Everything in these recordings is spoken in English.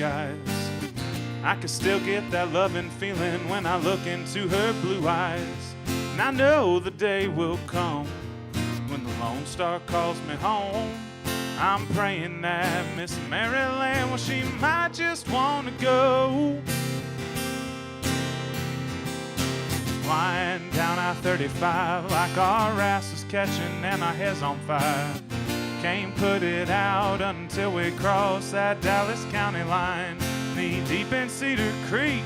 skies. I can still get that loving feeling when I look into her blue eyes. And I know the day will come when the Lone Star calls me home. I'm praying that Miss Maryland, well, she might just want to go. Flying down I-35 like our ass is catching and our head's on fire. Can't put it out until we cross that Dallas County line. Knee deep in Cedar Creek,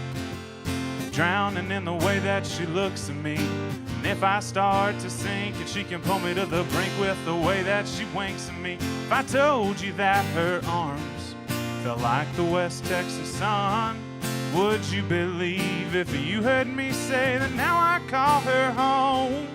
drowning in the way that she looks at me. And if I start to sink and she can pull me to the brink with the way that she winks at me. If I told you that her arms felt like the West Texas sun, would you believe if you heard me say that now I call her home?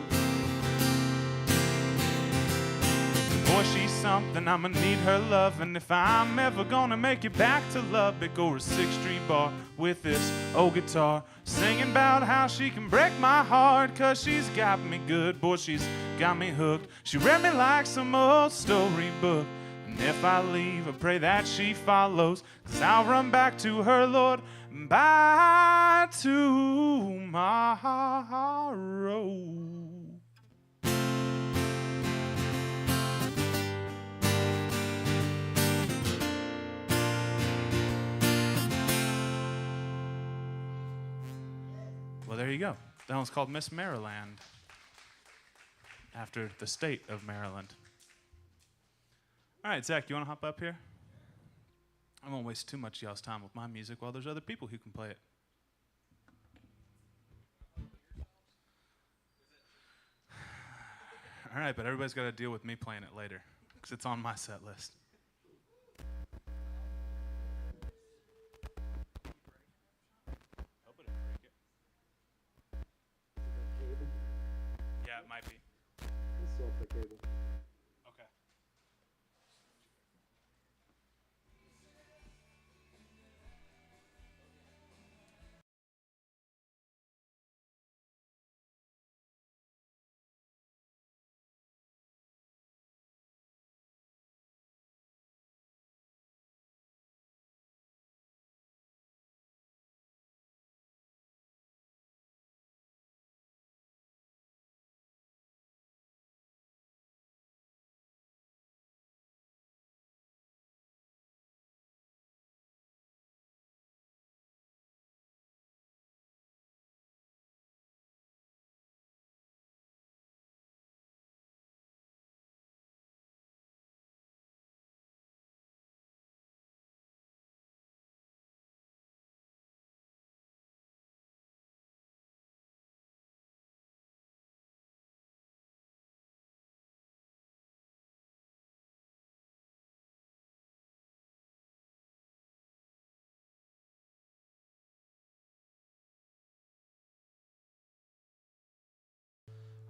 Boy, she's something, I'ma need her love. And if I'm ever gonna make it back to Lubbock or a 6th Street bar with this old guitar, singing about how she can break my heart, 'cause she's got me good, boy, she's got me hooked. She read me like some old storybook. And if I leave, I pray that she follows, 'cause I'll run back to her, Lord, back tomorrow. Well, there you go. That one's called Miss Maryland, after the state of Maryland. All right, Zach, you want to hop up here? I won't waste too much of y'all's time with my music while there's other people who can play it. All right, but everybody's got to deal with me playing it later, because it's on my set list. Hope I didn't break it. Yeah, it might be. It's off the cable. Okay.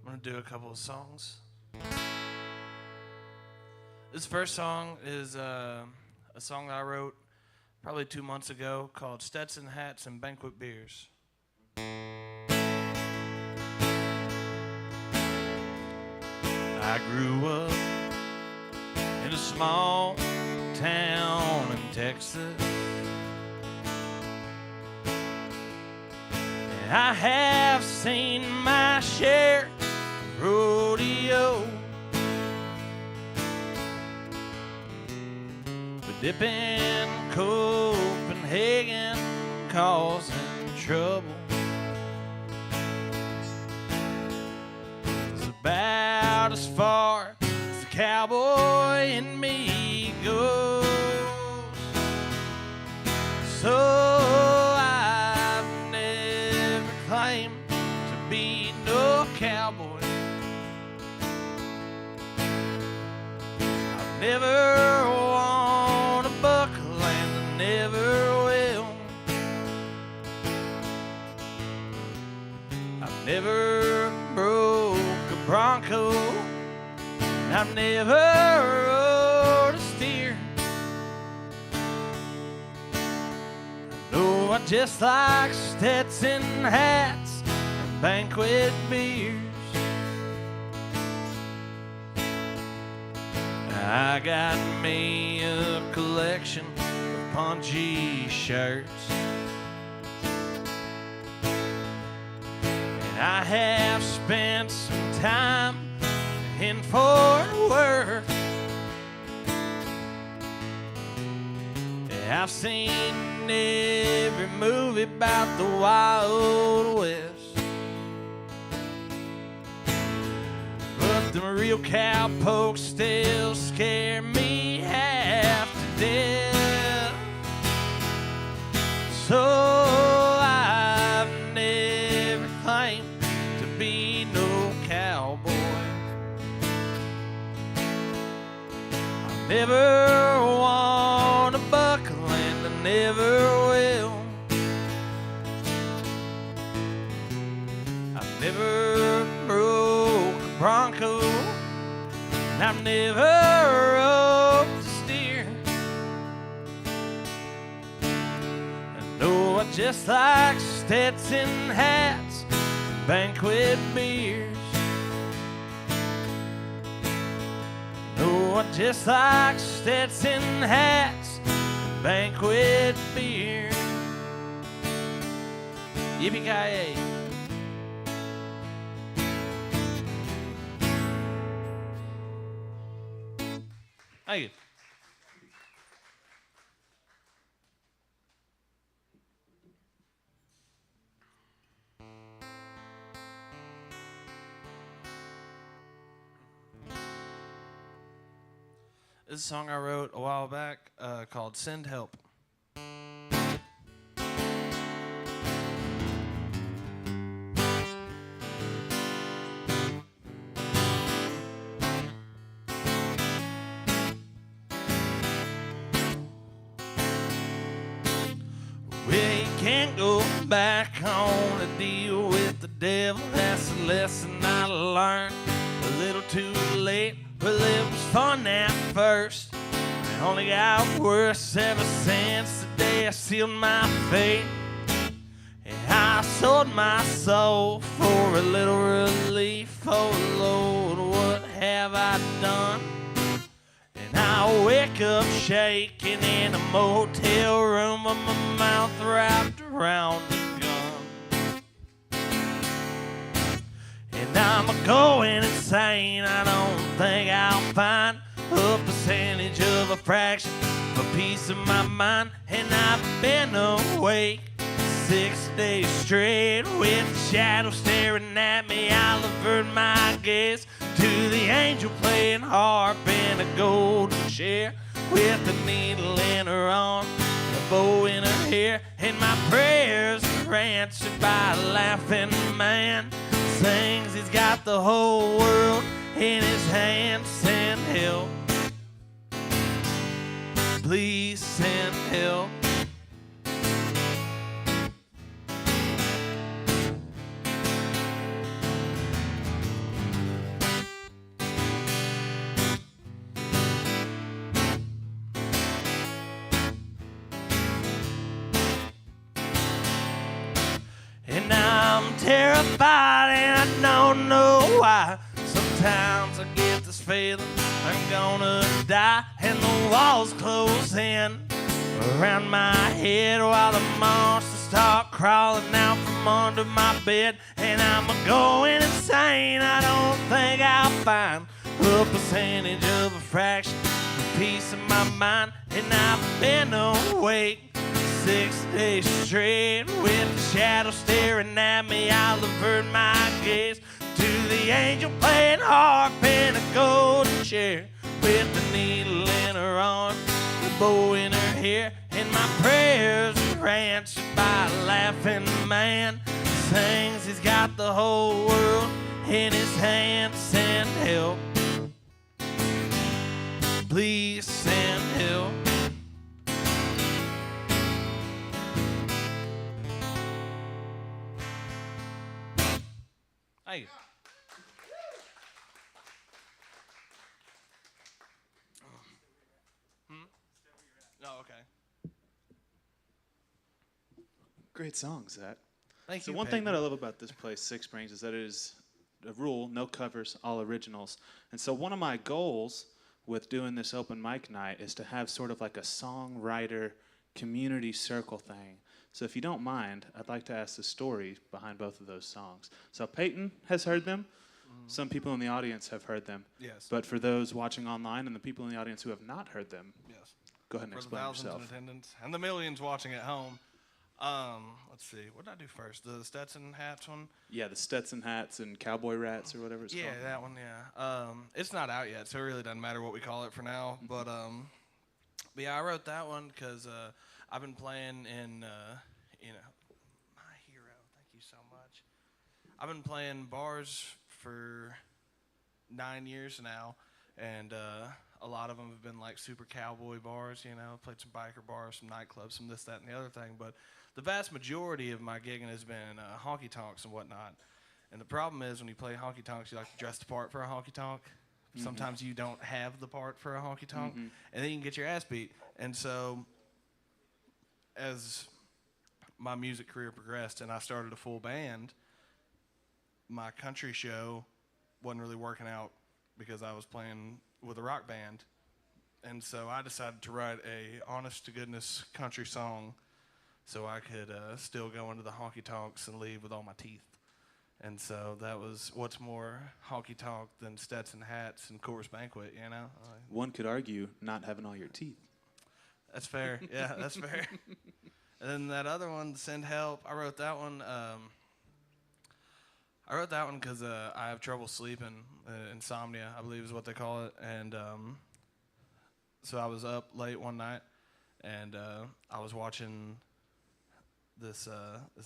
I'm going to do a couple of songs. This first song is a song that I wrote probably 2 months ago called Stetson Hats and Banquet Beers. I grew up in a small town in Texas. And I have seen my share of rodeo, but dipping Copenhagen causing trouble is about as far as the cowboy in me goes. So I've never claimed to be no cowboy. I've never worn a buckle and I never will. I've never broke a bronco, and I've never rode a steer. No, I just like Stetson hats and banquet beers. I got me a collection of punchy shirts. And I have spent some time in Fort Worth. I've seen every movie about the Wild West, but the real cowpokes still scare me half to death. So I've never claimed to be no cowboy. I never want to buckle and I never will. I've never broke a bronco and I've never roped a steer. I know I just like Stetson hats, banquet beers. I just like Stetson hats, banquet beer. Yippee-ki-yay. Thank you. This is a song I wrote a while back called Send Help. We can't go back on a deal with the devil. That's the lesson I learned a little too late. Well, it was fun at first. It only got worse ever since the day I sealed my fate. And I sold my soul for a little relief. Oh Lord, what have I done? And I wake up shaking in a motel room with my mouth wrapped around a gun. And I'm going insane. I don't think I'll find a percentage of a fraction of a piece of my mind. And I've been awake 6 days straight with the shadow staring at me. I'll avert my gaze to the angel playing harp in a golden chair with a needle in her arm, a bow in her hair. And my prayers are answered by a laughing man. Sings he's got the whole world in his hands. Send help, please send help. And I'm terrified and I don't know why. Sometimes I get this feeling I'm gonna die. And the walls close in around my head while the monsters start crawling out from under my bed. And I'm going insane. I don't think I'll find a percentage of a fraction, a piece of my mind. And I've been awake 6 days straight with the shadow staring at me. I'll avert my gaze to the angel playing harp in a golden chair with the needle in her arm, the bow in her hair. And my prayers are answered by a laughing man. Sings he's got the whole world in his hands. Send help, please send help. Thank you. No, okay. Great song, Zach. Thank So you. one Payton. thing that I love about this place, Six Springs, is that it is a rule, no covers, all originals. And so one of my goals with doing this open mic night is to have sort of like a songwriter community circle thing. So if you don't mind, I'd like to ask the story behind both of those songs. So Payton has heard them. Some people in the audience have heard them. Yes. But for those watching online and the people in the audience who have not heard them, Yes. go ahead and For the explain thousands yourself. in attendance and the millions watching at home. Let's see. What did I do first? The Stetson hats one? Yeah, the Stetson hats and cowboy rats or whatever it's Yeah, called. that one, yeah. It's not out yet, so it really doesn't matter what we call it for now. But yeah, I wrote that one because I've been playing in, my hero. Thank you so much. I've been playing bars for 9 years now, and a lot of them have been like super cowboy bars, played some biker bars, some nightclubs, some this, that, and the other thing. But the vast majority of my gigging has been honky tonks and whatnot. And the problem is when you play honky tonks, you like to dress the part for a honky tonk. Sometimes you don't have the part for a honky tonk, and then you can get your ass beat. And so as my music career progressed and I started a full band, my country show wasn't really working out because I was playing with a rock band. And so I decided to write a honest-to-goodness country song so I could still go into the honky-tonks and leave with all my teeth. And so that was, what's more honky-tonk than Stetson hats and Coors Banquet, One could argue not having all your teeth. That's fair. Yeah, that's fair. And then that other one, Send Help, I wrote that one because I have trouble sleeping, insomnia, I believe is what they call it. And so I was up late one night, and I was watching this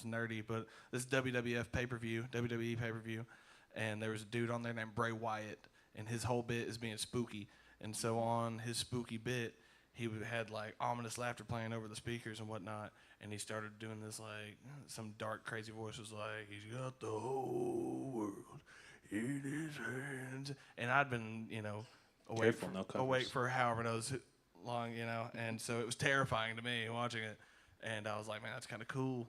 nerdy, but this WWE pay-per-view, and there was a dude on there named Bray Wyatt, and his whole bit is being spooky. And so on his spooky bit, he had like ominous laughter playing over the speakers and whatnot, and he started doing this like some dark crazy voice was like, he's got the whole world in his hands. And I'd been awake for however knows long, and so it was terrifying to me watching it. And I was like, man, that's kind of cool.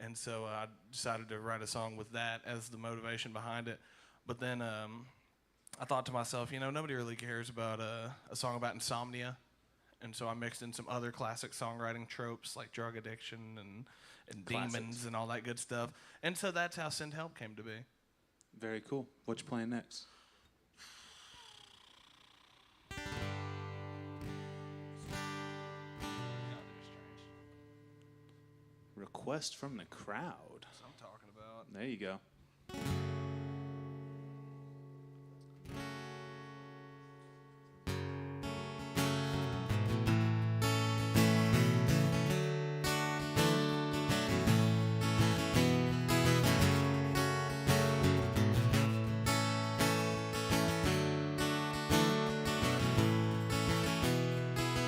And so I decided to write a song with that as the motivation behind it. But then I thought to myself, nobody really cares about a song about insomnia. And so I mixed in some other classic songwriting tropes like drug addiction and demons and all that good stuff. And so that's how Send Help came to be. Very cool. What you playing next? Request from the crowd. That's what I'm talking about. There you go.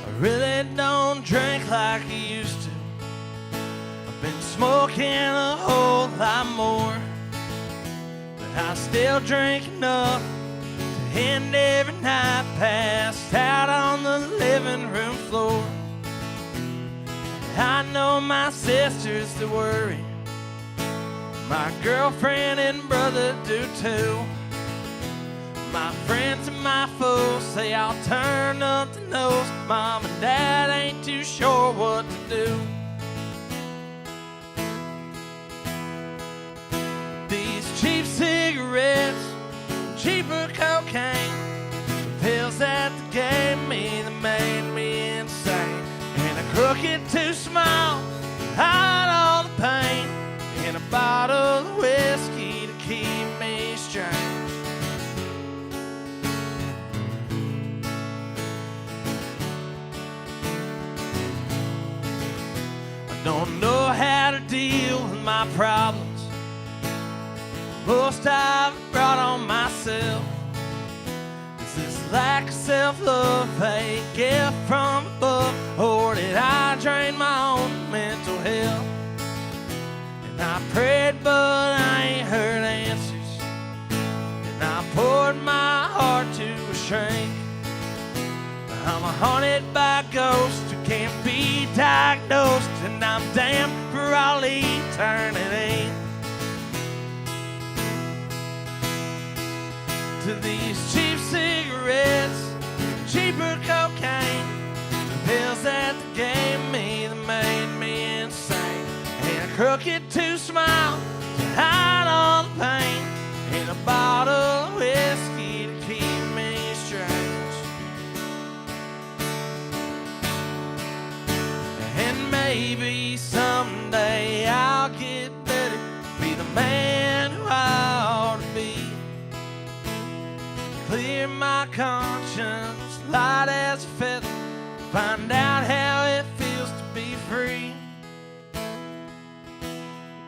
I really don't drink like I used to. I've been smoking a whole lot more, but I still drink enough to end every night passed out on the living room floor. I know my sisters to worry, my girlfriend and brother do too. My friends and my foes say I'll turn up the nose. Mom and Dad ain't too sure what to do. These cheap cigarettes, cheaper cocaine, the pills that they gave me that made me insane, and a crooked too small to hide all the pain, and a bottle of whiskey to keep me strange. Don't know how to deal with my problems. Most I've brought on myself is this lack of self-love, a gift from above, or did I drain my own mental health? And I prayed, but I ain't heard answers, and I poured my heart to a shrink. I'm haunted by ghosts who can't be diagnosed, and I'm damned for all eternity. To these cheap cigarettes, cheaper cocaine, the pills that they gave me that crooked to smile to hide all the pain, and a bottle of whiskey to keep me strange. And maybe someday I'll get better, be the man who I ought to be, clear my conscience, light as a feather, find out how it feels to be free.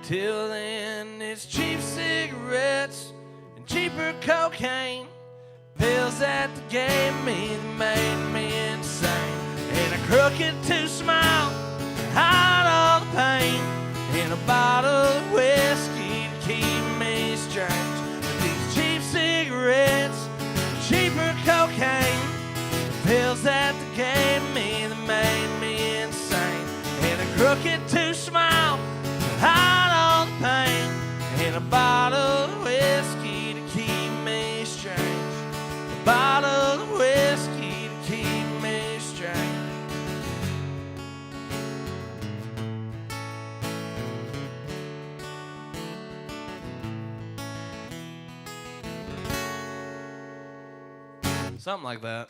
Till then, it's cheap cigarettes and cheaper cocaine, pills that they gave me that made me insane, and a crooked to smile, hide all the pain, and a bottle of whiskey to keep me strange. But these cheap cigarettes, cheaper cocaine, pills that they gave me that made me insane, and a crooked to smile, hide all the pain, and a bottle of whiskey to keep me strange. A bottle of whiskey to keep me strange. Something like that.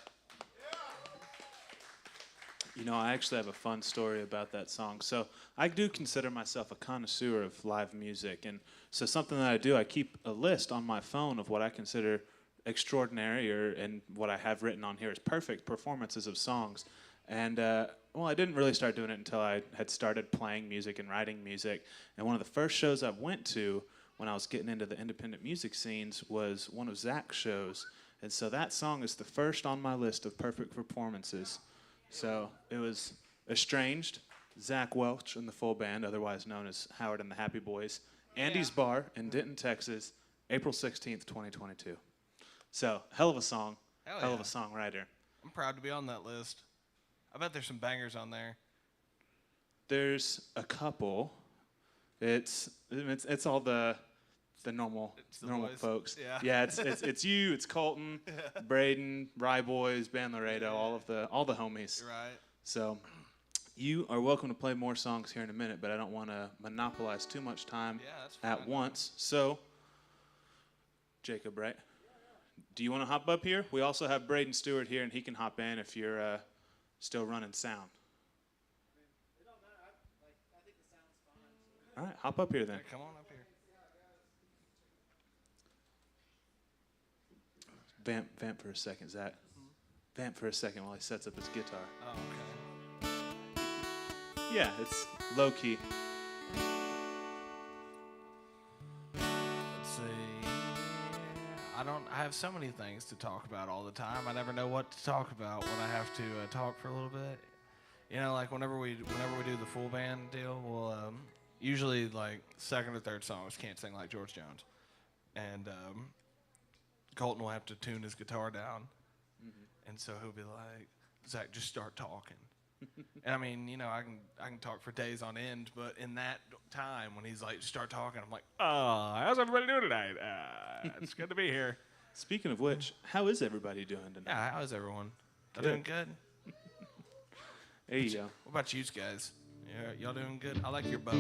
You know, I actually have a fun story about that song. So I do consider myself a connoisseur of live music. And so something that I do, I keep a list on my phone of what I consider extraordinary, and what I have written on here is perfect performances of songs. And, well, I didn't really start doing it until I had started playing music and writing music. And one of the first shows I went to when I was getting into the independent music scenes was one of Zach's shows. And so that song is the first on my list of perfect performances. So it was Estranged, Zach Welch and the full band, otherwise known as Howard and the Happy Boys, Andy's Bar in Denton, Texas, April 16th, 2022. So, hell of a song, hell of a songwriter. I'm proud to be on that list. I bet there's some bangers on there. There's a couple. It's all the normal boys. folks. Yeah. Yeah, it's you, it's Colton, Braden, Rye Boys, Band Laredo, all the homies. You're right. So you are welcome to play more songs here in a minute, but I don't want to monopolize too much time at once. So Jacob, right? Do you want to hop up here? We also have Braden Stewart here, and he can hop in if you're still running sound. It don't matter. I think the sound's fine. All right, hop up here then. Come on up here. Vamp for a second, Zach. Vamp for a second while he sets up his guitar. Oh, okay. Yeah, it's low key. Let's see. I have so many things to talk about all the time. I never know what to talk about when I have to talk for a little bit. You know, like whenever we do the full band deal, we'll usually like second or third songs can't sing like George Jones, and Colton will have to tune his guitar down, and so he'll be like, "Zach, just start talking." And I mean, you know, I can talk for days on end, but in that time when he's like, "Start talking," I'm like, "Oh, how's everybody doing tonight? It's good to be here." Speaking of which, how is everybody doing tonight? Yeah, how is everyone? Good. Doing good? There you go. What about you guys? Yeah, y'all doing good? I like your bow. All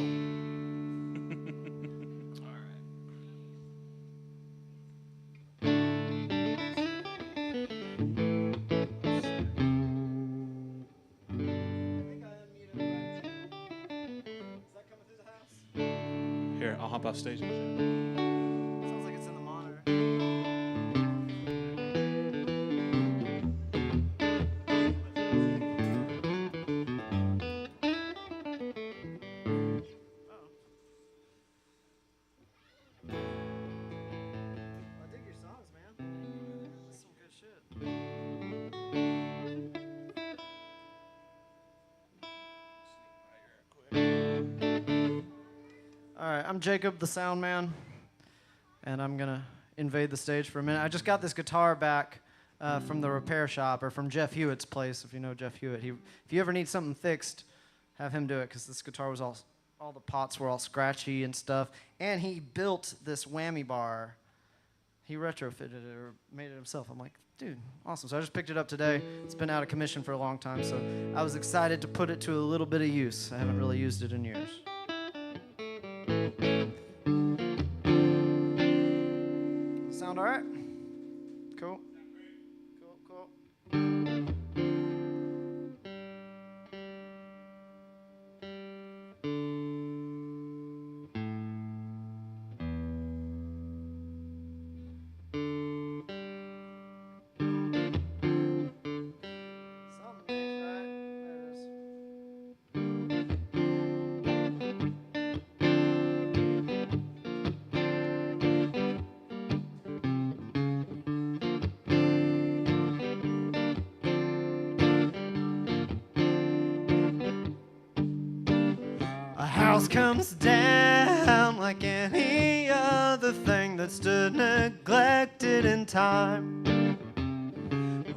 right. Here, I'll hop off stage. Sounds like it's in the monitor. I dig your songs, man. That's some good shit. All right, I'm Jacob, the sound man, and I'm gonna invade the stage for a minute. I just got this guitar back from the repair shop, or from Jeff Hewitt's place, if you know Jeff Hewitt. If you ever need something fixed, have him do it, because this guitar was all the pots were all scratchy and stuff. And he built this whammy bar. He retrofitted it or made it himself. I'm like, dude, awesome. So I just picked it up today. It's been out of commission for a long time, so I was excited to put it to a little bit of use. I haven't really used it in years. House comes down like any other thing that stood neglected in time.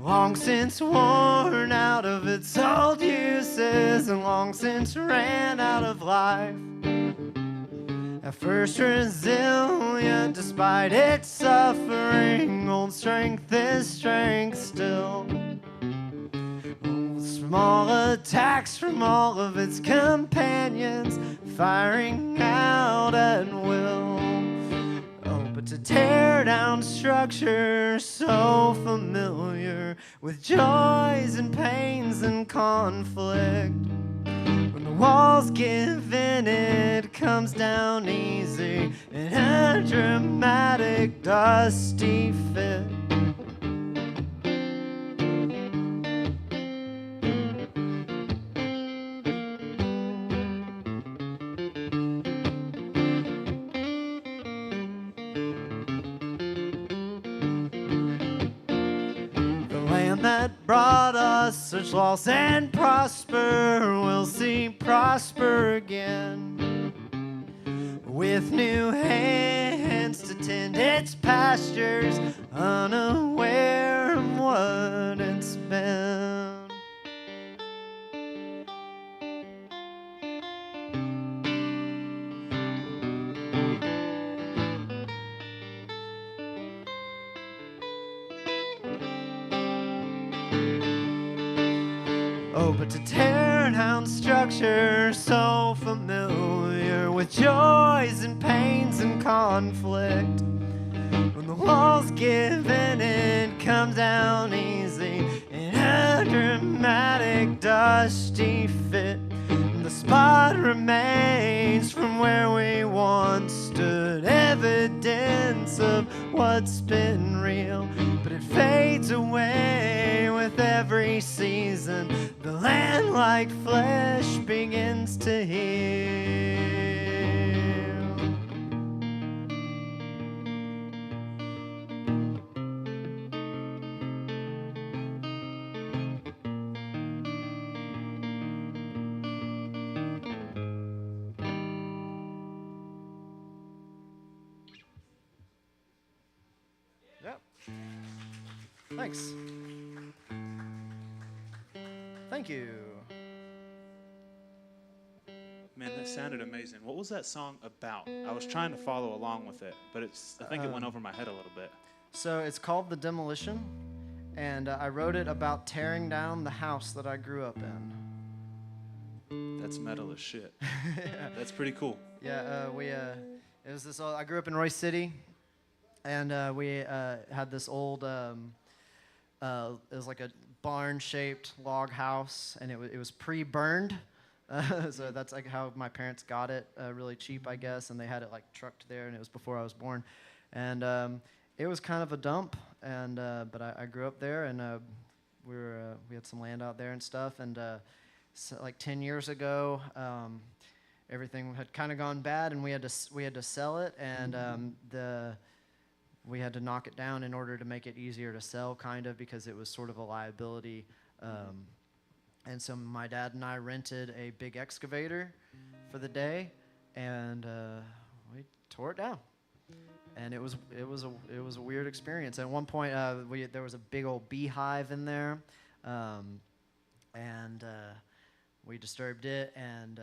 Long since worn out of its old uses and long since ran out of life. At first resilient despite its suffering, old strength is strength still. Small attacks from all of its companions, firing out at will. Oh, but to tear down structures so familiar with joys and pains and conflict. When the walls give in, it comes down easy in a dramatic, dusty fit. That brought us such loss and prosper, we'll see prosper again. With new hands to tend its pastures, unaware of what it's been. Oh, but to tear down structure so familiar with joys and pains and conflict. When the walls give in, it comes down easy in a dramatic, dusty fit. And the spot remains from where we once stood, evidence of what's been real. But it fades away with every season. The land like flesh begins to heal. Yep. Thanks. Thank you. Man, that sounded amazing. What was that song about? I was trying to follow along with it, but I think it went over my head a little bit. So it's called The Demolition, and I wrote it about tearing down the house that I grew up in. That's metal as shit. That's pretty cool. Yeah, it was this. I grew up in Royce City, and we had this old. It was like a barn-shaped log house, and it was pre-burned. So that's like how my parents got it, really cheap, I guess, and they had it like trucked there, and it was before I was born, and it was kind of a dump, and but I grew up there, and we had some land out there and stuff, and so like 10 years ago, everything had kind of gone bad, and we had to sell it, and we had to knock it down in order to make it easier to sell, kind of, because it was sort of a liability. And so my dad and I rented a big excavator for the day, and we tore it down. And it was a weird experience. At one point, there was a big old beehive in there, and we disturbed it, and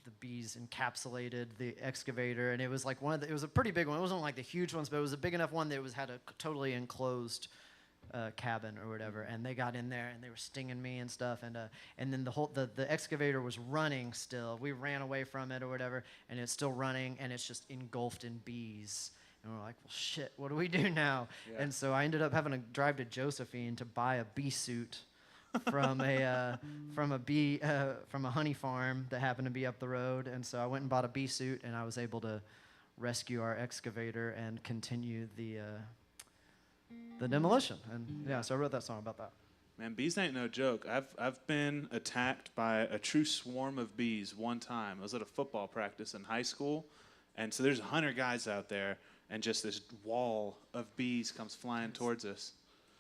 the bees encapsulated the excavator, and it was like it was a pretty big one. It wasn't like the huge ones, but it was a big enough one that had a totally enclosed cabin or whatever, and they got in there and they were stinging me and stuff, and then the excavator was running still. We ran away from it or whatever, and it's still running, and it's just engulfed in bees. And we're like, well, shit, what do we do now? Yeah. And so I ended up having to drive to Josephine to buy a bee suit from a honey farm that happened to be up the road. And so I went and bought a bee suit, and I was able to rescue our excavator and continue the demolition. And yeah, so I wrote that song about that. Man, bees ain't no joke. I've been attacked by a true swarm of bees one time. I was at a football practice in high school, and so there's 100 guys out there, and just this wall of bees comes flying towards us.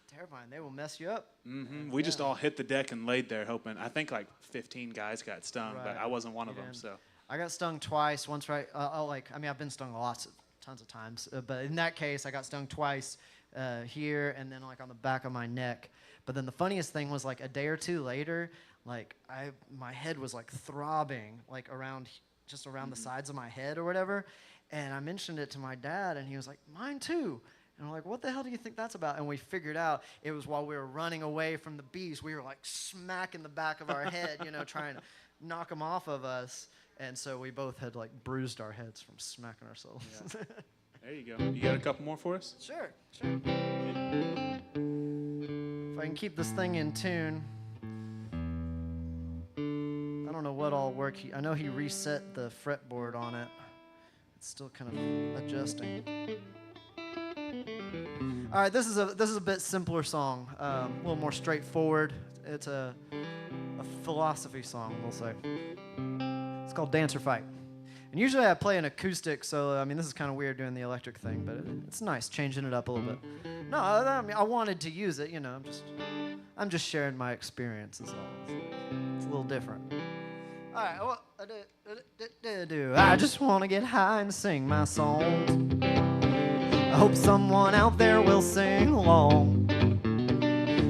Terrifying. They will mess you up. Mm-hmm. We just all hit the deck and laid there hoping. I think like 15 guys got stung, but I wasn't one of them. So I got stung twice. Once right, I've been stung tons of times, but in that case, I got stung twice here and then like on the back of my neck. But then the funniest thing was like a day or two later, like my head was like throbbing like around the sides of my head or whatever, and I mentioned it to my dad, and he was like, "Mine too." And I'm like, "What the hell do you think that's about?" And we figured out it was while we were running away from the beast. We were like smacking the back of our head, trying to knock them off of us. And so we both had like bruised our heads from smacking ourselves. Yeah. There you go. You got a couple more for us? Sure. If I can keep this thing in tune. I don't know what all work. I know he reset the fretboard on it. It's still kind of adjusting. All right, this is a bit simpler song, a little more straightforward. It's a philosophy song, we'll say. It's called Dance or Fight. And usually I play an acoustic, so this is kind of weird doing the electric thing, but it's nice changing it up a little bit. No, I wanted to use it, I'm just sharing my experience is all. It's a little different. All right, I just want to get high and sing my songs. I hope someone out there will sing along.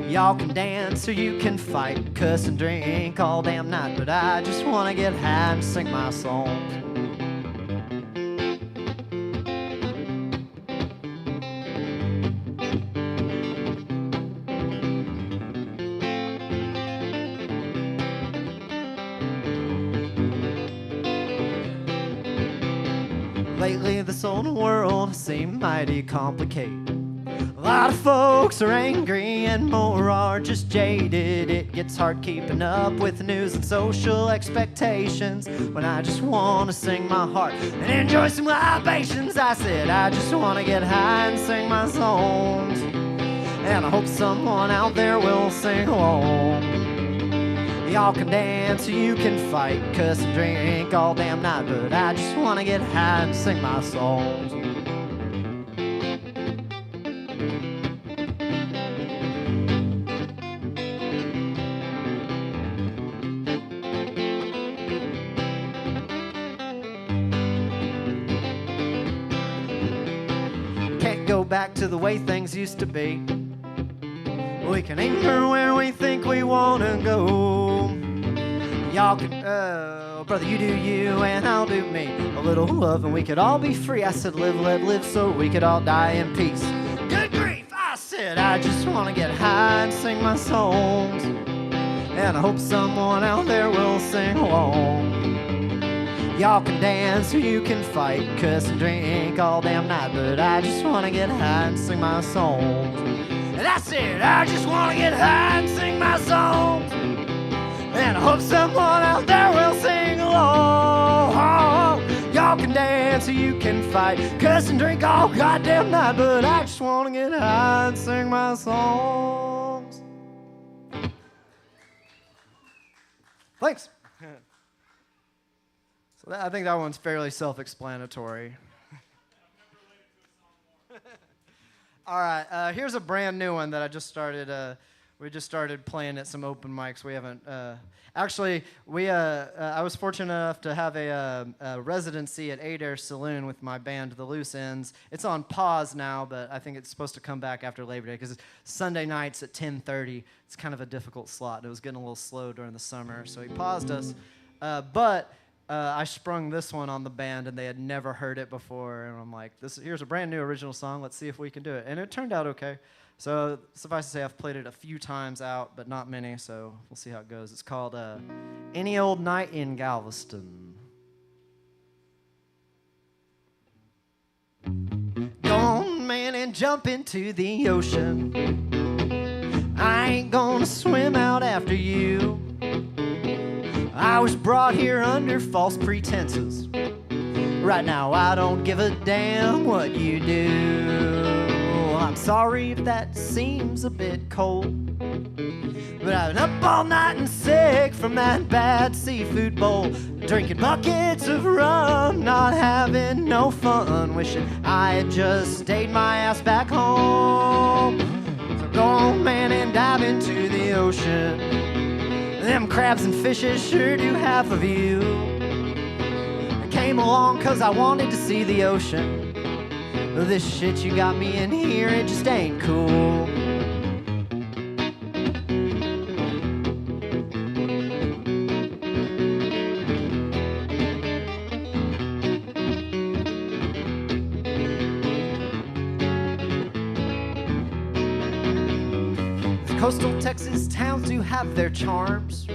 Y'all can dance or you can fight, cuss and drink all damn night, but I just want to get high and sing my songs. Lately this old world seems mighty complicated. A lot of folks are angry and more are just jaded. It gets hard keeping up with the news and social expectations when I just want to sing my heart and enjoy some libations. I said I just want to get high and sing my songs, and I hope someone out there will sing along. Y'all can dance or you can fight, cuss and drink all damn night, but I just want to get high and sing my songs. Can't go back to the way things used to be. We can anchor where we think we want to go. Y'all can, brother, you do you and I'll do me. A little love and we could all be free. I said live, let live so we could all die in peace. Good grief, I said I just want to get high and sing my songs, and I hope someone out there will sing along. Y'all can dance or you can fight, cuss and drink all damn night, but I just want to get high and sing my songs. And I said, I just want to get high and sing my songs, and I hope someone out there will sing along. Y'all can dance or you can fight, cuss and drink all goddamn night, but I just want to get high and sing my songs. Thanks. So I think that one's fairly self-explanatory. All right, here's a brand new one that I just started. We just started playing at some open mics. We haven't actually. I was fortunate enough to have a residency at Adair Saloon with my band, The Loose Ends. It's on pause now, but I think it's supposed to come back after Labor Day because it's Sunday nights at 10:30. It's kind of a difficult slot. It was getting a little slow during the summer, so he paused us. But I sprung this one on the band, and they had never heard it before. And I'm like, here's a brand new original song. Let's see if we can do it. And it turned out okay. So suffice to say, I've played it a few times out, but not many. So we'll see how it goes. It's called Any Old Night in Galveston. Go on, man, and jump into the ocean. I ain't gonna swim out after you. I was brought here under false pretenses. Right now I don't give a damn what you do. I'm sorry if that seems a bit cold, but I've been up all night and sick from that bad seafood bowl, drinking buckets of rum, not having no fun, wishing I had just stayed my ass back home. So go on, man, and dive into the ocean. Them crabs and fishes sure do half of you. came along 'cause I wanted to see the ocean. This shit you got me in here, it just ain't cool. Coastal Texas towns do have their charms.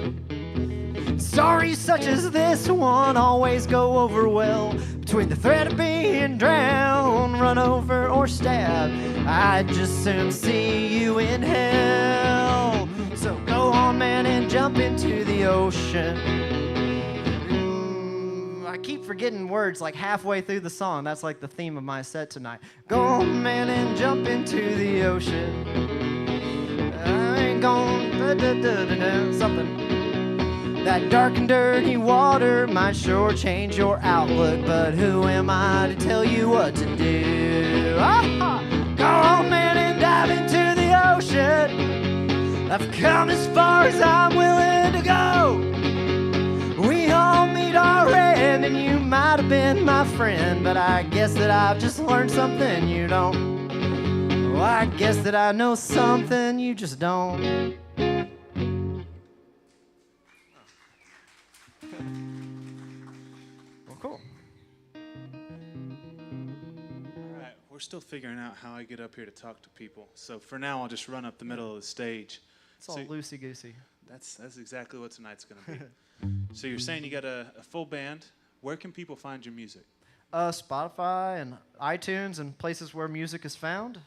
Stories such as this one always go over well. Between the threat of being drowned, run over, or stabbed, I'd just soon see you in hell. So go on, man, and jump into the ocean. I keep forgetting words like halfway through the song. That's like the theme of my set tonight. Go on, man, and jump into the ocean. I ain't gonna something. That dark and dirty water might sure change your outlook, but who am I to tell you what to do? Go on, man, and dive into the ocean. I've come as far as I'm willing to go. We all meet our end, and you might have been my friend, but I guess that I've just learned something you don't. Well, I guess that I know something you just don't. Well, cool. All right, we're still figuring out how I get up here to talk to people. So for now, I'll just run up the middle of the stage. It's all loosey-goosey. That's exactly what tonight's going to be. So you're saying you got a full band. Where can people find your music? Spotify and iTunes and places where music is found.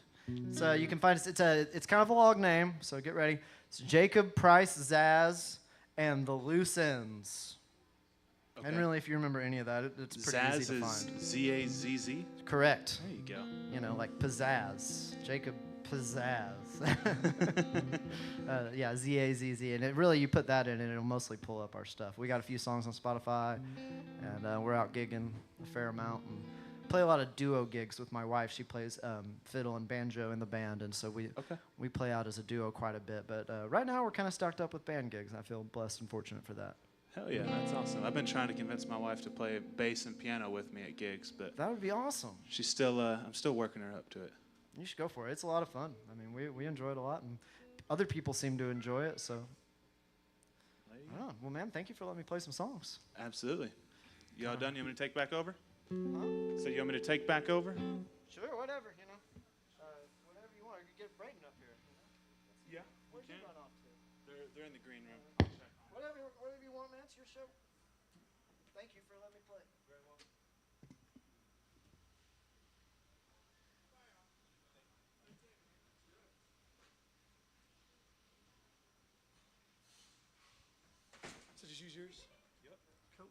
So you can find it's kind of a long name, so get ready. It's Jacob, Price, Zaz, and the Loose Ends. Okay. And really, if you remember any of that, it's pretty Zaz easy to find. Zaz is Z-A-Z-Z? Correct. There you go. You know, like pizzazz. Jacob Pizzazz. Yeah, Z-A-Z-Z. And it really, you put that in and it'll mostly pull up our stuff. We got a few songs on Spotify, and we're out gigging a fair amount. And play a lot of duo gigs with my wife. She plays fiddle and banjo in the band, and so we play out as a duo quite a bit. But right now we're kind of stocked up with band gigs. I feel blessed and fortunate for that. Hell yeah, that's awesome. I've been trying to convince my wife to play bass and piano with me at gigs, but that would be awesome. She's still, I'm still working her up to it. You should go for it. It's a lot of fun. I mean, we enjoy it a lot, and other people seem to enjoy it. So, oh, well, man, thank you for letting me play some songs. Absolutely. You all done? You want me to take back over? Huh? So you want me to take back over? Sure, whatever, you know. Whatever you want. You can get Brayden up here. You know? Yeah. Where'd you run off to? They're in the green room. Whatever you want, man. It's your show. Thank you for letting me play. Very well. So just use yours? Yep. Cool.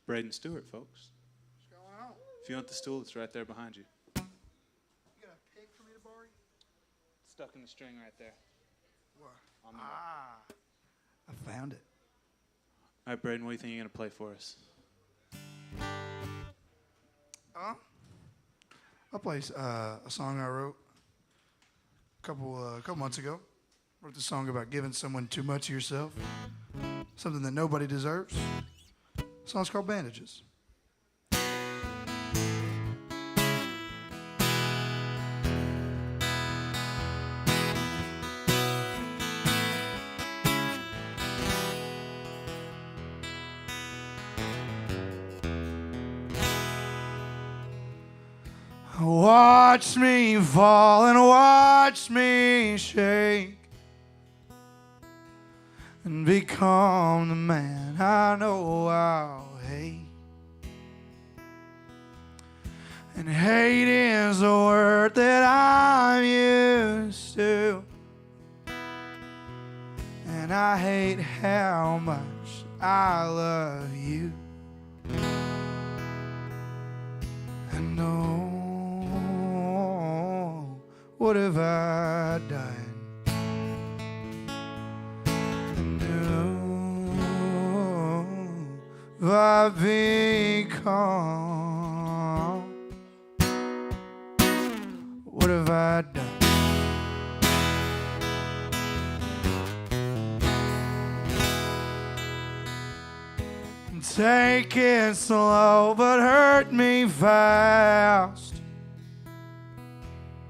Braden Stewart, folks. What's going on? If you want the stool, it's right there behind you. You got a pig for me to borrow? Stuck in the string right there. What? On I found it. All right, Braden, what do you think you're going to play for us? I'll play a song I wrote a couple months ago. Wrote this song about giving someone too much of yourself, something that nobody deserves. The song's called Bandages. Watch me fall and watch me shake and become the man I know I'll hate. And hate is a word that I'm used to, and I hate how much I love you. And oh, what have I done? And oh, I've become. What have I done? Take it slow, but hurt me fast.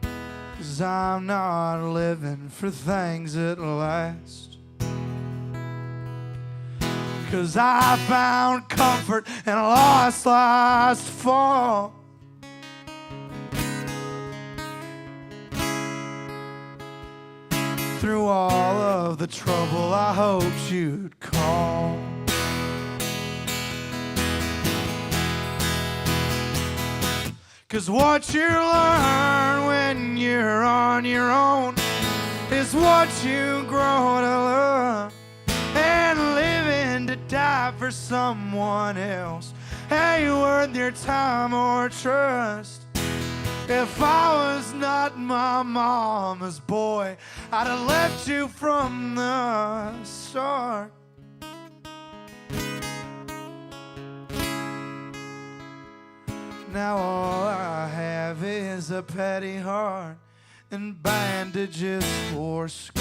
'Cause I'm not living for things that last. 'Cause I found comfort in a lost last fall. Through all of the trouble, I hoped you'd call. Cause what you learn when you're on your own is what you grow to love. And living to die for someone else ain't worth your time or trust. If I was not my mama's boy, I'd have left you from the start. Now all I have is a petty heart and bandages for scars.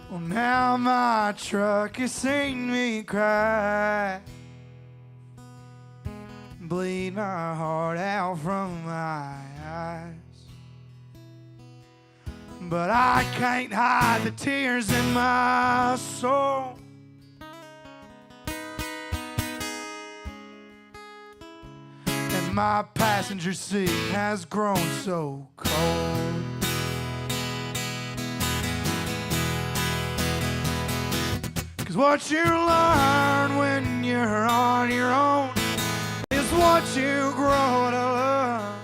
Well, now my truck has seen me cry, bleed my heart out from my eyes. But I can't hide the tears in my soul. And my passenger seat has grown so cold. What you learn when you're on your own is what you grow to love.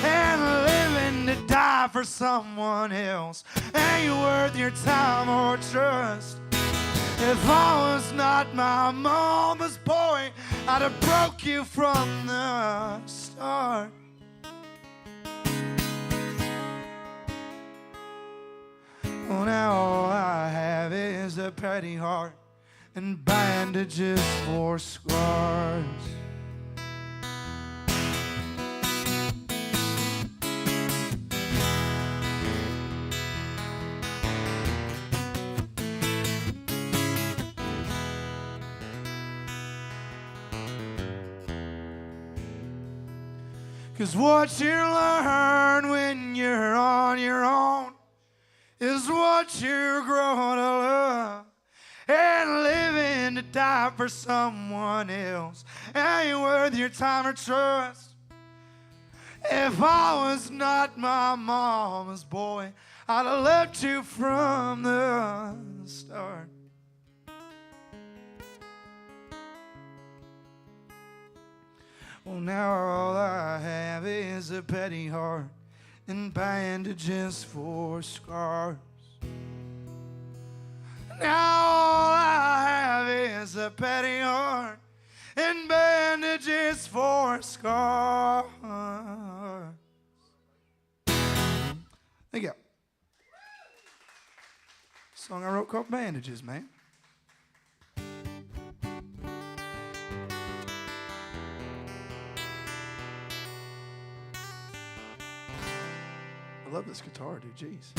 And living to die for someone else ain't worth your time or trust. If I was not my mama's boy, I'd have broke you from the start. Well, now all I have is a petty heart and bandages for scars. Cause what you learn when you're on your own is what you grow to love. And living to die for someone else ain't worth your time or trust. If I was not my mama's boy, I'd have left you from the start. Well, now all I have is a petty heart and bandages for scars. Now all I have is a petty heart and bandages for scars. Thank you. Song I wrote called Bandages, man. I love this guitar, dude. Jeez.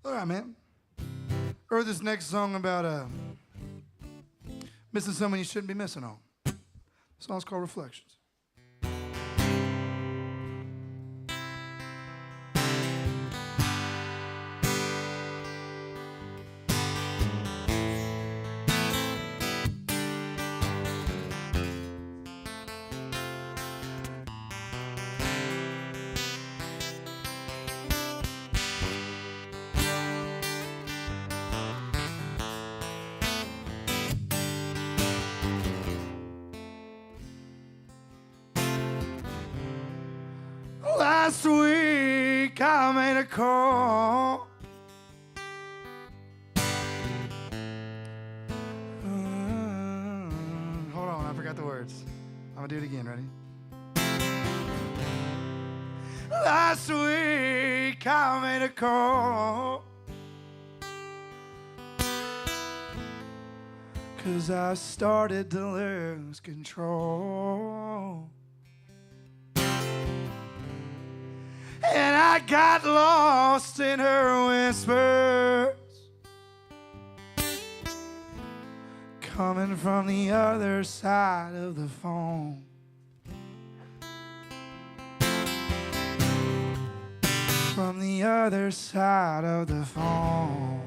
All right, man. Or this next song about missing someone you shouldn't be missing on. The song's called Reflections. Last week I made a call gonna do it again. Ready? Last week I made a call, 'cause I started to lose control. And I got lost in her whispers, coming from the other side of the phone. From the other side of the phone.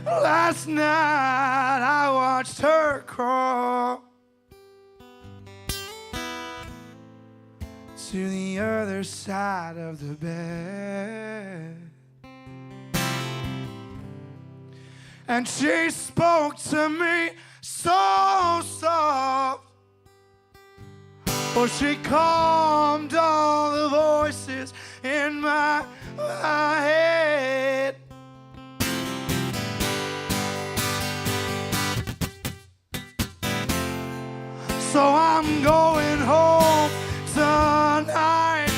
Last night I watched her crawl to the other side of the bed, and she spoke to me so soft. Oh, she calmed all the voices in my head. So I'm going home tonight,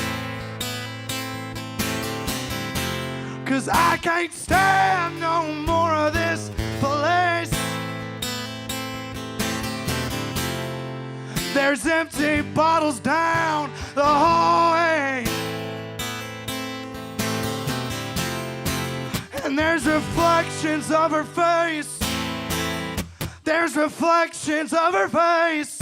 'cause I can't stand no more of this place. There's empty bottles down the hallway, and there's reflections of her face. There's reflections of her face.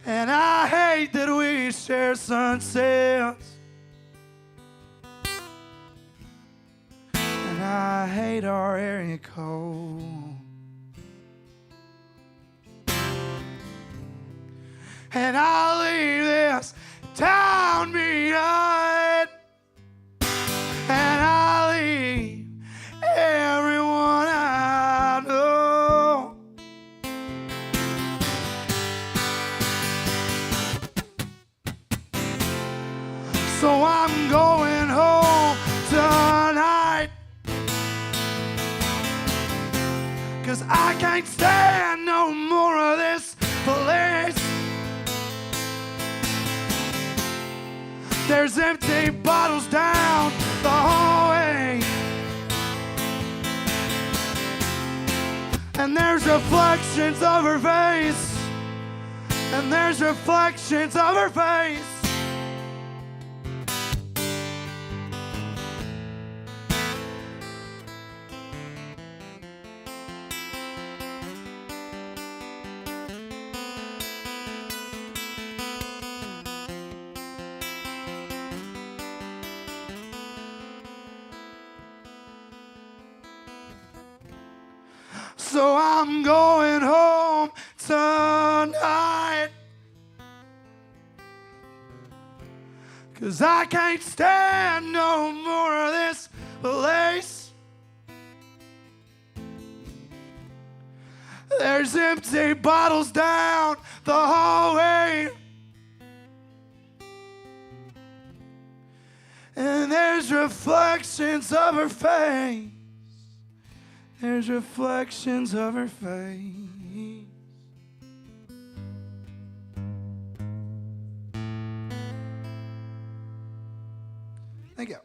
And I hate that we share sunsets, and I hate our area code, and I'll leave this town behind, and I'll leave everyone I know. So I'm going home tonight, 'cause I can't stand no more of this place. There's empty bottles down the hallway, and there's reflections of her face, and there's reflections of her face. So I'm going home tonight, 'cause I can't stand no more of this place. There's empty bottles down the hallway, and there's reflections of her face. There's reflections of her face. Thank you.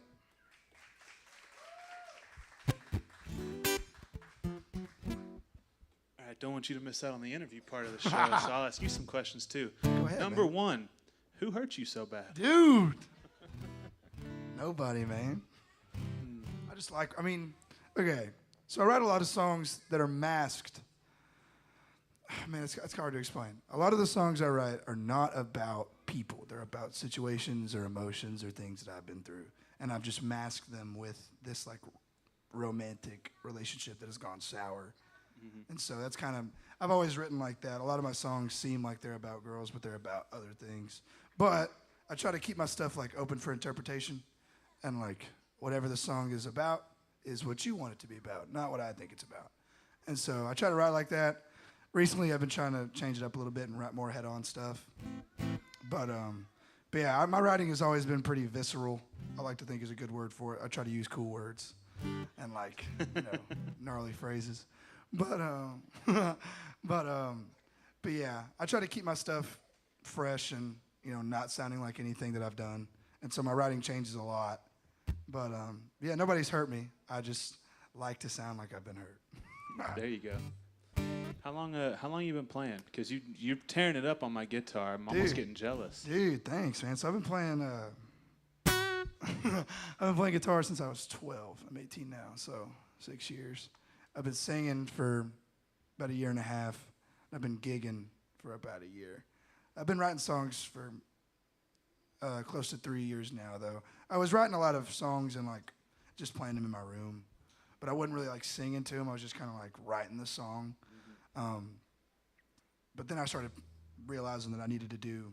I don't want you to miss out on the interview part of the show, so I'll ask you some questions too. Go ahead, Number man. one, who hurt you so bad? Dude. Nobody, man. Okay. So I write a lot of songs that are masked. Man, it's hard to explain. A lot of the songs I write are not about people. They're about situations or emotions or things that I've been through. And I've just masked them with this like romantic relationship that has gone sour. And so that's kind of, I've always written like that. A lot of my songs seem like they're about girls, but they're about other things. But I try to keep my stuff like open for interpretation, and like whatever the song is about is what you want it to be about, not what I think it's about. And so I try to write like that. Recently, I've been trying to change it up a little bit and write more head-on stuff. But yeah, my writing has always been pretty visceral. I like to think is a good word for it. I try to use cool words and like, gnarly phrases. But yeah, I try to keep my stuff fresh and, not sounding like anything that I've done. And so my writing changes a lot. But yeah, nobody's hurt me. I just like to sound like I've been hurt. There you go. How long you been playing? Because you're tearing it up on my guitar. I'm almost getting jealous. Dude, thanks, man. So I've been playing guitar since I was 12. I'm 18 now, so 6 years. I've been singing for about a year and a half. I've been gigging for about a year. I've been writing songs for close to 3 years now, though. I was writing a lot of songs and like just playing them in my room, but I wasn't really like singing to them. I was just kind of like writing the song. But then I started realizing that I needed to do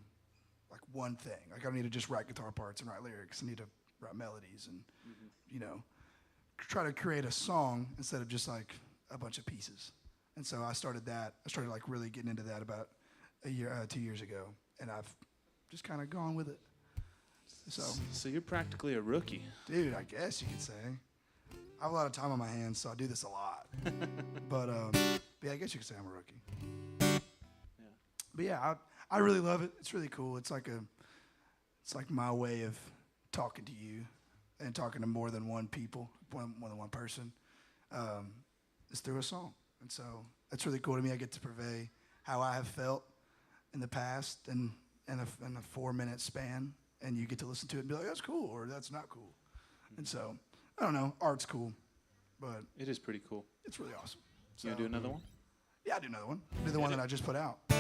like one thing. Like I don't need to just write guitar parts and write lyrics. I need to write melodies and, try to create a song instead of just like a bunch of pieces. And so I started that. I started like really getting into that about 2 years ago, and I've just kind of gone with it. So you're practically a rookie. Dude, I guess you could say. I have a lot of time on my hands, so I do this a lot. But yeah, I guess you could say I'm a rookie. Yeah. But yeah, I really love it. It's really cool. It's like my way of talking to you and talking to more than one person. It's through a song. And so that's really cool to me. I get to purvey how I have felt in the past and in a 4-minute span, and you get to listen to it and be like, that's cool, or that's not cool. And so, I don't know, art's cool, but It is pretty cool. it's really awesome. So, You gonna do another one? Yeah, I'll do another one. I'll do the one that I just put out. I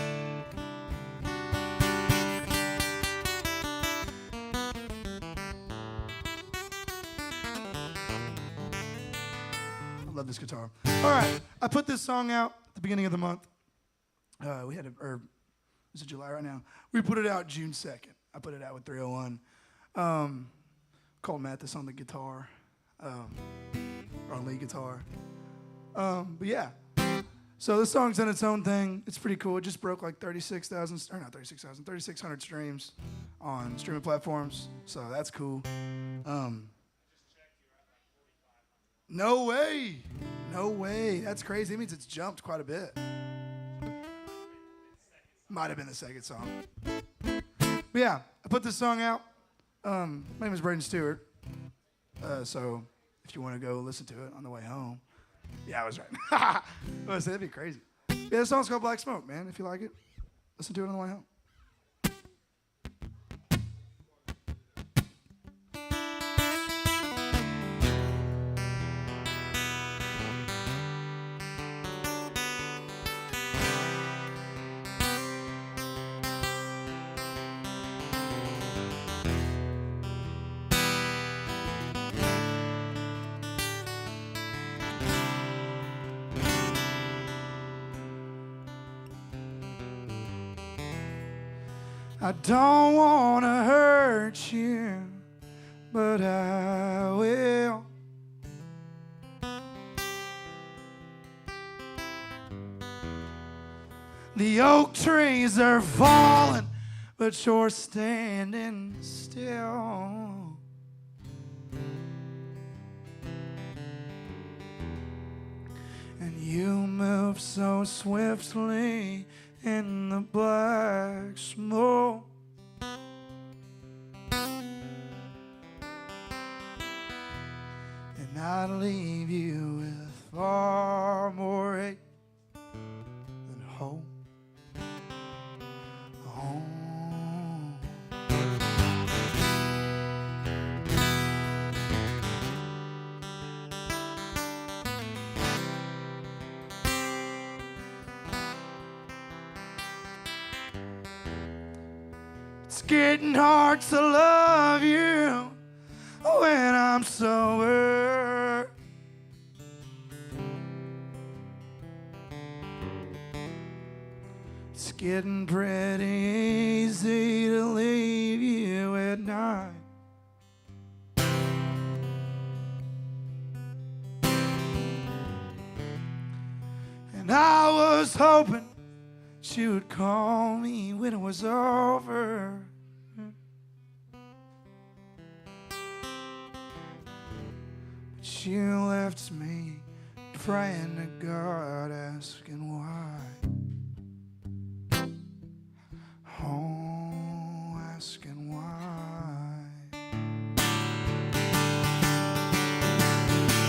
love this guitar. All right, I put this song out at the beginning of the month. Is it July right now? We put it out June 2nd. I put it out with 301. Called Matous on the guitar, on lead guitar. But yeah, so this song's done its own thing. It's pretty cool. It just broke like 3,600 streams on streaming platforms. So that's cool. No way. No way. That's crazy. It means it's jumped quite a bit. Might have been the second song. But yeah, I put this song out. My name is Braden Stewart. So if you want to go listen to it on the way home. Yeah, I was right. I was that'd be crazy. Yeah, the song's called Black Smoke, man. If you like it, listen to it on the way home. I don't want to hurt you, but I will. The oak trees are falling, but you're standing still. And you move so swiftly in the black smoke. And I'd leave you with far more hate than hope. Oh. It's getting hard to love you when I'm sober. getting pretty easy to leave you at night. And I was hoping she would call me when it was over. But she left me praying to God, asking why. Oh, asking why.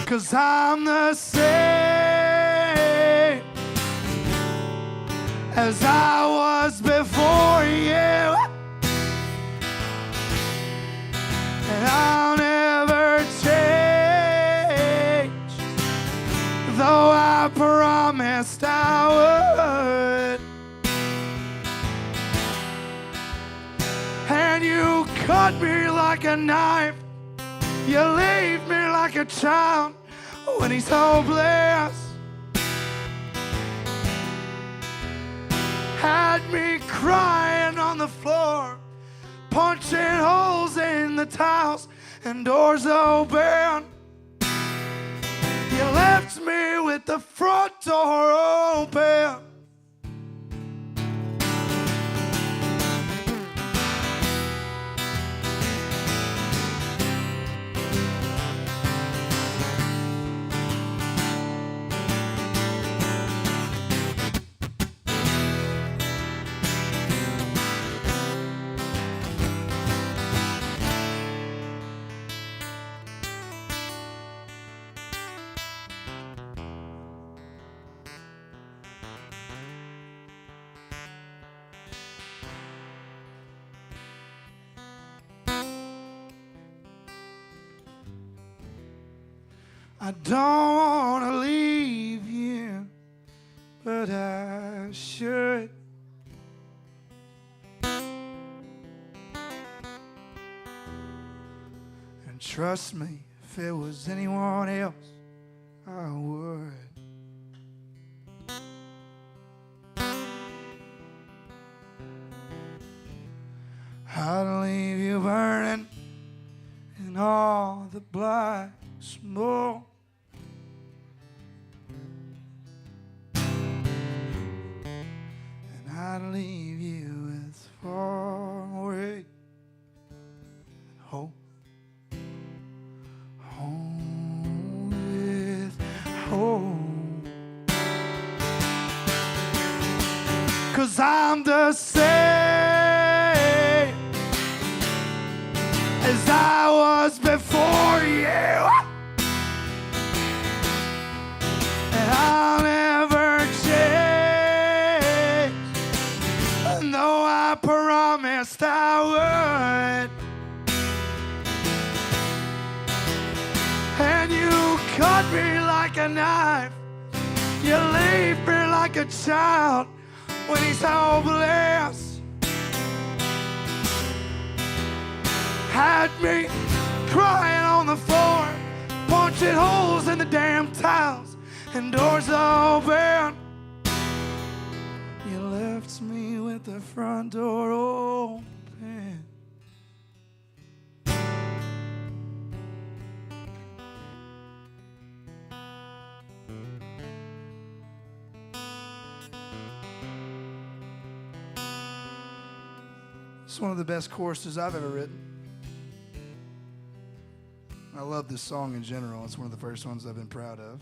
'Cause I'm the same as I was before you, and I'll never change, though I promised I would. And you cut me like a knife, you leave me like a child when he's hopeless. Had me crying on the floor, punching holes in the tiles and doors open. You left me with the front door open. I don't want to leave you, but I should. And trust me, if it was anyone else, I would. I'd leave you burning in all the black smoke. And I'd leave you with far away hope. Home with hope. 'Cause I'm the same as I was before you, and I'll never change, and though I promised I would. And you cut me like a knife, you leave me like a child when he's hopeless. Had me crying on the floor, punching holes in the damn tiles and doors open. You left me with the front door open. It's one of the best choruses I've ever written. I love this song in general. It's one of the first ones I've been proud of.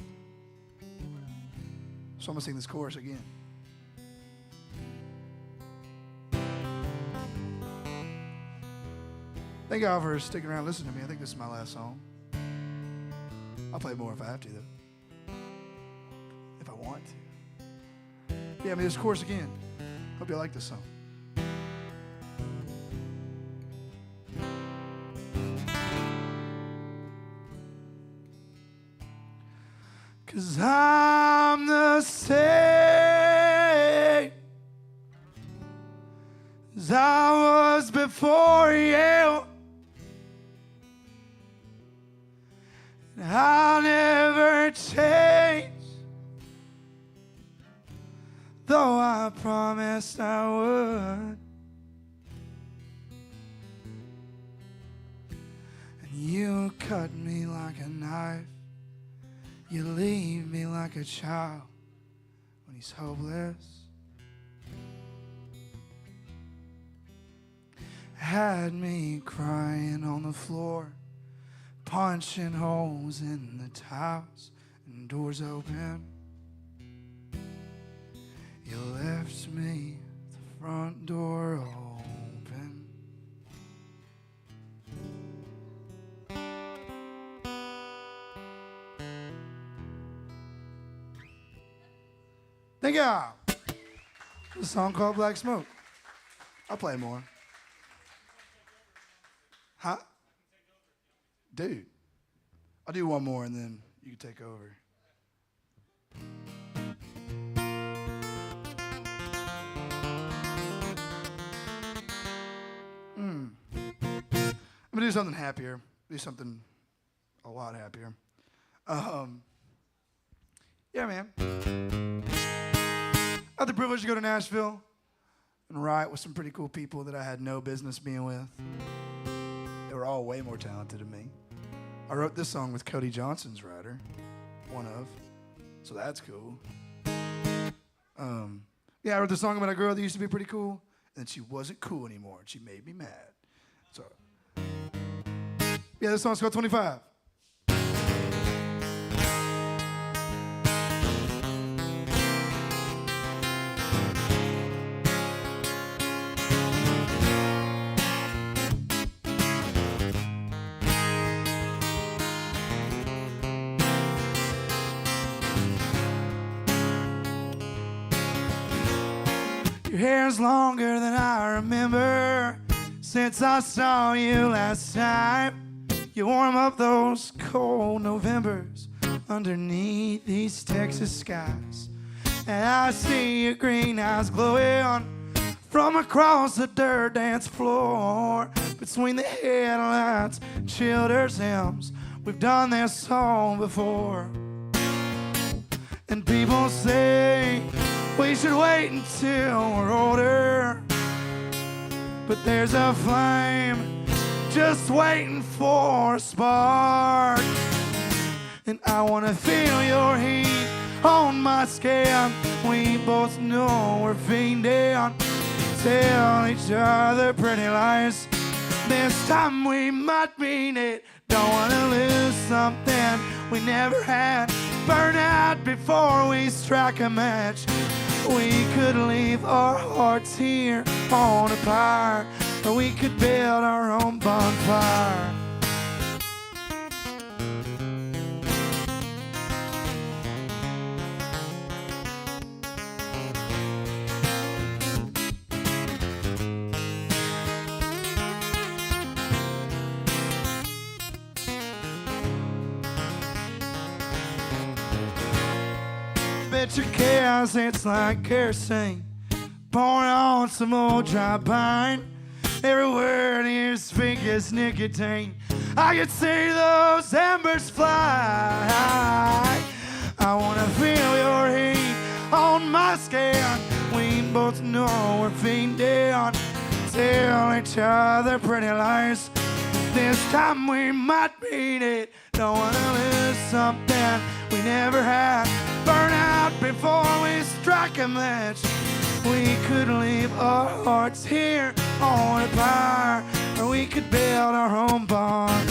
So I'm going to sing this chorus again. Thank y'all for sticking around and listening to me. I think this is my last song. I'll play more if I have to, though. If I want to. Yeah, this chorus again. Hope you like this song. 'Cause I'm the same as I was before you, and I'll never change, though I I promised I would. And you cut me like a knife. You leave me like a child when he's hopeless. Had me crying on the floor, punching holes in the tiles and doors open. You left me the front door open. Thank you. A song called Black Smoke. I'll play more. Huh? Dude. I'll do one more and then you can take over. I'm gonna do something happier. Do something a lot happier. Yeah, man. I had the privilege to go to Nashville and write with some pretty cool people that I had no business being with. They were all way more talented than me. I wrote this song with Cody Johnson's writer, one of, so that's cool. Yeah, I wrote this song about a girl that used to be pretty cool, and she wasn't cool anymore, and she made me mad. So, yeah, this song's called 25. Your hair's longer than I remember since I saw you last time. You warm up those cold Novembers underneath these Texas skies. And I see your green eyes glowing from across the dirt dance floor. Between the headlights, children's hymns, we've done this song before. And people say we should wait until we're older, but there's a flame just waiting for a spark. And I wanna feel your heat on my skin. We both know we're fiending. Tell each other pretty lies. This time we might mean it. Don't wanna lose something we never had. Burn out before we strike a match. We could leave our hearts here on a pyre, or we could build our own bonfire. Bet your chaos, it's like kerosene pouring on some old dry pine. Every word here's fake as nicotine. I could see those embers fly. I wanna feel your heat on my skin. We both know we're fiending. Tell each other pretty lies. This time we might mean it. Don't wanna lose something we never had. Burn out before we strike a match. We could leave our hearts here on a pyre, or we could build our own bonfire.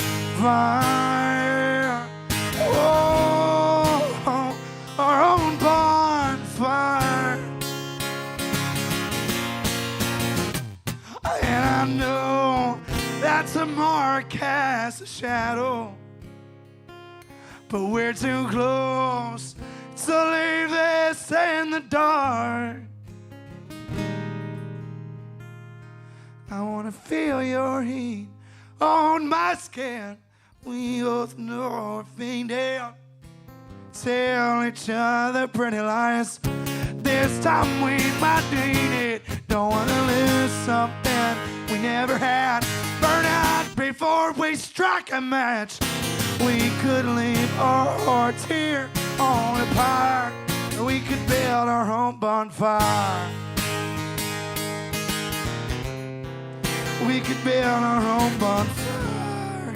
Oh, our own bonfire. And I know that tomorrow casts a shadow, but we're too close to leave this in the dark. I wanna feel your heat on my skin. We both know we're fiending. Tell each other pretty lies. This time we might need it. Don't wanna lose something we never had. Burn out before we strike a match. We could leave our hearts here on a pyre, or we We could build our own bonfire. We could build our own bonfire.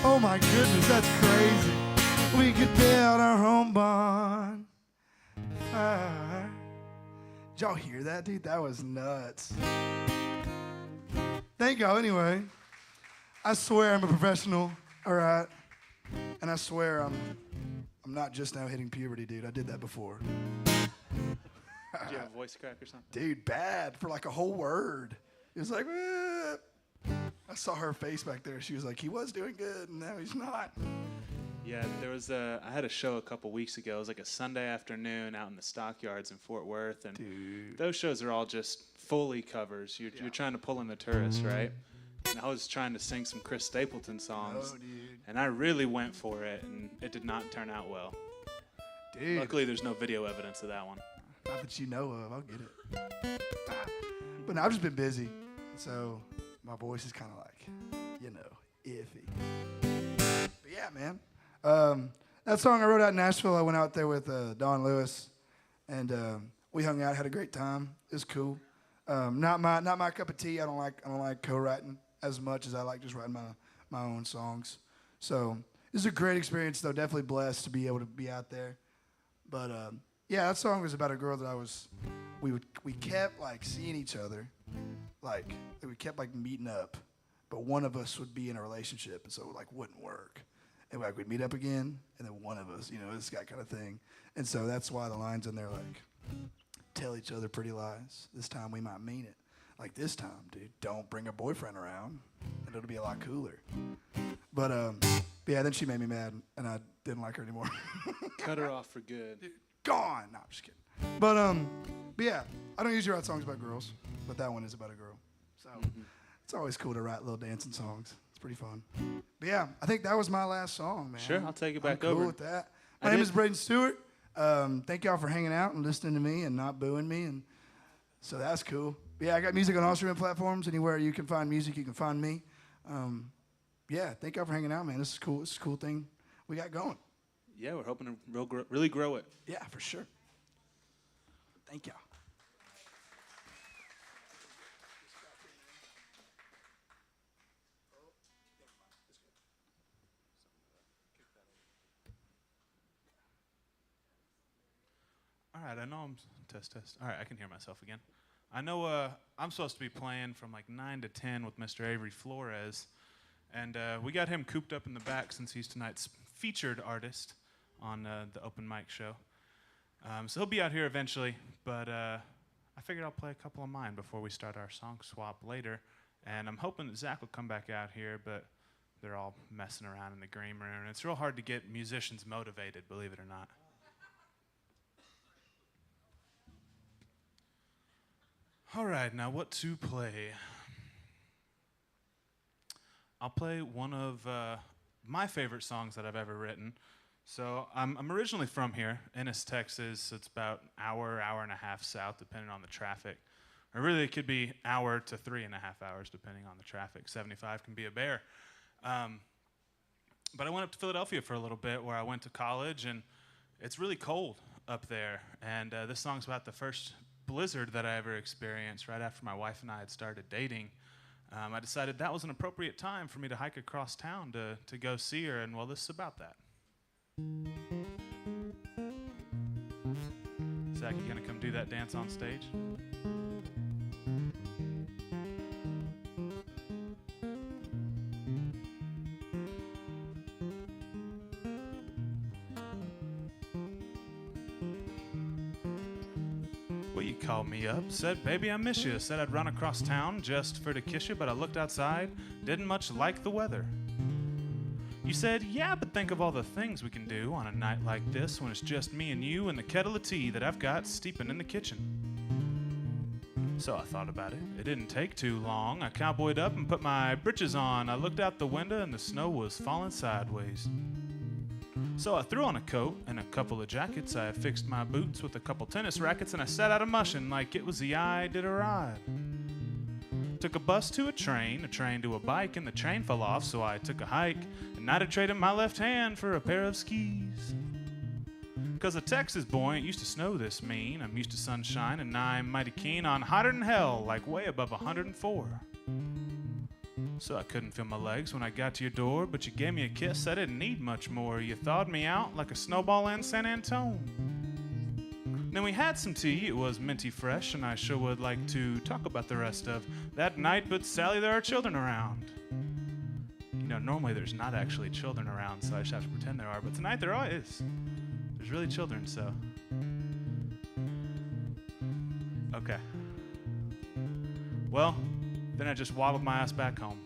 Oh my goodness, that's crazy. We could build our own bonfire. Did y'all hear that, dude? That was nuts. Thank y'all anyway. I swear I'm a professional, all right? And I swear I'm not just now hitting puberty, dude. I did that before. Did you have a voice crack or something? Dude, bad for like a whole word. It was like, I saw her face back there. She was like, he was doing good, and now he's not. Yeah, there was I had a show a couple weeks ago. It was like a Sunday afternoon out in the stockyards in Fort Worth, and Dude. those shows are all just fully covers. You're trying to pull in the tourists, right? And I was trying to sing some Chris Stapleton songs, Oh, dude. and I really went for it, and it did not turn out well. Dude. Luckily, there's no video evidence of that one. Not that you know of. I'll get it. But no, I've just been busy. So my voice is kind of like, iffy. But yeah, man. That song I wrote out in Nashville, I went out there with Don Lewis, and we hung out, had a great time. It was cool. Not my cup of tea. I don't like co-writing as much as I like just writing my own songs. So it was a great experience, though. Definitely blessed to be able to be out there. But yeah, that song was about a girl that we kept like seeing each other, like we kept like meeting up, but one of us would be in a relationship, and so it like wouldn't work. And like we'd meet up again, and then one of us, this guy kind of thing. And so that's why the lines in there like, tell each other pretty lies. This time we might mean it. Like this time, dude, don't bring a boyfriend around, and it'll be a lot cooler. But yeah, then she made me mad, and I didn't like her anymore. Cut her off for good. Dude, gone. No, I'm just kidding. But yeah, I don't usually write songs about girls, but that one is about a girl. So it's always cool to write little dancing songs. It's pretty fun. But yeah, I think that was my last song, man. Sure, I'll take it back I'm over. cool with that. My name is Braden Stewart. Thank y'all for hanging out and listening to me and not booing me, and so that's cool. But yeah, I got music on all streaming platforms. Anywhere you can find music, you can find me. Yeah, thank y'all for hanging out, man. This is cool. This is a cool thing we got going. Yeah, we're hoping to really grow it. Yeah, for sure. Thank y'all. All right, I know I'm test. All right, I can hear myself again. I know I'm supposed to be playing from like 9 to 10 with Mr. Avery Flores, and we got him cooped up in the back since he's tonight's featured artist on the open mic show. So he'll be out here eventually, but I figured I'll play a couple of mine before we start our song swap later, and I'm hoping that Zach will come back out here, but they're all messing around in the green room, and it's real hard to get musicians motivated, believe it or not. All right, now what to play? I'll play one of my favorite songs that I've ever written. So I'm originally from here, Ennis, Texas. It's about an hour and a half south, depending on the traffic. Or really, it could be hour to 3.5 hours, depending on the traffic. 75 can be a bear. But I went up to Philadelphia for a little bit, where I went to college, and it's really cold up there. And this song's about the first blizzard that I ever experienced right after my wife and I had started dating. I decided that was an appropriate time for me to hike across town to go see her, and well, this is about that. Zach, you gonna come do that dance on stage? Well, you called me up, said, baby, I miss you. Said I'd run across town just for to kiss you, but I looked outside, didn't much like the weather. You said, yeah, but think of all the things we can do on a night like this when it's just me and you and the kettle of tea that I've got steeping in the kitchen. So I thought about it. It didn't take too long. I cowboyed up and put my britches on. I looked out the window and the snow was falling sideways. So I threw on a coat and a couple of jackets. I fixed my boots with a couple tennis rackets, and I set out a mushin' like it was the I did a ride. Took a bus to a train to a bike, and the train fell off, so I took a hike, and I'd have traded my left hand for a pair of skis. Because a Texas boy ain't used to snow this mean. I'm used to sunshine, and I'm mighty keen on hotter than hell, like way above 104. So I couldn't feel my legs when I got to your door, but you gave me a kiss, I didn't need much more. You thawed me out like a snowball in San Antone. Then we had some tea, it was minty fresh, and I sure would like to talk about the rest of that night, but Sally, there are children around. You know, normally there's not actually children around, so I just have to pretend there are, but tonight there is. There's really children, so. Okay. Well, then I just waddled my ass back home.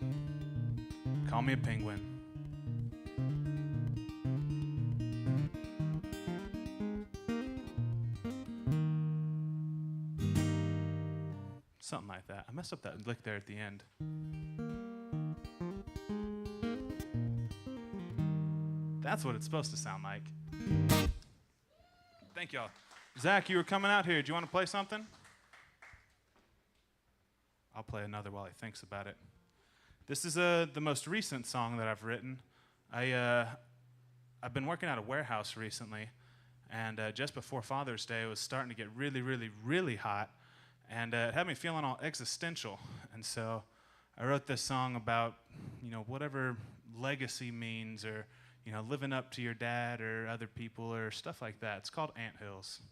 Call me a penguin. Something like that. I messed up that lick there at the end. That's what it's supposed to sound like. Thank y'all. Zach, you were coming out here. Do you want to play something? I'll play another while he thinks about it. This is the most recent song that I've written. I've been working at a warehouse recently, and just before Father's Day, it was starting to get really, really, really hot, and it had me feeling all existential. And so I wrote this song about, you know, whatever legacy means, or, you know, living up to your dad or other people or stuff like that. It's called Anthills.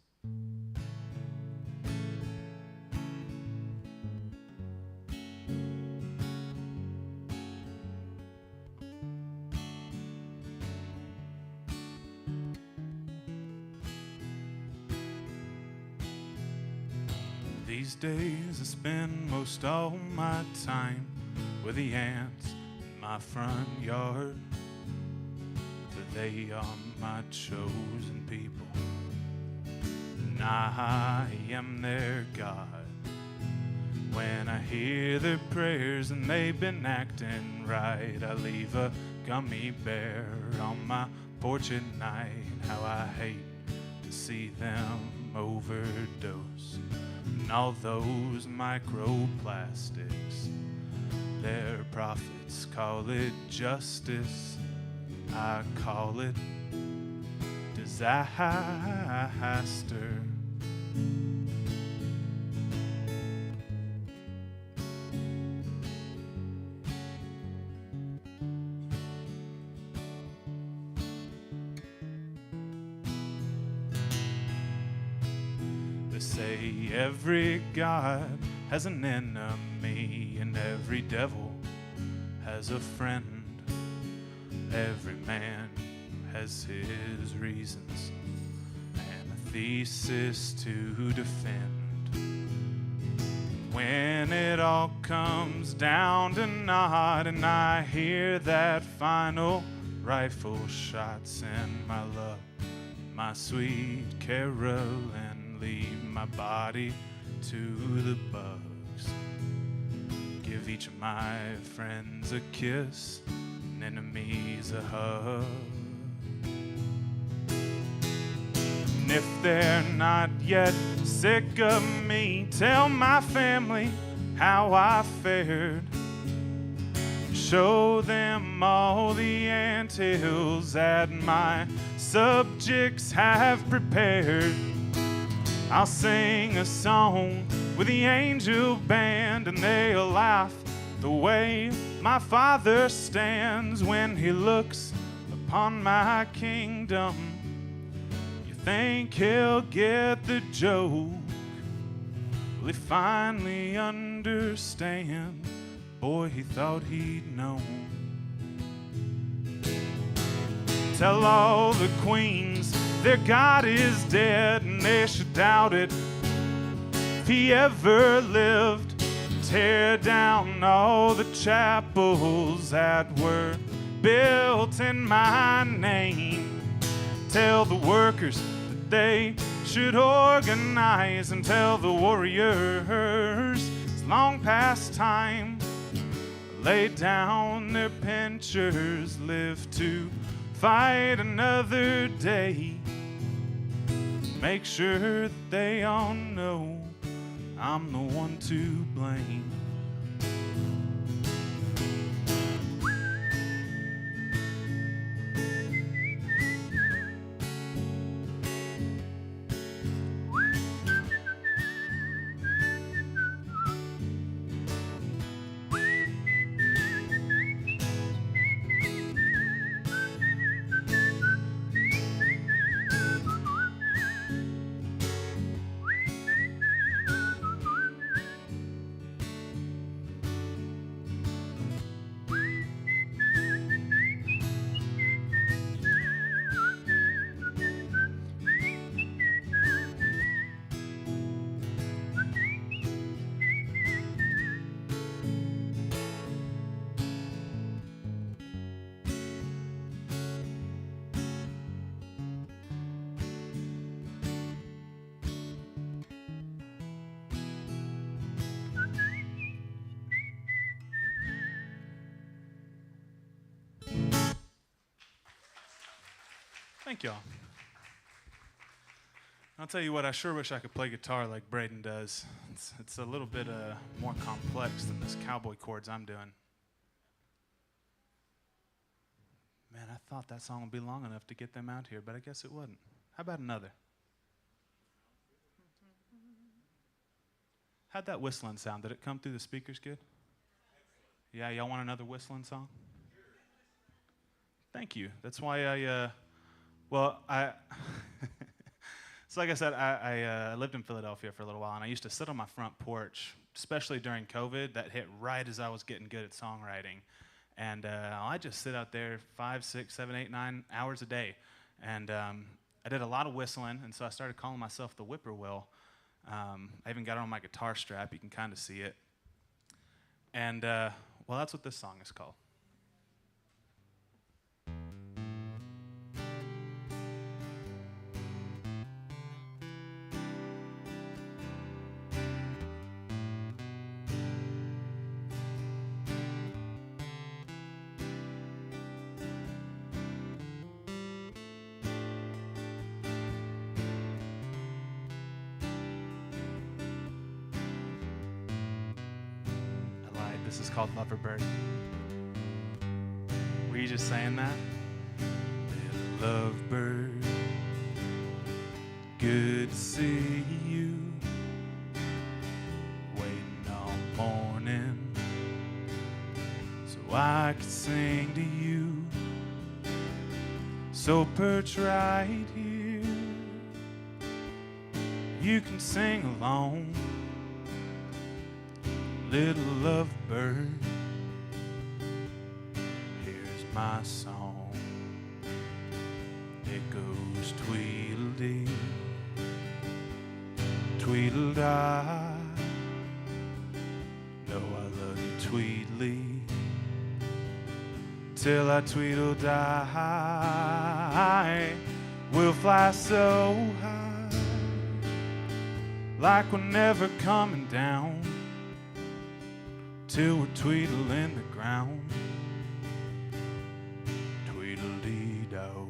These days I spend most all my time with the ants in my front yard. They are my chosen people, and I am their God. When I hear their prayers and they've been acting right, I leave a gummy bear on my porch at night. How I hate to see them overdose. And all those microplastics, their prophets call it justice. I call it disaster. They say every God has an enemy, and every devil has a friend. Every man has his reasons and a thesis to defend. When it all comes down to naught, and I hear that final rifle shot, send my love, my sweet Carolyn, leave my body to the bugs. Give each of my friends a kiss, enemies a hug. And if they're not yet sick of me, tell my family how I fared. Show them all the anthills that my subjects have prepared. I'll sing a song with the angel band, and they'll laugh the way my Father stands when he looks upon my kingdom. You think he'll get the joke? Will he finally understand? Boy, he thought he'd known. Tell all the queens their God is dead, and they should doubt it if he ever lived. Tear down all the chapels that were built in my name. Tell the workers that they should organize, and tell the warriors it's long past time. Lay down their pinchers, live to fight another day. Make sure that they all know I'm the one to blame. Thank y'all. I'll tell you what, I sure wish I could play guitar like Braden does. It's a little bit more complex than this cowboy chords I'm doing. Man, I thought that song would be long enough to get them out here, but I guess it wouldn't. How about another? How'd that whistling sound? Did it come through the speakers good? Yeah, y'all want another whistling song? Thank you. That's why so like I said, I lived in Philadelphia for a little while, and I used to sit on my front porch, especially during COVID. That hit right as I was getting good at songwriting. And I just sit out there 5, 6, 7, 8, 9 hours a day. And I did a lot of whistling, and so I started calling myself the whippoorwill. I even got it on my guitar strap. You can kind of see it. And, well, that's what this song is called. This is called Loverbird. Were you just saying that? Little lovebird, good to see you. Waiting all morning so I could sing to you. So perch right here, you can sing along. Little lovebird, here's my song. It goes tweedledee, tweedledee. No, I love you tweedledee, till I tweedledee. We'll fly so high, like we're never coming down, till we're tweedling the ground. Tweedledee-do.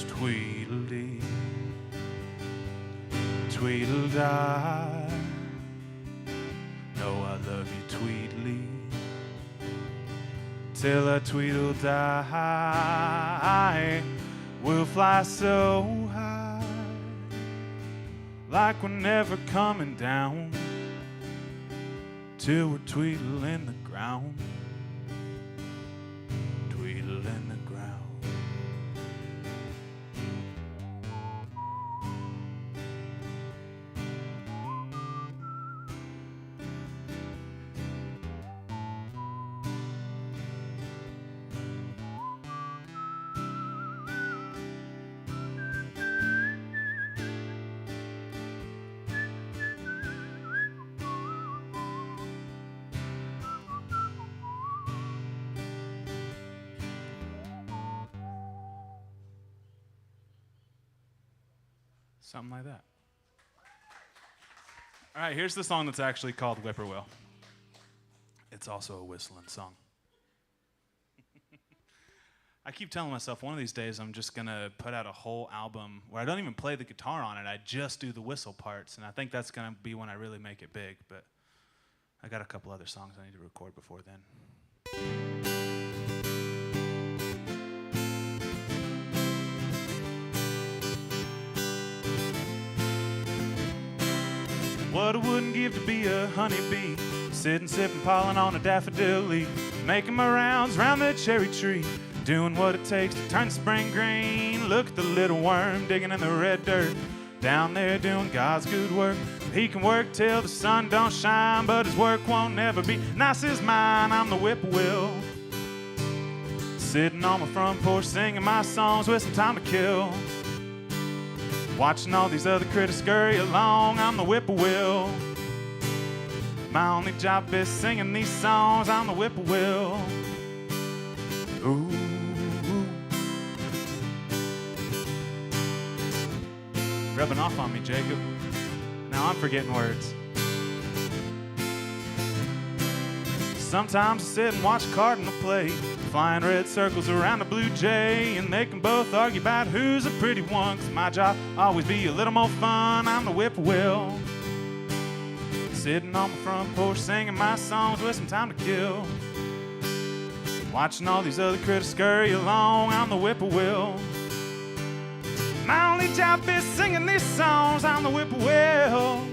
Tweedledee, tweedledee. No, I love you tweedledee, till I tweedledee. We'll fly so high, like we're never coming down, till we're tweedling the ground. Tweedling the ground. Something like that. All right, here's the song that's actually called Whippoorwill. It's also a whistling song. I keep telling myself one of these days I'm just going to put out a whole album where I don't even play the guitar on it. I just do the whistle parts, and I think that's going to be when I really make it big. But I got a couple other songs I need to record before then. What I wouldn't give to be a honeybee, sitting, sipping pollen on a daffodil leaf, making my rounds round the cherry tree, doing what it takes to turn spring green. Look at the little worm digging in the red dirt, down there doing God's good work. He can work till the sun don't shine, but his work won't never be nice as mine. I'm the whippoorwill, Sitting on my front porch singing my songs with some time to kill. Watching all these other critters scurry along, I'm the whippoorwill. My only job is singing these songs, I'm the whippoorwill. Ooh. Rubbing off on me, Jacob. Now I'm forgetting words. Sometimes I sit and watch a cardinal play, flying red circles around a blue jay, and they can both argue about who's a pretty one, 'cause my job always be a little more fun. I'm the whippoorwill. Sitting on my front porch singing my songs with some time to kill. Watching all these other critters scurry along, I'm the whippoorwill. My only job is singing these songs, I'm the whippoorwill.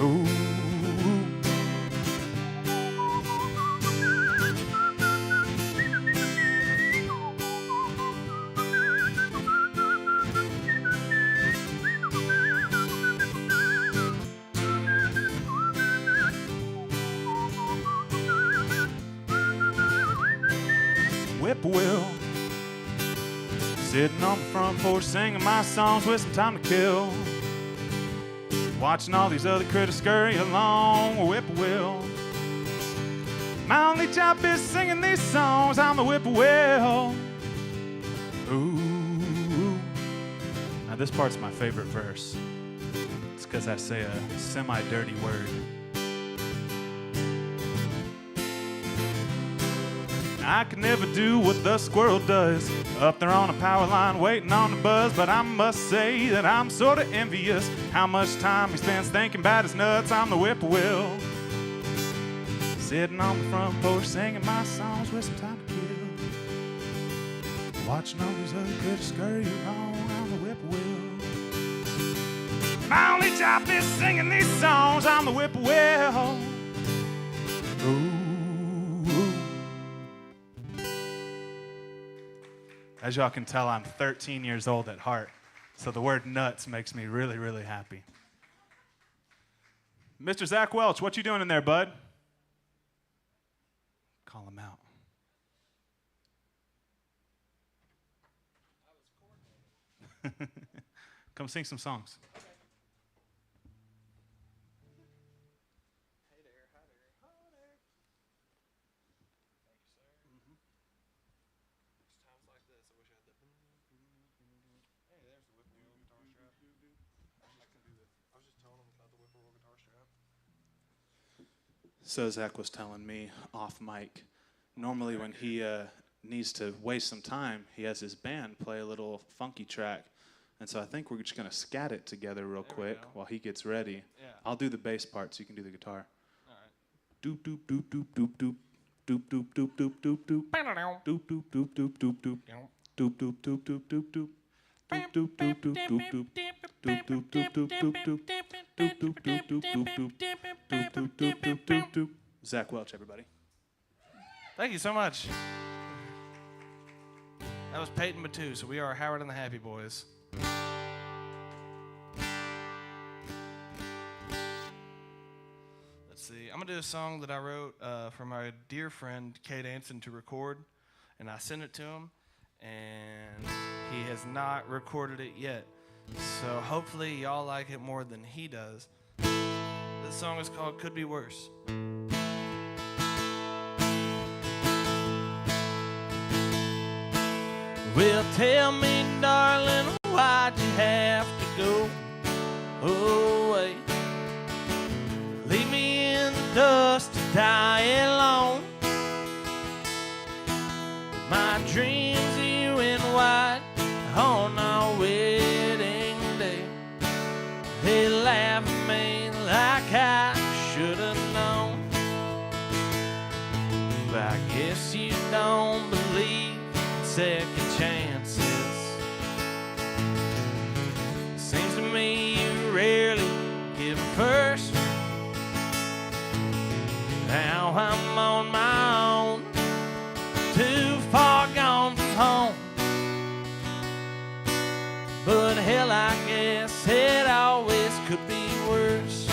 Ooh. Whippoorwill. Sitting on the front porch singing my songs with some time to kill. Watching all these other critters scurry along, whippoorwill. My only job is singing these songs, I'm the whippoorwill. Ooh. Now this part's my favorite verse. It's because I say a semi-dirty word. I can never do what the squirrel does, up there on a power line waiting on the buzz, but I must say that I'm sort of envious how much time he spends thinking about his nuts. I'm the whippoorwill. Sitting on the front porch singing my songs with some time to kill. Watching all these other critters scurry along, I'm the whippoorwill. My only job is singing these songs, I'm the whippoorwill. Ooh. As y'all can tell, I'm 13 years old at heart, so the word nuts makes me really, really happy. Mr. Zach Welch, what you doing in there, bud? Call him out. Come sing some songs. So Zach was telling me off mic, normally when he needs to waste some time, he has his band play a little funky track. And so I think we're just going to scat it together real quick while he gets ready. Yeah. I'll do the bass part so you can do the guitar. All right. Doop doop doop doop doop doop. Doop doop doop doop doop doop. Doop doop doop doop doop doop. Doop doop doop doop doop doop. Doop doop doop doop doop doop. Doop doop doop doop doop doop. Doop doop doop doop doop doop. Doop doop doop doop doop doop. Zach Welch, everybody. Thank you so much. That was Payton Matous, so we are Howard and the Happy Boys. Let's see. I'm going to do a song that I wrote for my dear friend Kate Anson to record, and I sent it to him, and he has not recorded it yet. So hopefully y'all like it more than he does. This song is called Could Be Worse. Well, tell me, darling, why'd you have to go away? Leave me in the dust to die alone. My dreams of you in white on our wedding day. They laugh at me like I should have known. But I guess you don't believe in second chances. Seems to me you rarely give a first. Now I'm on my own, too far gone from home. But hell, I guess it always could be worse.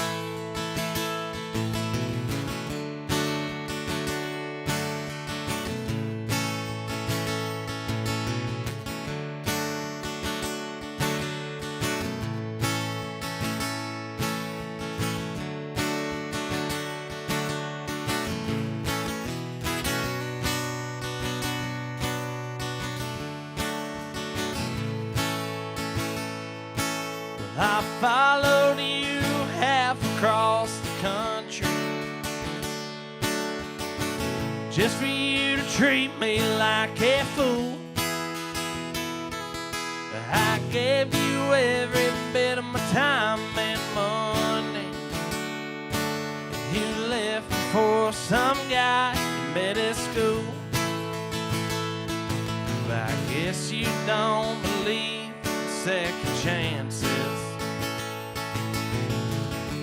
I followed you half across the country just for you to treat me like a fool. I gave you every bit of my time and money. You left for some guy you met at school. But I guess you don't believe in second chances.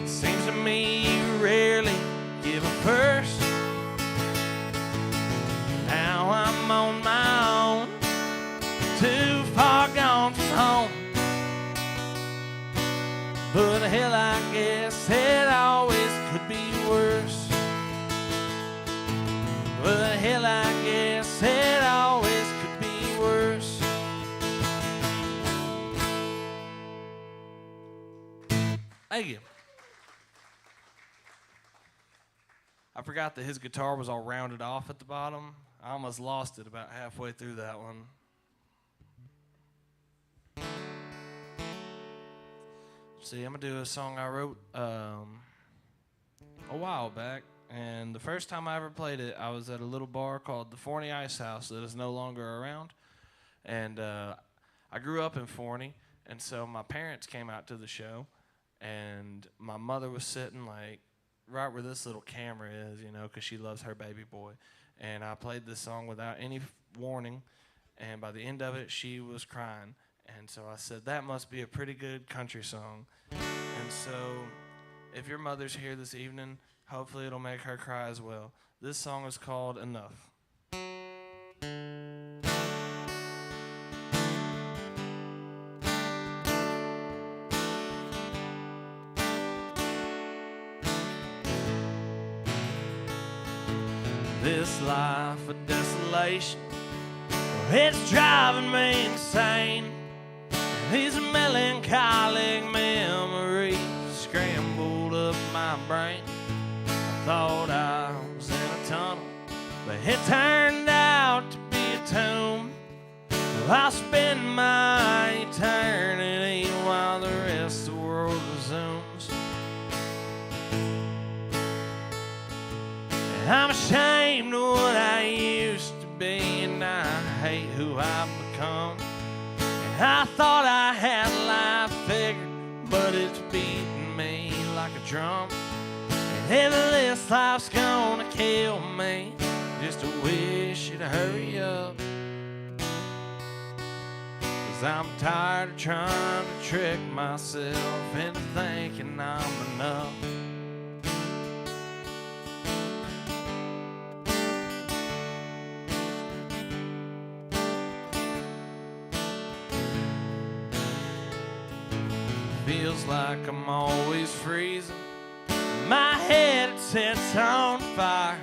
Seems to me you rarely give a first. Now I'm on my own, too far gone from home. But hell, I guess it always could be worse. But hell, I guess it always could be worse. Thank you. I forgot that his guitar was all rounded off at the bottom. I almost lost it about halfway through that one. See, I'm gonna do a song I wrote a while back, and the first time I ever played it, I was at a little bar called the Forney Ice House that is no longer around, and I grew up in Forney, and so my parents came out to the show, and my mother was sitting like right where this little camera is, you know, because she loves her baby boy, and I played this song without any warning, and by the end of it, she was crying. And so I said, that must be a pretty good country song. And so if your mother's here this evening, hopefully it'll make her cry as well. This song is called Enough. This life of desolation, it's driving me insane. These melancholic memories scrambled up my brain. I thought I was in a tunnel, but it turned out to be a tomb. I'll spend my eternity while the rest of the world resumes. And I'm ashamed of what I used to be, and I hate who I've become. I thought I had life figured, but it's beating me like a drum. And if this life's gonna kill me, just to wish it'd hurry up. 'Cause I'm tired of trying to trick myself into thinking I'm enough. Feels like I'm always freezing. My head sets on fire.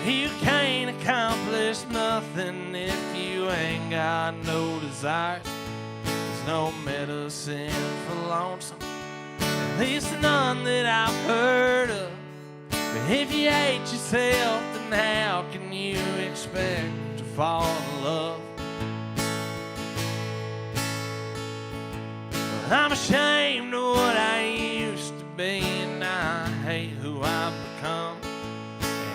You can't accomplish nothing if you ain't got no desires. There's no medicine for lonesome, at least none that I've heard of. But if you hate yourself, then how can you expect to fall in love? I'm ashamed of what I used to be, and I hate who I've become.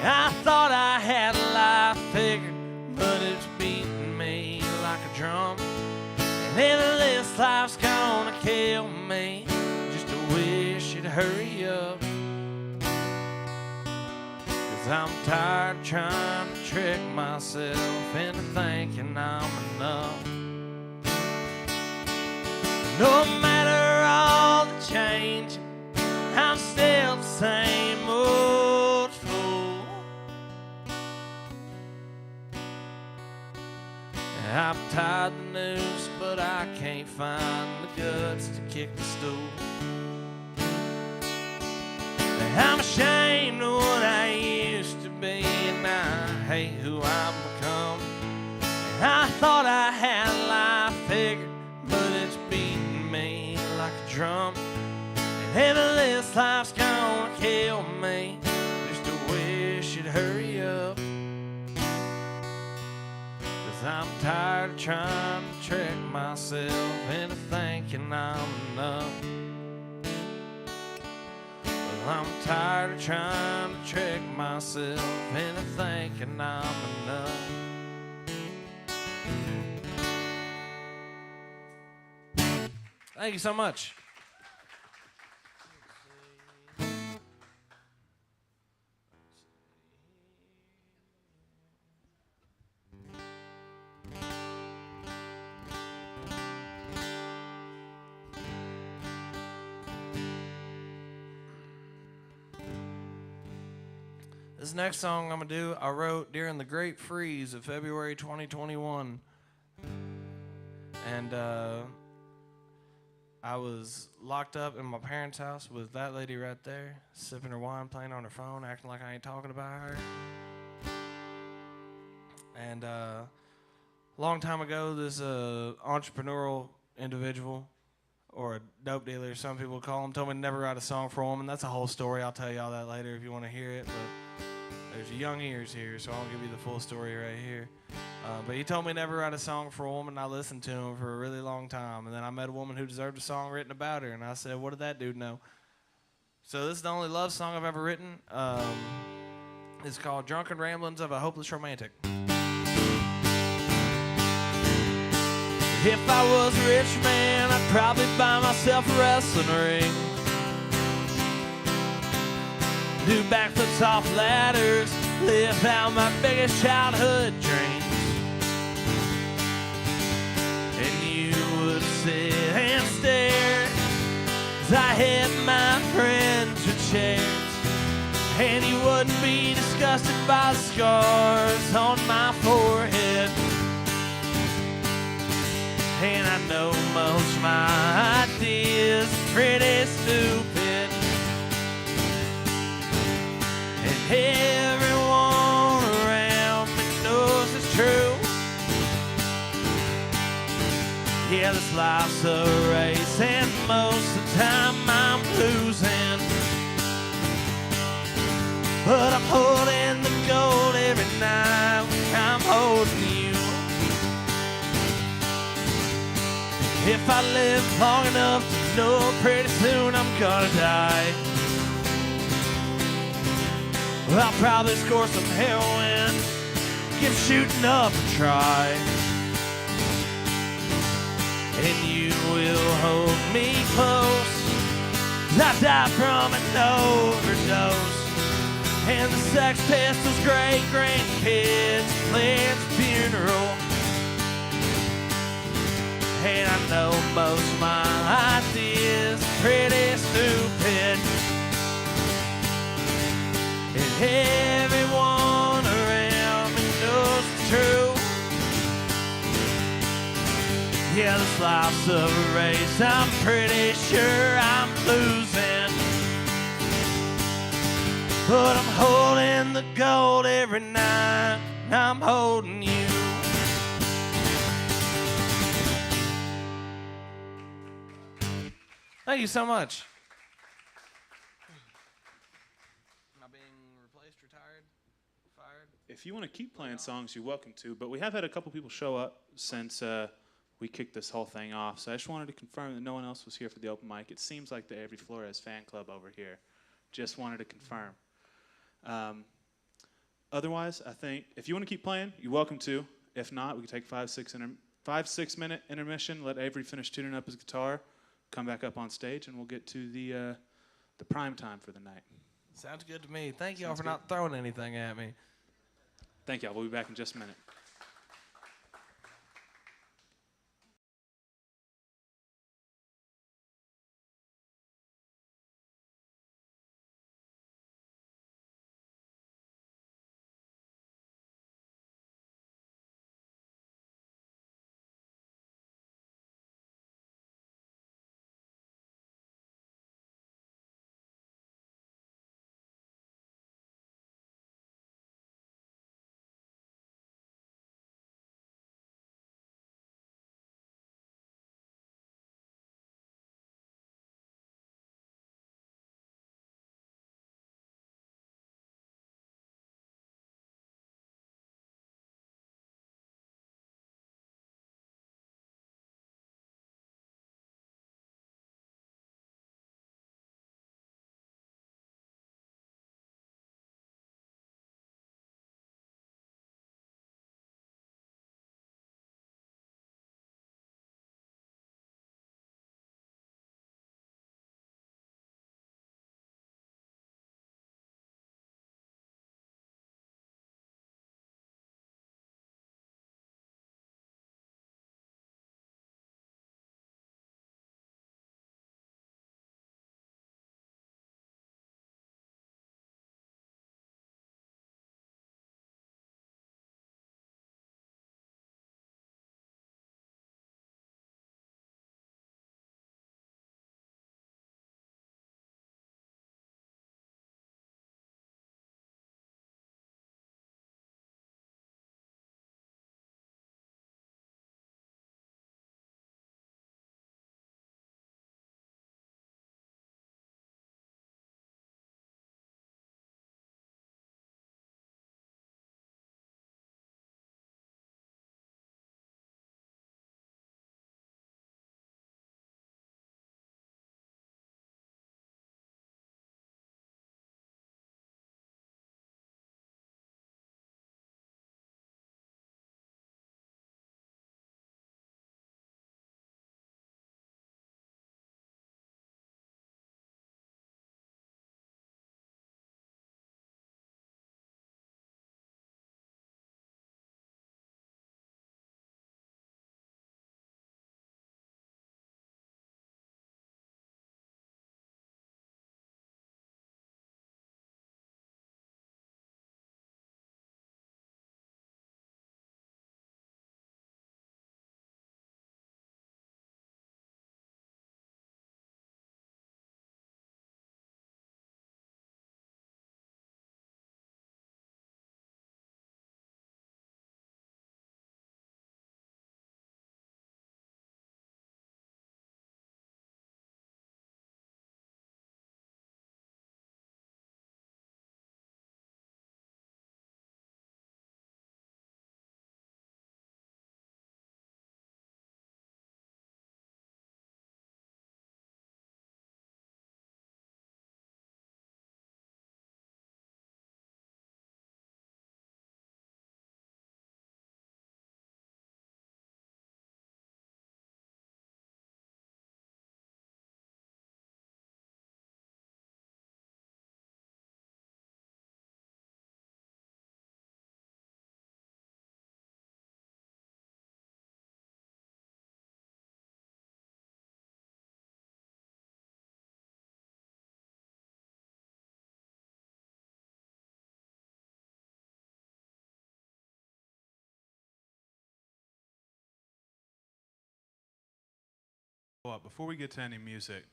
I thought I had life figured, but it's beating me like a drum. And if this life's gonna kill me, just to wish it'd hurry up. 'Cause I'm tired of trying to trick myself into thinking I'm enough. No matter all the change, I'm still the same old fool. I've tied the noose, but I can't find the guts to kick the stool. I'm ashamed of what I used to be, and I hate who I've become. I thought I had life figured, but it's beating me like a drum. And if this life's gonna kill me, just to wish it'd hurry up. 'Cause I'm tired of trying to trick myself into thinking I'm enough. Well, I'm tired of trying to trick myself into thinking I'm enough. Thank you so much. This next song I'm going to do, I wrote during the Great Freeze of February 2021. And I was locked up in my parents' house with that lady right there, sipping her wine, playing on her phone, acting like I ain't talking about her. And a long time ago, this entrepreneurial individual, or a dope dealer, some people call him, told me to never write a song for a woman. That's a whole story. I'll tell y'all that later if you want to hear it. But there's young ears here, so I'll give you the full story right here. But he told me never write a song for a woman. I listened to him for a really long time. And then I met a woman who deserved a song written about her. And I said, what did that dude know? So this is the only love song I've ever written. It's called Drunken Ramblings of a Hopeless Romantic. If I was a rich man, I'd probably buy myself a wrestling ring. Do backflips off ladders, live out my biggest childhood dreams. And you would sit and stare as I hit my friends with chairs. And you wouldn't be disgusted by the scars on my forehead. And I know most of my ideas are pretty stupid. And everyone around me knows it's true. Yeah, this life's a race, and most of the time I'm losing. But I'm holding the gold every night when I'm holding you. If I live long enough to know pretty soon I'm gonna die, well, I'll probably score some heroin, give shooting up a try. And you will hold me close, 'cause I died from an overdose. And the Sex Pistols' great-grandkids planned a funeral. And I know most of my ideas are pretty stupid. And everyone around me knows it's true. Yeah, this life's a race, I'm pretty sure I'm losing. But I'm holding the gold every night, and I'm holding you. Thank you so much. Am I being replaced, retired, fired? If you want to keep playing songs, you're welcome to. But we have had a couple people show up since we kicked this whole thing off. So I just wanted to confirm that no one else was here for the open mic. It seems like the Every Flores fan club over here. Just wanted to confirm. Otherwise, I think if you want to keep playing, you're welcome to. If not, we can take 5-6 minute intermission. Let Avery finish tuning up his guitar. Come back up on stage, and we'll get to the prime time for the night. Sounds good to me. Thank y'all for not throwing anything at me. Thank y'all. We'll be back in just a minute. Well, before we get to any music,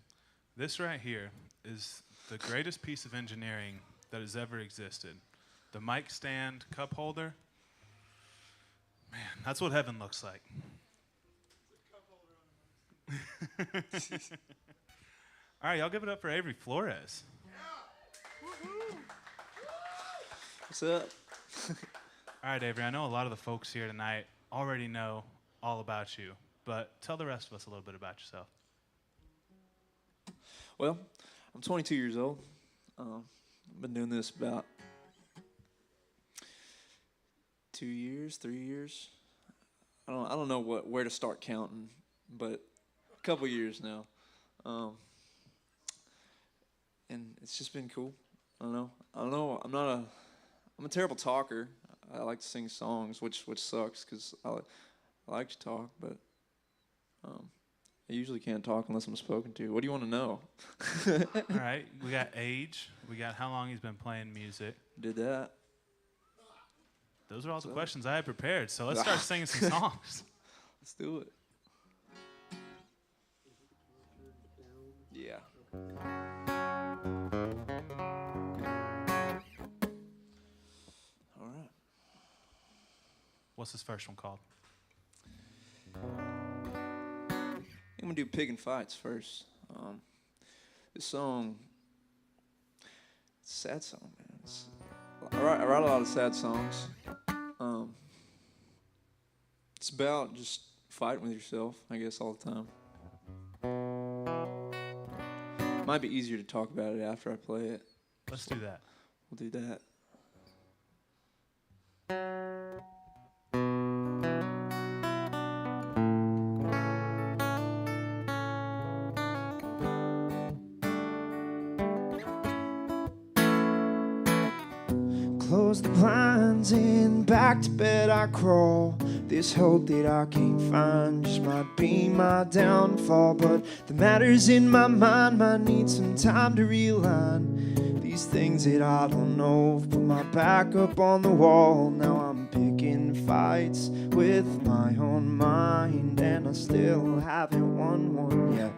this right here is the greatest piece of engineering that has ever existed. The mic stand cup holder. Man, that's what heaven looks like. All right, y'all give it up for Avery Flores. What's up? All right, Avery, I know a lot of the folks here tonight already know all about you, but tell the rest of us a little bit about yourself. Well, I'm 22 years old. I've been doing this about 2 years, 3 years. I don't know where to start counting, but a couple years now. And it's just been cool. I don't know. I'm a terrible talker. I like to sing songs, which sucks because I like to talk, but I usually can't talk unless I'm spoken to. What do you want to know? All right, we got age. We got how long he's been playing music. Did that. Those are all the questions I had prepared, so let's start singing some songs. Let's do it. Yeah. All right. What's this first one called? I'm gonna do Pig and Fights first. This song, it's a sad song, man. I write a lot of sad songs. It's about just fighting with yourself, I guess, all the time. Might be easier to talk about it after I play it. Let's do that. We'll do that. Close the blinds and back to bed I crawl. This hope that I can't find just might be my downfall. But the matters in my mind might need some time to realign. These things that I don't know, put my back up on the wall. Now I'm picking fights with my own mind, and I still haven't won one yet.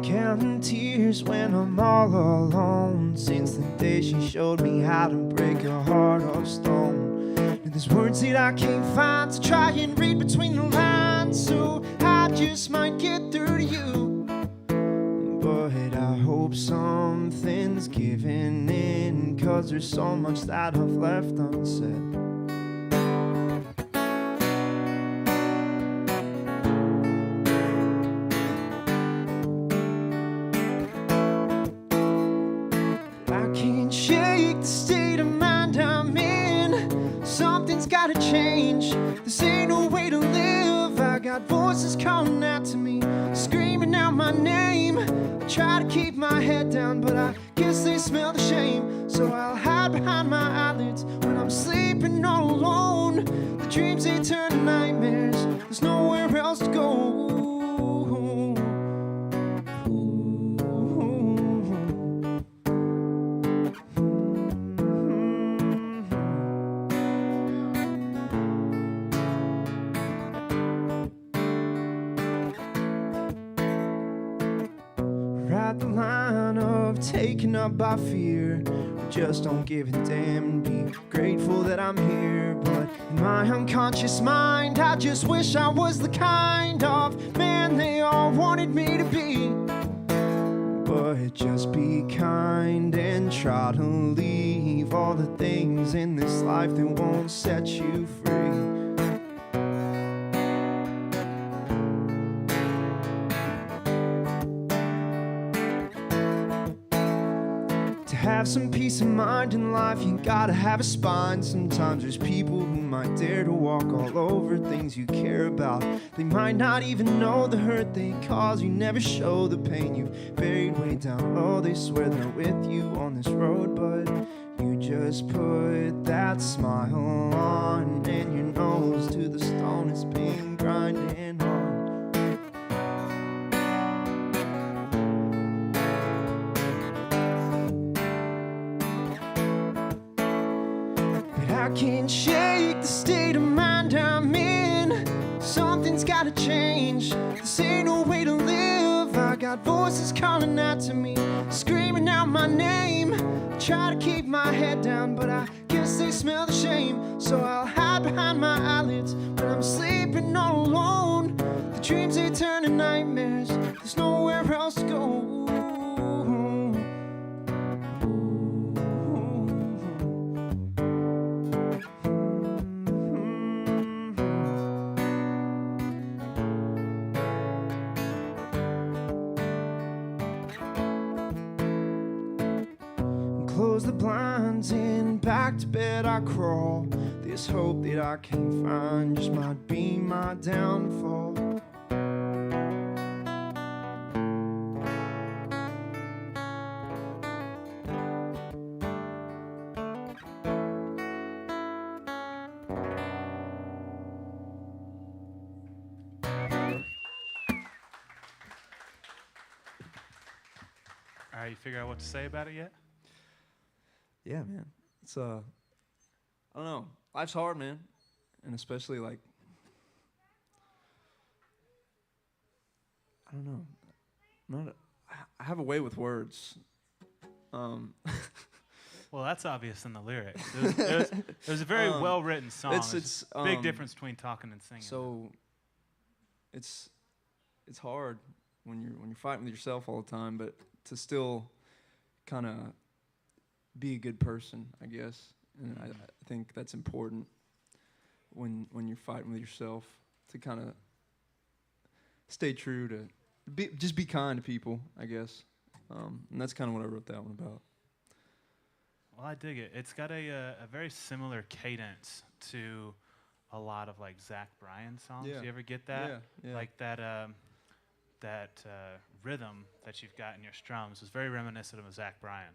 Counting tears when I'm all alone, since the day she showed me how to break a heart of stone. And there's words that I can't find to try and read between the lines, so I just might get through to you. But I hope something's giving in, 'cause there's so much that I've left unsaid. Can't shake the state of mind I'm in. Something's gotta change. This ain't no way to live. I got voices calling out to me, screaming out my name. I try to keep my head down, but I guess they smell the shame. So I'll hide behind my eyelids when I'm sleeping all alone. The dreams they turn to nightmares. There's nowhere else to go. Ride the line of taken up by fear. Just don't give a damn and be grateful that I'm here. But in my unconscious mind, I just wish I was the kind of man they all wanted me to be. But just be kind and try to leave all the things in this life that won't set you free. Have some peace of mind in life, you gotta have a spine. Sometimes there's people who might dare to walk all over things you care about. They might not even know the hurt they cause. You never show the pain you've buried way down low. They swear they're with you on this road, but you just put that smile on, and your nose to the stone has been grinding on. I can't shake the state of mind I'm in. Something's gotta change. This ain't no way to live. I got voices calling out to me, screaming out my name. I try to keep my head down, but I guess they smell the shame. So I'll hide behind my eyelids when I'm sleeping all alone. The dreams they turn to nightmares. There's nowhere else to go. Close the blinds and back to bed I crawl. This hope that I can't find just might be my downfall. All right, you figure out what to say about it yet? Yeah, man. It's I don't know. Life's hard, man, and especially like I don't know. I have a way with words. Well, that's obvious in the lyrics. It was a very well-written song. It's a big difference between talking and singing. So it's hard when you're fighting with yourself all the time, but to still kind of be a good person, I guess. And I think that's important when you're fighting with yourself, to kind of stay true to just be kind to people, I guess. And that's kind of what I wrote that one about. Well, I dig it. It's got a very similar cadence to a lot of like Zach Bryan songs. Yeah. You ever get that? Yeah. Like that rhythm that you've got in your strums is very reminiscent of Zach Bryan.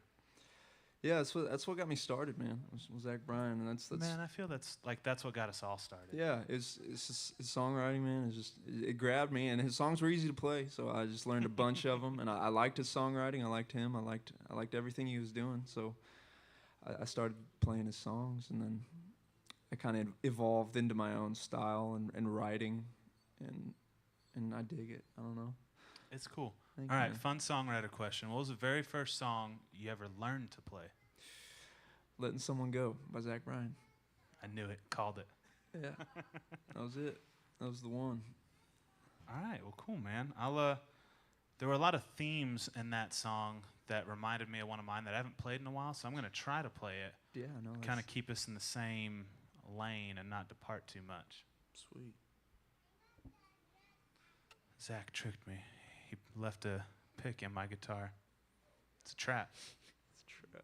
Yeah, that's what got me started, man. Was Zach Bryan, and that's Man, I feel that's what got us all started. yeah. It's just his songwriting, man. It grabbed me, and his songs were easy to play, so I just learned a bunch of them, and I liked his songwriting. I liked him. I liked everything he was doing. So I started playing his songs, and then I kind of evolved into my own style and writing, and I dig it. I don't know. It's cool. Thank All you, right, man. fun songwriter question. What was the very first song you ever learned to play? Letting Someone Go by Zach Bryan. I knew it. Called it. Yeah, that was it. That was the one. All right. Well, cool, man. There were a lot of themes in that song that reminded me of one of mine that I haven't played in a while, so I'm going to try to play it. Yeah, no. Kind of keep us in the same lane and not depart too much. Sweet. Zach tricked me. He left a pick in my guitar. It's a trap. It's true.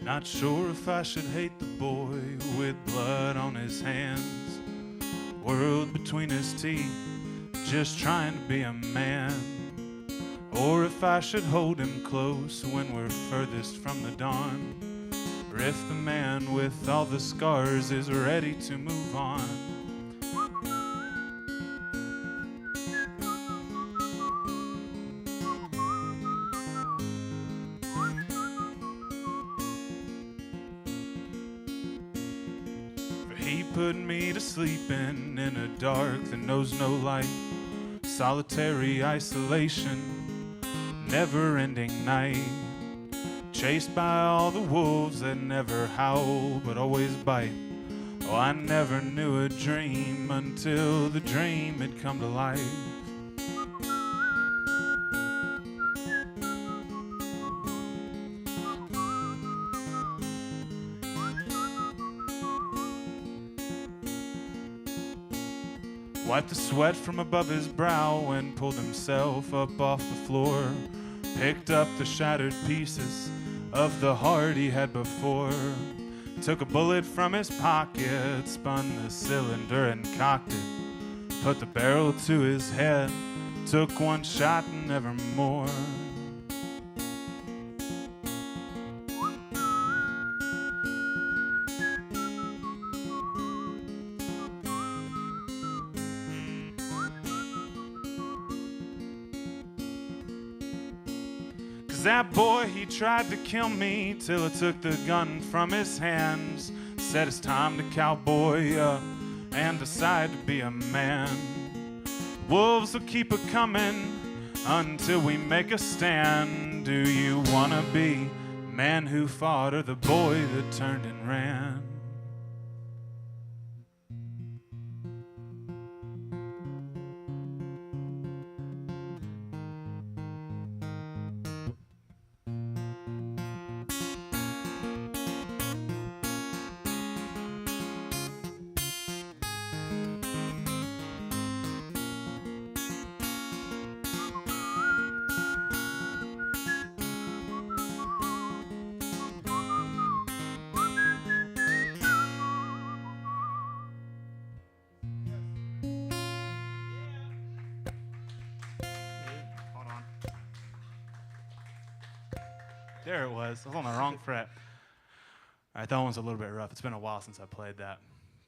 Not sure if I should hate the boy with blood on his hands, world between his teeth, just trying to be a man, or if I should hold him close when we're furthest from the dawn, or if the man with all the scars is ready to move on. He put me to sleeping in a dark that knows no light, solitary isolation, never-ending night, chased by all the wolves that never howl but always bite. Oh, I never knew a dream until the dream had come to life. Wiped the sweat from above his brow and pulled himself up off the floor. picked up the shattered pieces of the heart he had before, took a bullet from his pocket, spun the cylinder and cocked it, put the barrel to his head, took one shot and never more. 'Cause that boy, he tried to kill me till I took the gun from his hands. Said it's time to cowboy up and decide to be a man. Wolves will keep it coming until we make a stand. Do you wanna be man who fought or the boy that turned and ran? There it was. I was on the wrong fret. All right, that one's a little bit rough. It's been a while since I played that,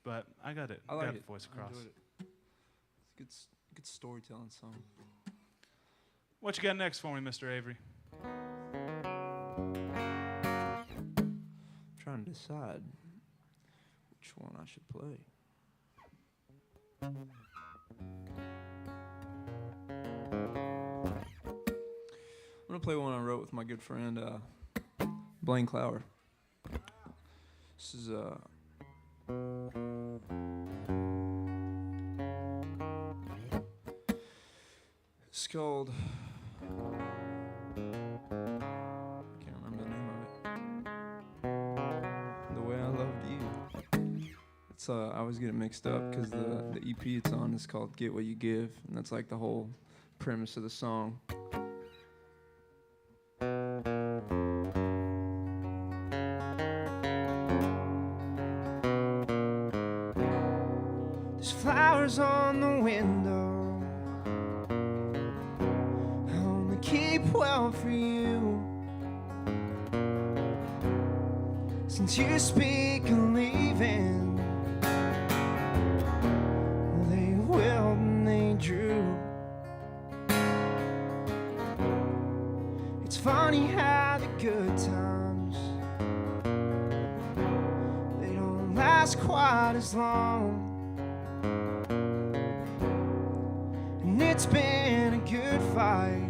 but I got it. I like got it. the voice across. I enjoyed it. It's a good storytelling song. What you got next for me, Mr. Avery? I'm trying to decide which one I should play. I'm gonna play one I wrote with my good friend Blaine Clower. This is it's called, I can't remember the name of it. The Way I Loved You. It's I always get it mixed up because the EP it's on is called Get What You Give, and that's like the whole premise of the song. There's flowers on the window, I only keep well for you. Since you speak of leaving, they willed and they drew. It's funny how the good times, they don't last quite as long. And it's been a good fight,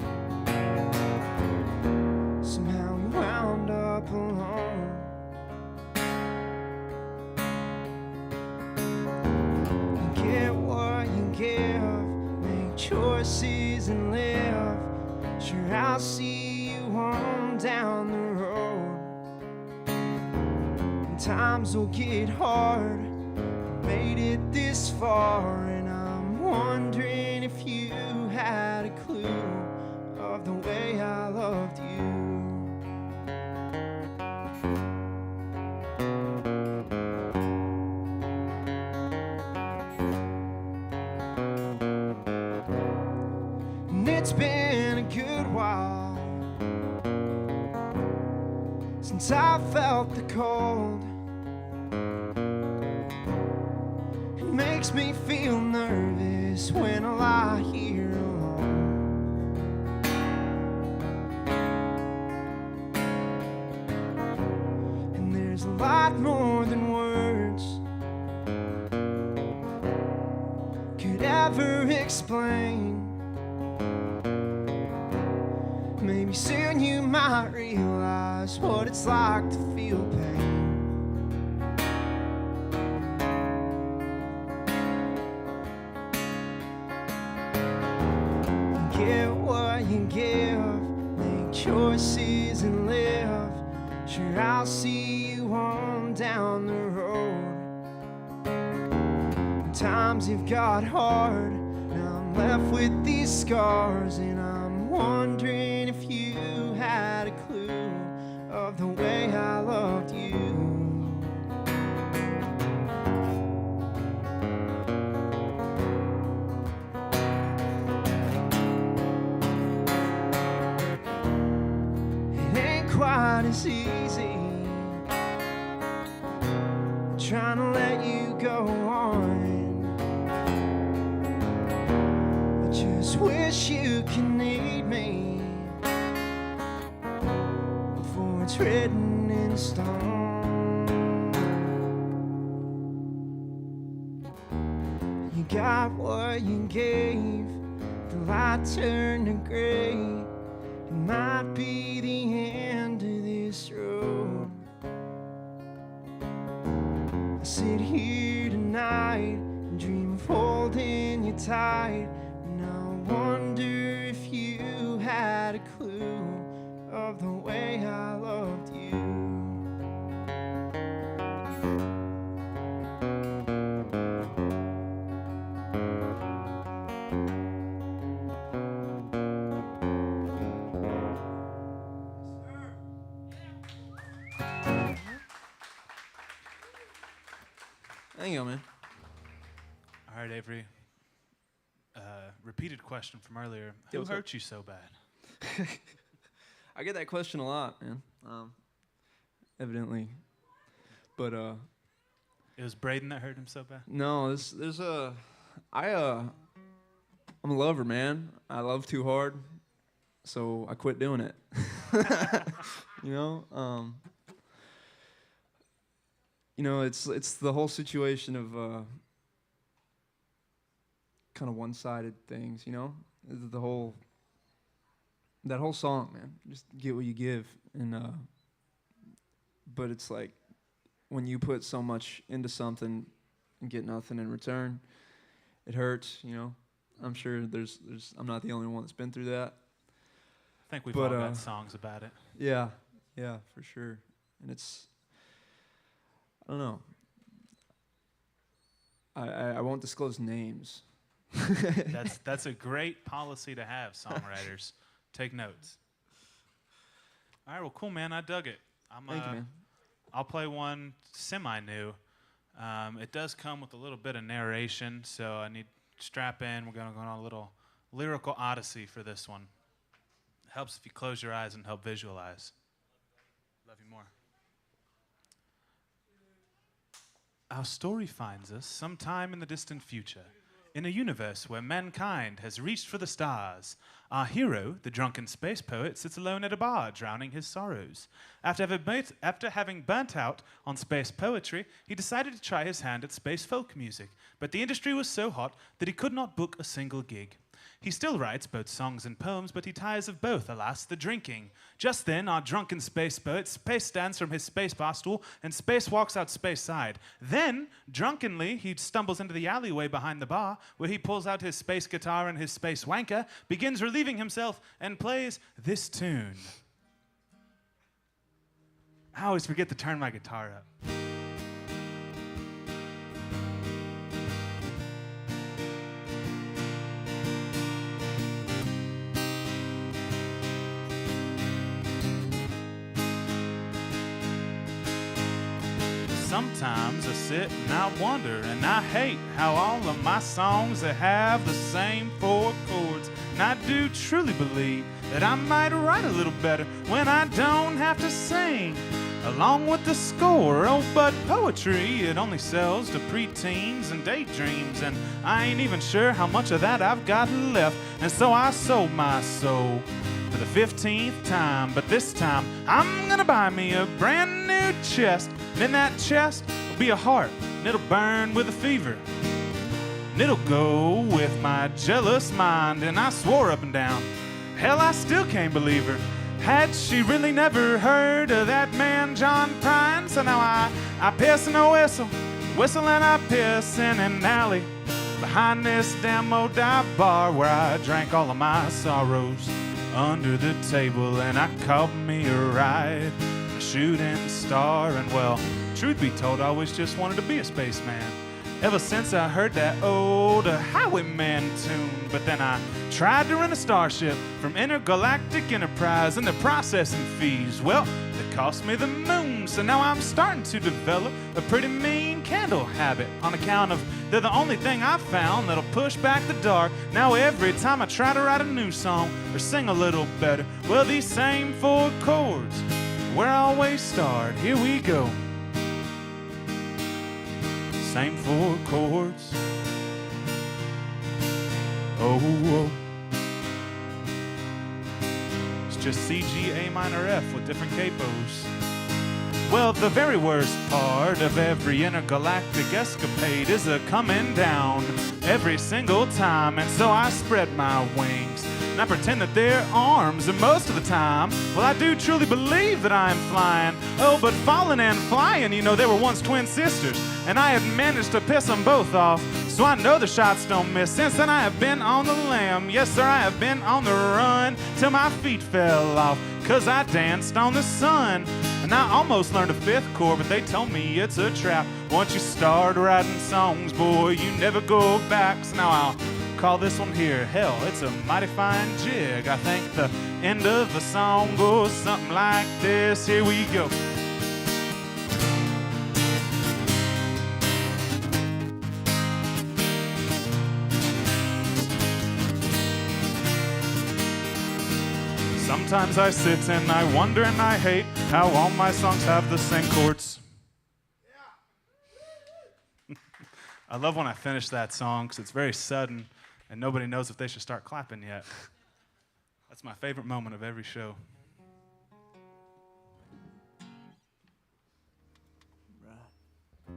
somehow we wound up alone. You get what you give, make choices and live. Sure, I'll see you on down the road. And times will get hard, made it this far, and I'm wondering if you had a clue of the way I loved you. And it's been a good while since I felt the cold. It makes me feel nervous when I lie here alone. And there's a lot more than words could ever explain. Maybe soon you might realize what it's like to feel pain. Get what you give, make choices and live. Sure, I'll see you on down the road. And times have got hard, now I'm left with these scars, and I'm wondering if you had a clue of the way I loved you. It ain't quite as easy trying to let you go on. I just wish you could need me before it's written in stone. You got what you gave, the light turned to gray. It might be the end of this road. I sit here tonight and dream of holding you tight, and I wonder if you had a clue of the way I loved you. Hang on, man. All right, Avery. Repeated question from earlier. Yeah, Who what's up? hurt you so bad? I get that question a lot, man. Evidently. But It was Braden that hurt him so bad? no, I'm a lover, man. I love too hard, so I quit doing it. You know, it's the whole situation of kind of one-sided things, you know? That whole song, man. Just get what you give, and but it's like when you put so much into something and get nothing in return, it hurts, you know? I'm sure I'm not the only one that's been through that. I think we've But, all got songs about it. Yeah, for sure. And I don't know. I won't disclose names. That's a great policy to have, songwriters. Take notes. All right, well, cool, man. I dug it. Thank you, man. I'll play one semi-new. It does come with a little bit of narration, so I need strap in. We're going to go on a little lyrical odyssey for this one. Helps if you close your eyes and help visualize. Love you more. Our story finds us sometime in the distant future, in a universe where mankind has reached for the stars. Our hero, the drunken space poet, sits alone at a bar, drowning his sorrows. After having burnt out on space poetry, he decided to try his hand at space folk music, but the industry was so hot that he could not book a single gig. He still writes both songs and poems, but he tires of both, alas, the drinking. Just then, our drunken space poet space stands from his space bar stool and space walks out space side. Then, drunkenly, he stumbles into the alleyway behind the bar, where he pulls out his space guitar and his space wanker, begins relieving himself, and plays this tune. I always forget to turn my guitar up. Sometimes I sit and I wonder and I hate how all of my songs they have the same 4 chords. And I do truly believe that I might write a little better when I don't have to sing along with the score. Oh, but poetry, it only sells to preteens and daydreams, and I ain't even sure how much of that I've got left. And so I sold my soul for the 15th time, but this time I'm gonna buy me a brand new chest. And in that chest will be a heart, and it'll burn with a fever. And it'll go with my jealous mind. And I swore up and down, hell, I still can't believe her. Had she really never heard of that man John Prine? So now I piss and I whistle and I piss in an alley behind this damn old dive bar where I drank all of my sorrows under the table. And I caught me a ride, shooting star, and well, truth be told, I always just wanted to be a spaceman. ever since I heard that old Highwayman tune. But then I tried to rent a starship from Intergalactic Enterprise, and the processing fees, well, they cost me the moon. So now I'm starting to develop a pretty mean candle habit on account of they're the only thing I've found that'll push back the dark. Now every time I try to write a new song or sing a little better, well, these same 4 chords where I always start. Here we go. Same 4 chords. Oh, oh. It's just C, G, A minor, F with different capos. Well, the very worst part of every intergalactic escapade is a coming down every single time. And so I spread my wings and I pretend that they're arms, and most of the time, well, I do truly believe that I am flying. Oh, but falling and flying, you know, they were once twin sisters, and I had managed to piss them both off. So I know the shots don't miss. Since then I have been on the lam. Yes, sir, I have been on the run till my feet fell off, 'cause I danced on the sun. And I almost learned a 5th chord, but they told me it's a trap. Once you start writing songs, boy, you never go back. So now I'll call this one here, hell, it's a mighty fine jig. I think the end of the song goes something like this. Here we go. Sometimes I sit and I wonder and I hate how all my songs have the same chords. I love when I finish that song because it's very sudden and nobody knows if they should start clapping yet. That's my favorite moment of every show. I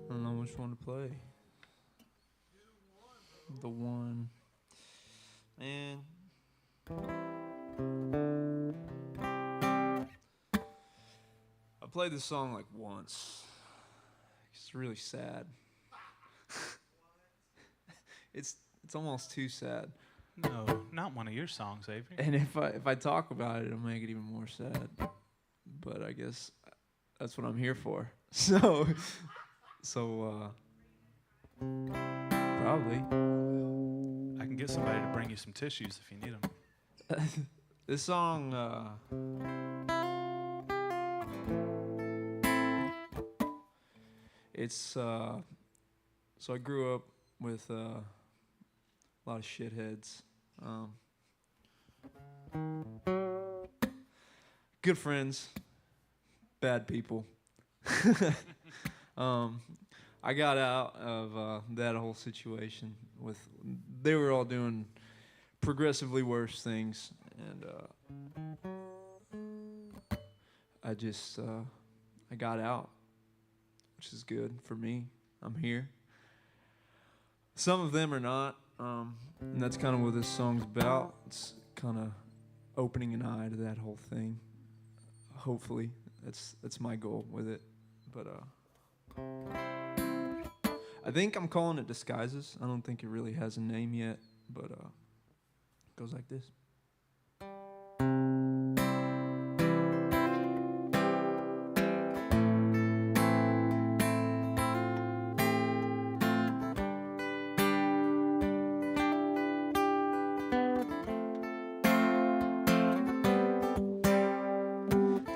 don't know which one to play. The one. Man. I played this song like once. It's really sad. It's almost too sad. No, not one of your songs, Avery. And if I talk about it, it'll make it even more sad. But I guess that's what I'm here for. So probably. I can get somebody to bring you some tissues if you need them. This song, it's, so I grew up with a lot of shitheads. Good friends, bad people. I got out of that whole situation with, they were all doing progressively worse things, and I got out, which is good for me. I'm here. Some of them are not, and that's kind of what this song's about. It's kind of opening an eye to that whole thing. Hopefully, that's my goal with it. But I think I'm calling it Disguises. I don't think it really has a name yet, but it goes like this.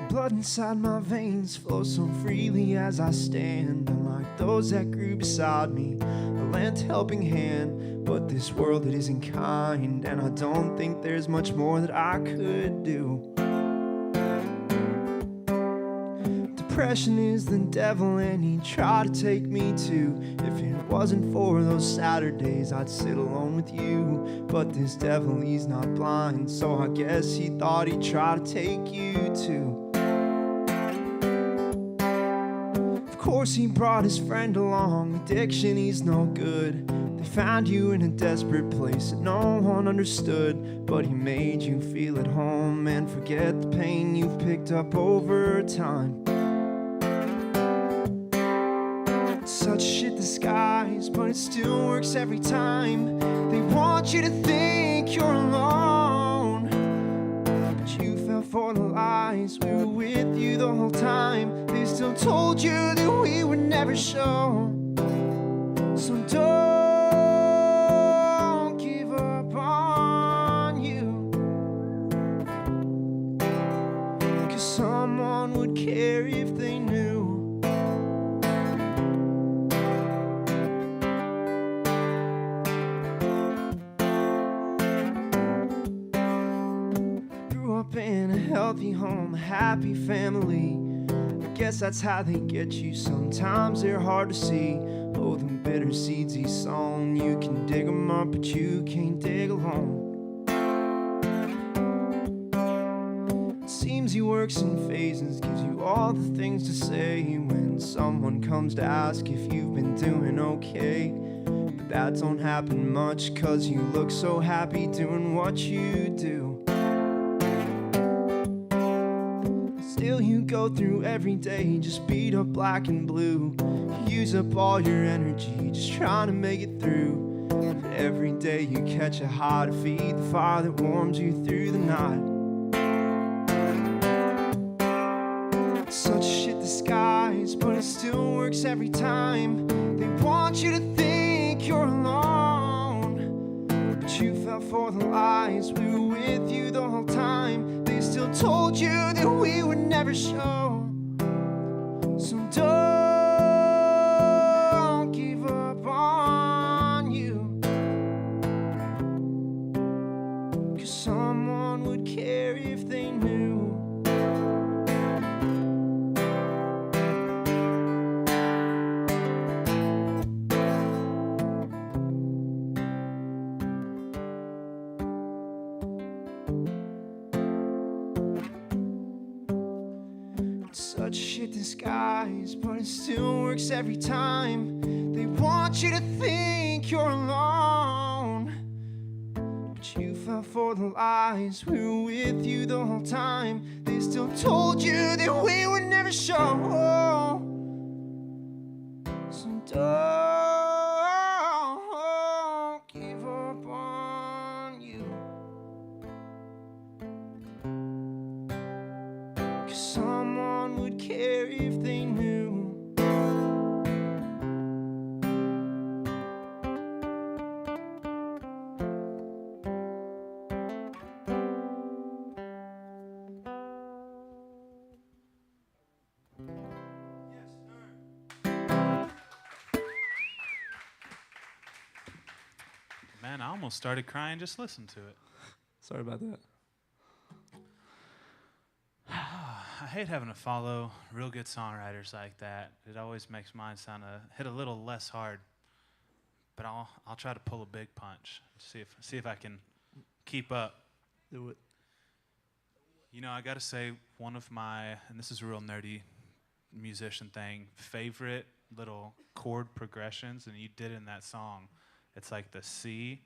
Blood inside my veins flows so freely as I stand. Unlike those that grew beside me, a lent helping hand. But this world, it isn't kind, and I don't think there's much more that I could do. Depression is the devil, and he tried to take me too. If it wasn't for those Saturdays, I'd sit alone with you. But this devil, he's not blind, so I guess he thought he'd try to take you too. Of course he brought his friend along. Addiction, he's no good. They found you in a desperate place that no one understood, but he made you feel at home and forget the pain you've picked up over time. Such shit disguise, but it still works every time. They want you to think you're alone, but you fell for the lies. We were with you the whole time. They still told you that we would never show. So don't give up on you, 'cause someone would care if they knew. Grew up in a healthy home, a happy family. I guess that's how they get you. Sometimes they're hard to see. Oh, them bitter seeds he's sown. You can dig them up, but you can't dig alone. It seems he works in phases, gives you all the things to say when someone comes to ask if you've been doing okay. But that don't happen much, 'cause you look so happy doing what you do. Still you go through every day, just beat up black and blue. You use up all your energy, just trying to make it through. But every day you catch a high to feed the fire that warms you through the night. Such shit disguise, but it still works every time. They want you to think you're alone, but you fell for the lies. We were with you the whole time. They still told you that we would never show. So don't give up on you, 'cause someone would care if they knew. Such shit disguise, but it still works every time. They want you to think you're alone, but you fell for the lies. We were with you the whole time. They still told you that we would never show. So don't give up on you, 'cause someone would care if they knew. Man, I almost started crying just listening to it. Sorry about that. I hate having to follow real good songwriters like that. It always makes mine sound hit a little less hard. But I'll try to pull a big punch. See if I can keep up. Do it. You know, I got to say, one of my, and this is a real nerdy musician thing, favorite little chord progressions, and you did in that song. It's like the C.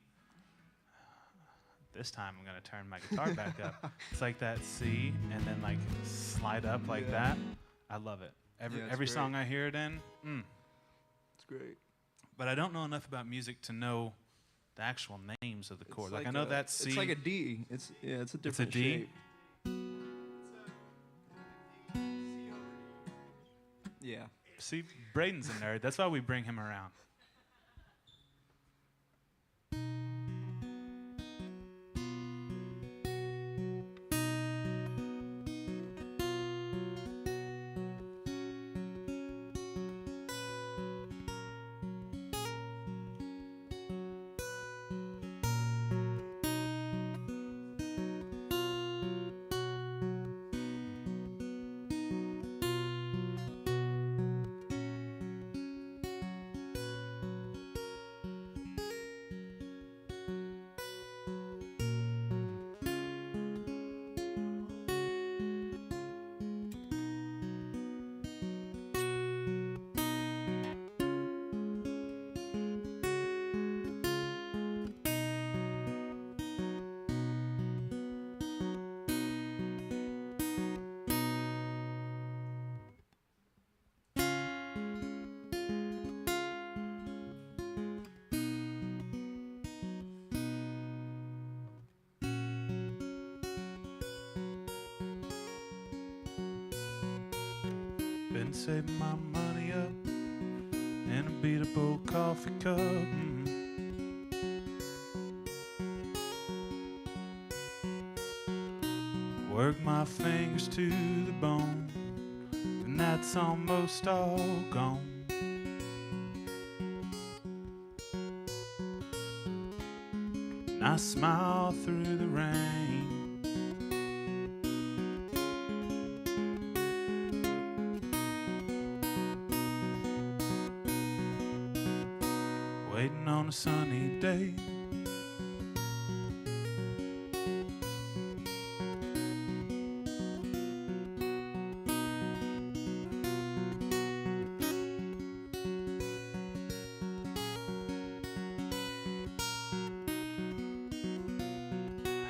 This time I'm going to turn my guitar back up. It's like that C, and then like slide up like that. I love it. Every great. song I hear it in, It's great. But I don't know enough about music to know the actual names of the chords. Like I know that C. It's like a D. It's a different D? shape. Yeah. See, Braden's a nerd. That's why we bring him around. Been saving my money up in a beatable coffee cup. Work my fingers to the bone, and that's almost all gone. And I smile through the rain. Waiting on a sunny day.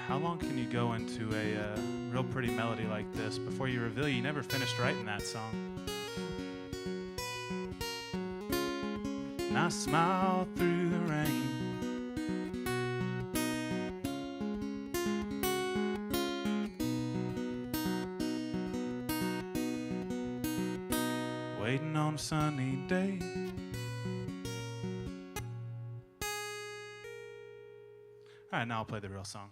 How long can you go into a real pretty melody like this before you reveal you never finished writing that song? And I smile through the rain. Waiting on a sunny day. All right, now I'll play the real song.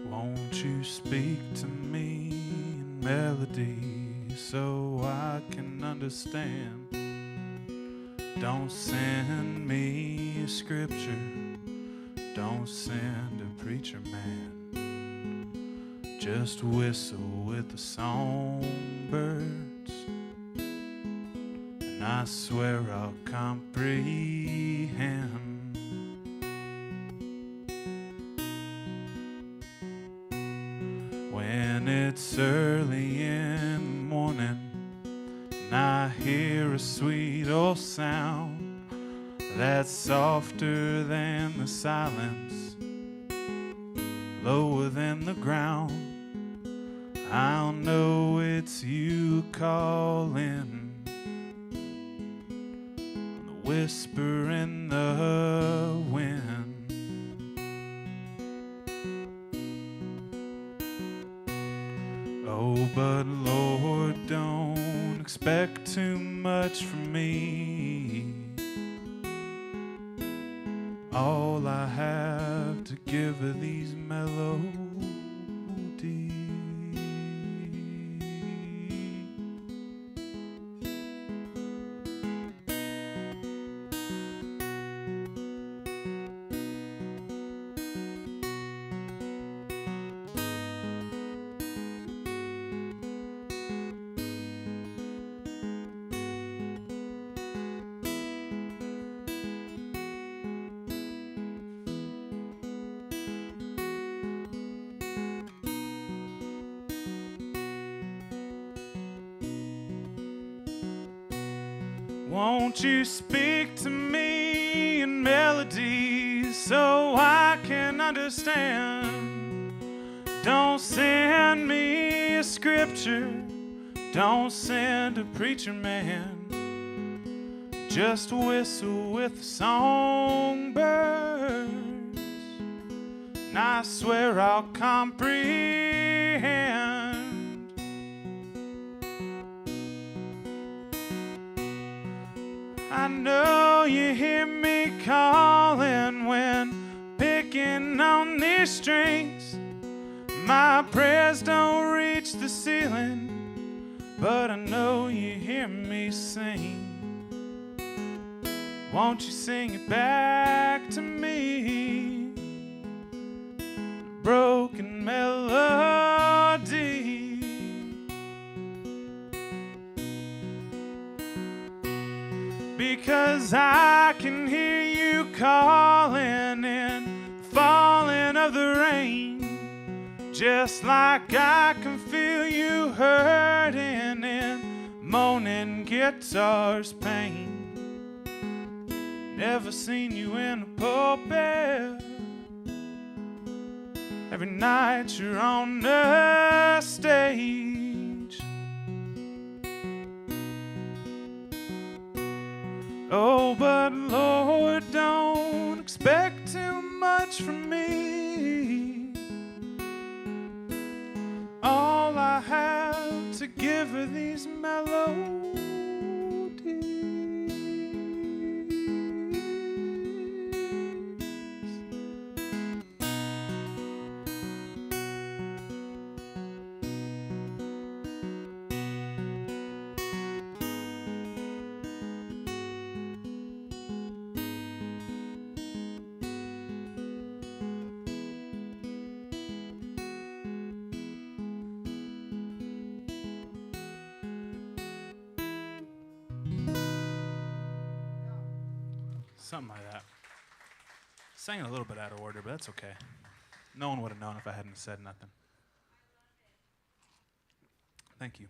Won't you speak to me in melody so I can understand? Don't send me a scripture, don't send a preacher man. Just whistle with the songbirds, and I swear I'll comprehend. When it's early in the morning and I hear a sweet old sound that's softer than the silence, lower than the ground, I'll know it's you calling. The whisper in the wind. Oh, but Lord, don't expect too much from me. All I have to give are these melodies. Won't you speak to me in melodies so I can understand? Don't send me a scripture, don't send a preacher man. Just whistle with the songbirds, and I swear I'll comprehend. I know you hear me calling when picking on these strings. My prayers don't reach the ceiling, but I know you hear me sing. Won't you sing it back to me? Broken melody. Because I can hear you calling in the falling of the rain, just like I can feel you hurting in moaning guitar's pain. Never seen you in a pulpit. Every night you're on the stage. Oh, but Lord, don't expect too much from me. All I have to give are these melodies. Something like that. Sang it a little bit out of order, but that's okay. No one would have known if I hadn't said nothing. Thank you.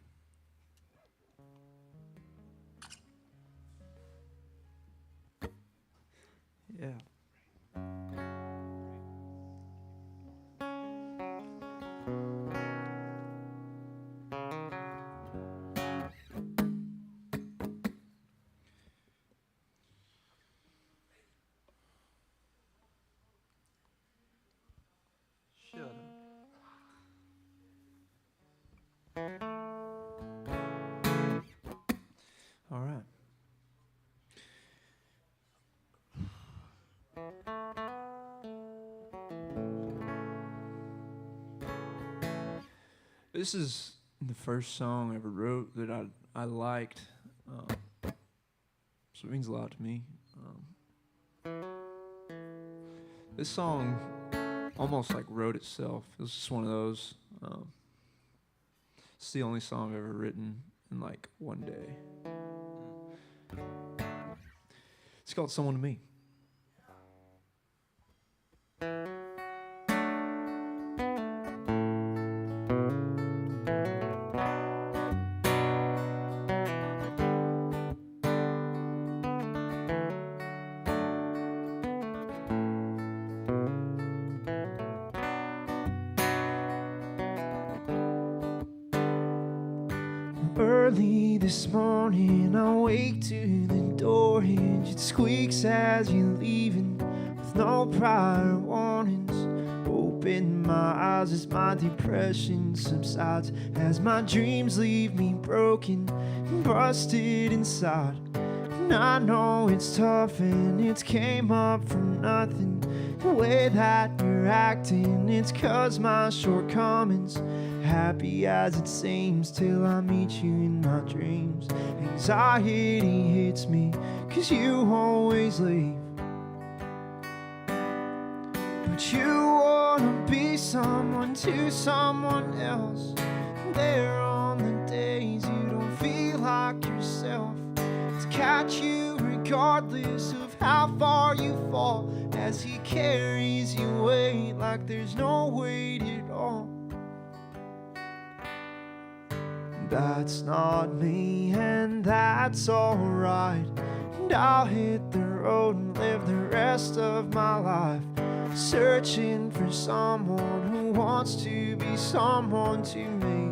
Yeah. Shut up. All right. This is the first song I ever wrote that I liked. So it means a lot to me. This song almost like wrote itself. It was just one of those. It's the only song I've ever written in like one day. It's called Someone to Me. Early this morning, I wake to the door hinge. It squeaks as you're leaving, with no prior warnings. Open my eyes as my depression subsides, as my dreams leave me broken and busted inside. And I know it's tough and it's came up from nothing. The way that you're acting, it's 'cause my shortcomings. Happy as it seems till I meet you in my dreams. Anxiety hits me 'cause you always leave. But you wanna be someone to someone else. There on the days you don't feel like yourself, to catch you regardless of how far you fall, as he carries you away like there's no weight at all. That's not me, and that's alright. And I'll hit the road and live the rest of my life, searching for someone who wants to be someone to me.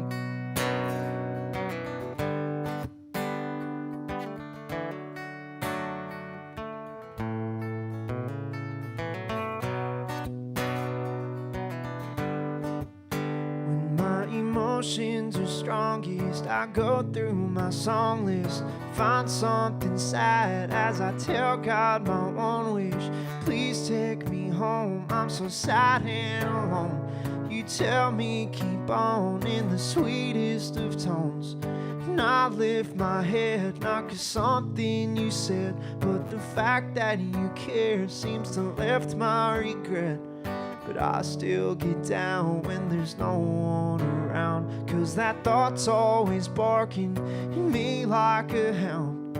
When my emotions are strongest, I go through my song list, find something sad as I tell God my one wish. Please take me home, I'm so sad and alone. You tell me keep on in the sweetest of tones, and I lift my head, not 'cause something you said, but the fact that you care seems to lift my regret. But I still get down when there's no one around, 'cause that thought's always barking in me like a hound.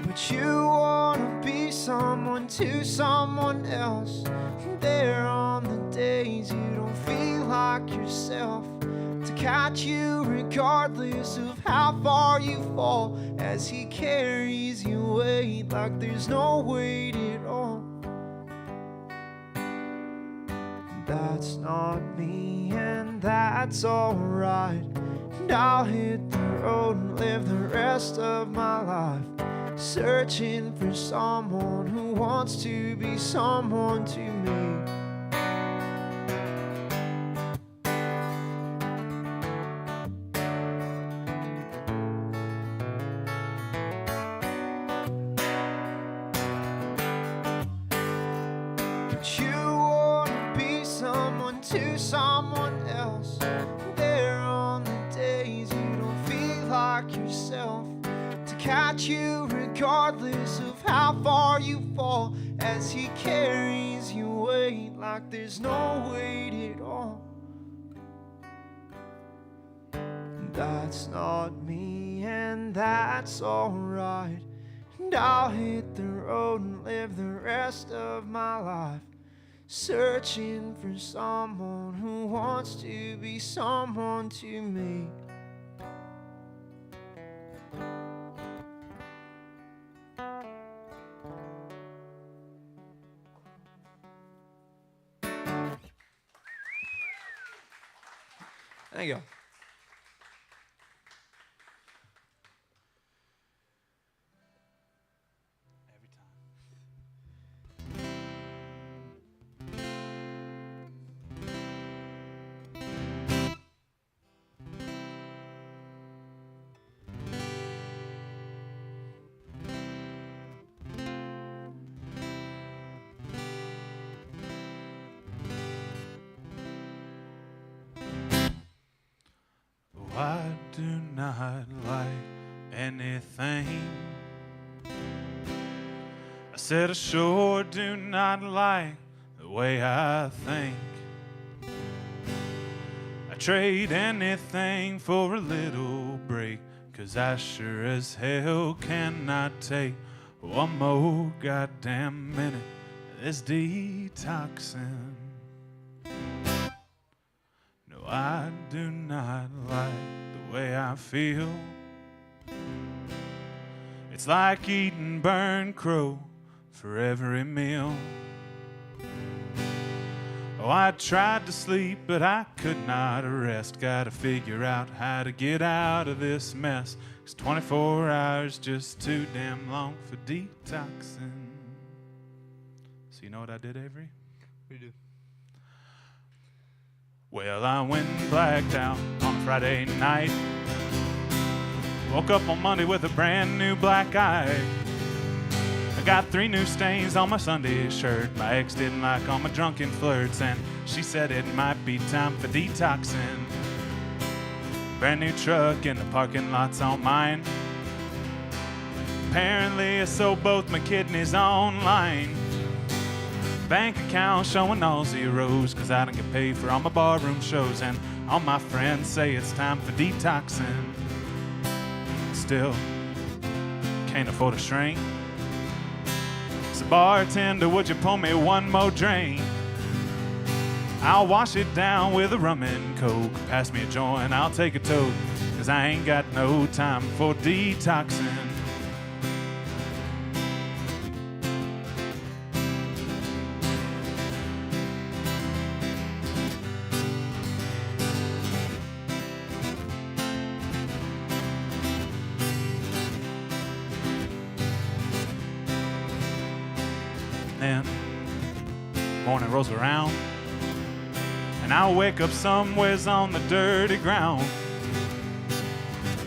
But you wanna be someone to someone else, and there on the days you don't feel like yourself, to to catch you regardless of how far you fall, as he carries you away like there's no weight at all. That's not me, and that's alright. And I'll hit the road and live the rest of my life, searching for someone who wants to be someone to me. But you wanna be someone to someone else. There on the days you don't feel like yourself, to catch you regardless of how far you fall, as he carries you away like there's no weight at all. That's not me, and that's alright. And I'll hit the road and live the rest of my life, searching for someone who wants to be someone to me. There you go. I do not like anything. I said I sure do not like the way I think. I trade anything for a little break, 'cause I sure as hell cannot take one more goddamn minute of this detoxing. No, I do not like the way I feel. It's like eating burned crow for every meal. Oh, I tried to sleep, but I could not rest. Gotta figure out how to get out of this mess, 'cause 24 hours just too damn long for detoxing. So you know what I did, Avery? We do. Well, I went and blacked out on a Friday night. Woke up on Monday with a brand new black eye. I got 3 new stains on my Sunday shirt. My ex didn't like all my drunken flirts, and she said it might be time for detoxing. Brand new truck and the parking lot's on mine. Apparently I sold both my kidneys online. Bank account showing all zeros, 'cause I don't get paid for all my barroom shows, and all my friends say it's time for detoxing. Still can't afford a shrink. So bartender, would you pour me one more drink? I'll wash it down with a rum and coke. Pass me a joint, I'll take a toke, 'cause I ain't got no time for detoxing. Then morning rolls around, and I'll wake up somewheres on the dirty ground,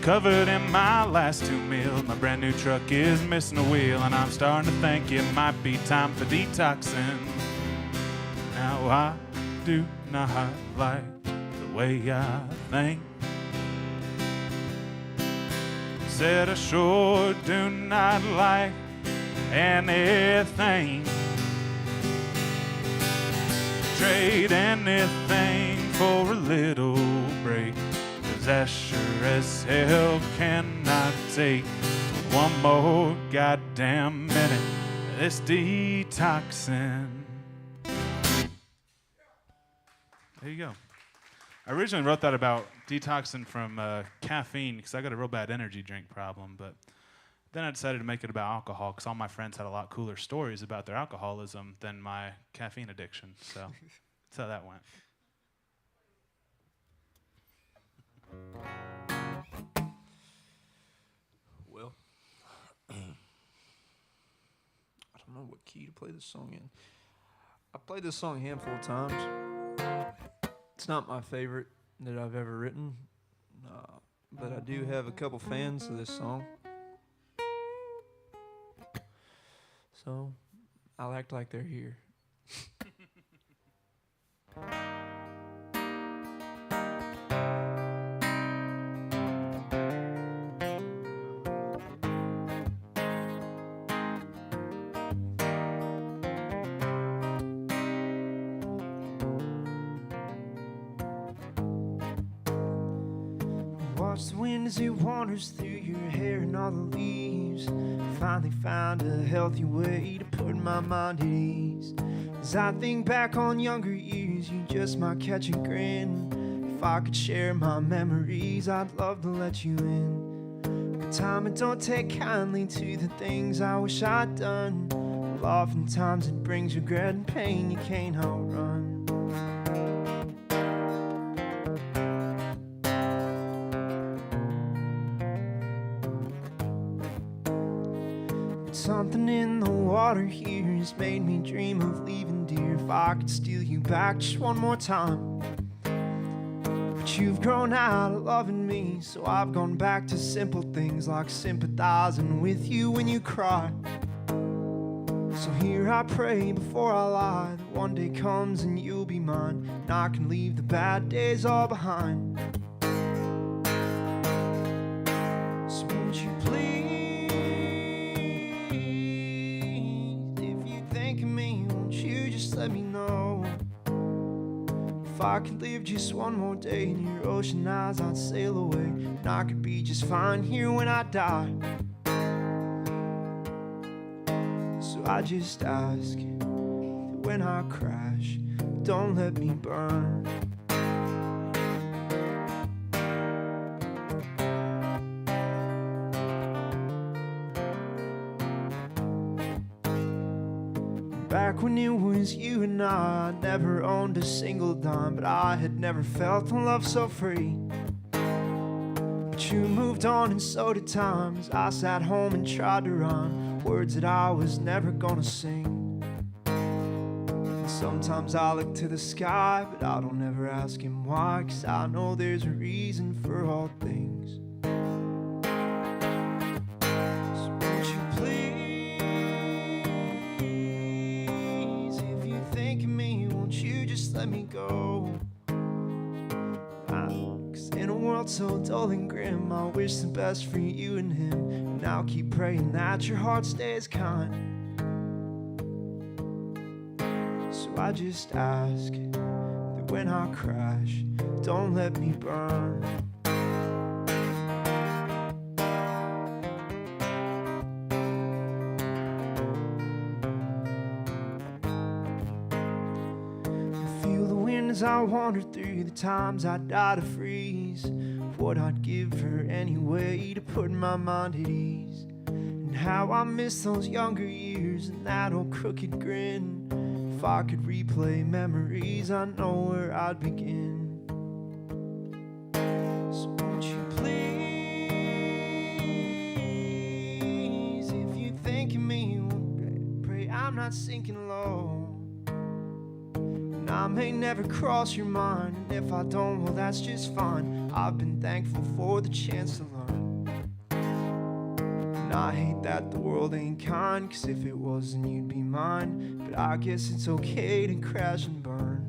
covered in my last 2 meals. My brand new truck is missing a wheel, and I'm starting to think it might be time for detoxing. Now I do not like the way I think. Said I sure do not like anything. Trade anything for a little break, 'cause I sure as hell cannot take one more goddamn minute of this detoxing. There you go. I originally wrote that about detoxing from caffeine because I got a real bad energy drink problem, but then I decided to make it about alcohol because all my friends had a lot cooler stories about their alcoholism than my caffeine addiction. So that's how that went. Well, I don't know what key to play this song in. I played this song a handful of times. It's not my favorite that I've ever written, but I do have a couple fans of this song. So I'll act like they're here. Watch the wind as it wanders through your hair and all the leaves. Finally found a healthy way to put my mind at ease. As I think back on younger years, you just might catch a grin. If I could share my memories, I'd love to let you in. But time, it don't take kindly to the things I wish I'd done. Well, oftentimes it brings regret and pain you can't outrun. Something in the water here has made me dream of leaving, dear. If I could steal you back just one more time. But you've grown out of loving me, so I've gone back to simple things like sympathizing with you when you cry. So here I pray before I lie that one day comes and you'll be mine, and I can leave the bad days all behind. So won't you please, let me know. If I could live just one more day in your ocean eyes, I'd sail away, and I could be just fine here when I die. So I just ask that when I crash, don't let me burn. Back when it was you and I never owned a single dime, but I had never felt a love so free. But you moved on and so did time, as I sat home and tried to rhyme words that I was never gonna sing. And sometimes I look to the sky, but I don't ever ask him why, 'cause I know there's a reason for all things. So won't you please, let me go. 'Cause in a world so dull and grim, I wish the best for you and him, and I'll keep praying that your heart stays kind. So I just ask that when I crash, don't let me burn. As I wandered through the times I died to freeze, what I'd give for any way to put my mind at ease. And how I miss those younger years and that old crooked grin. If I could replay memories, I know where I'd begin. So won't you please, if you think of me, pray I'm not sinking low. I may never cross your mind, and if I don't, well, that's just fine. I've been thankful for the chance to learn. And I hate that the world ain't kind, 'cause if it was, then you'd be mine. But I guess it's okay to crash and burn.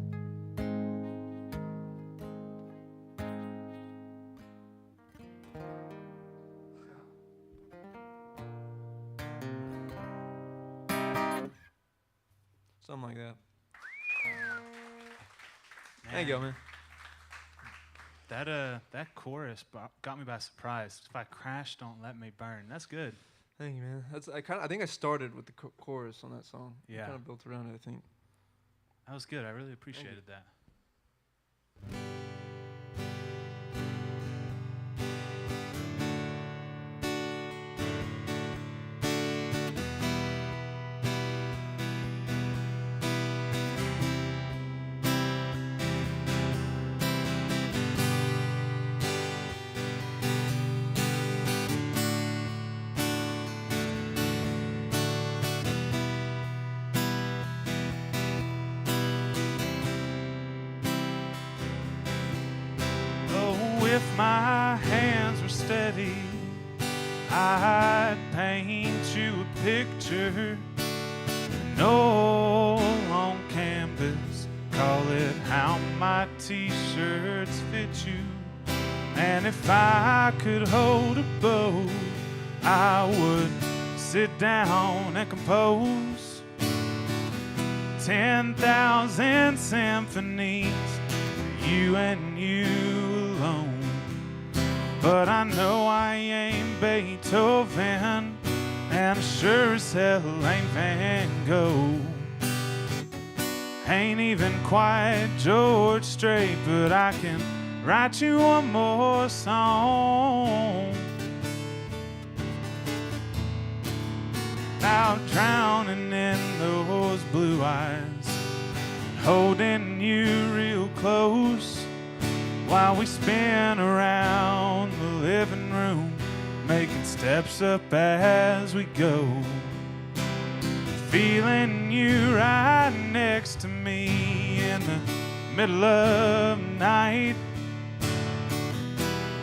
Something like that. Thank you, man. That chorus got me by surprise. If I crash, don't let me burn. That's good. Thank you, man. I think I started with the chorus on that song. Yeah. Kind of built around it, I think. That was good. I really appreciated that. if my hands were steady, I'd paint you a picture. An old on canvas, call it How My T-Shirts Fit You. And if I could hold a bow, I would sit down and compose 10,000 symphonies for you and you alone. But I know I ain't Beethoven, and I sure as hell ain't Van Gogh. Ain't even quite George Strait, but I can write you one more song about drowning in those blue eyes, holding you real close while we spin around the living room, making steps up as we go. Feeling you right next to me in the middle of the night,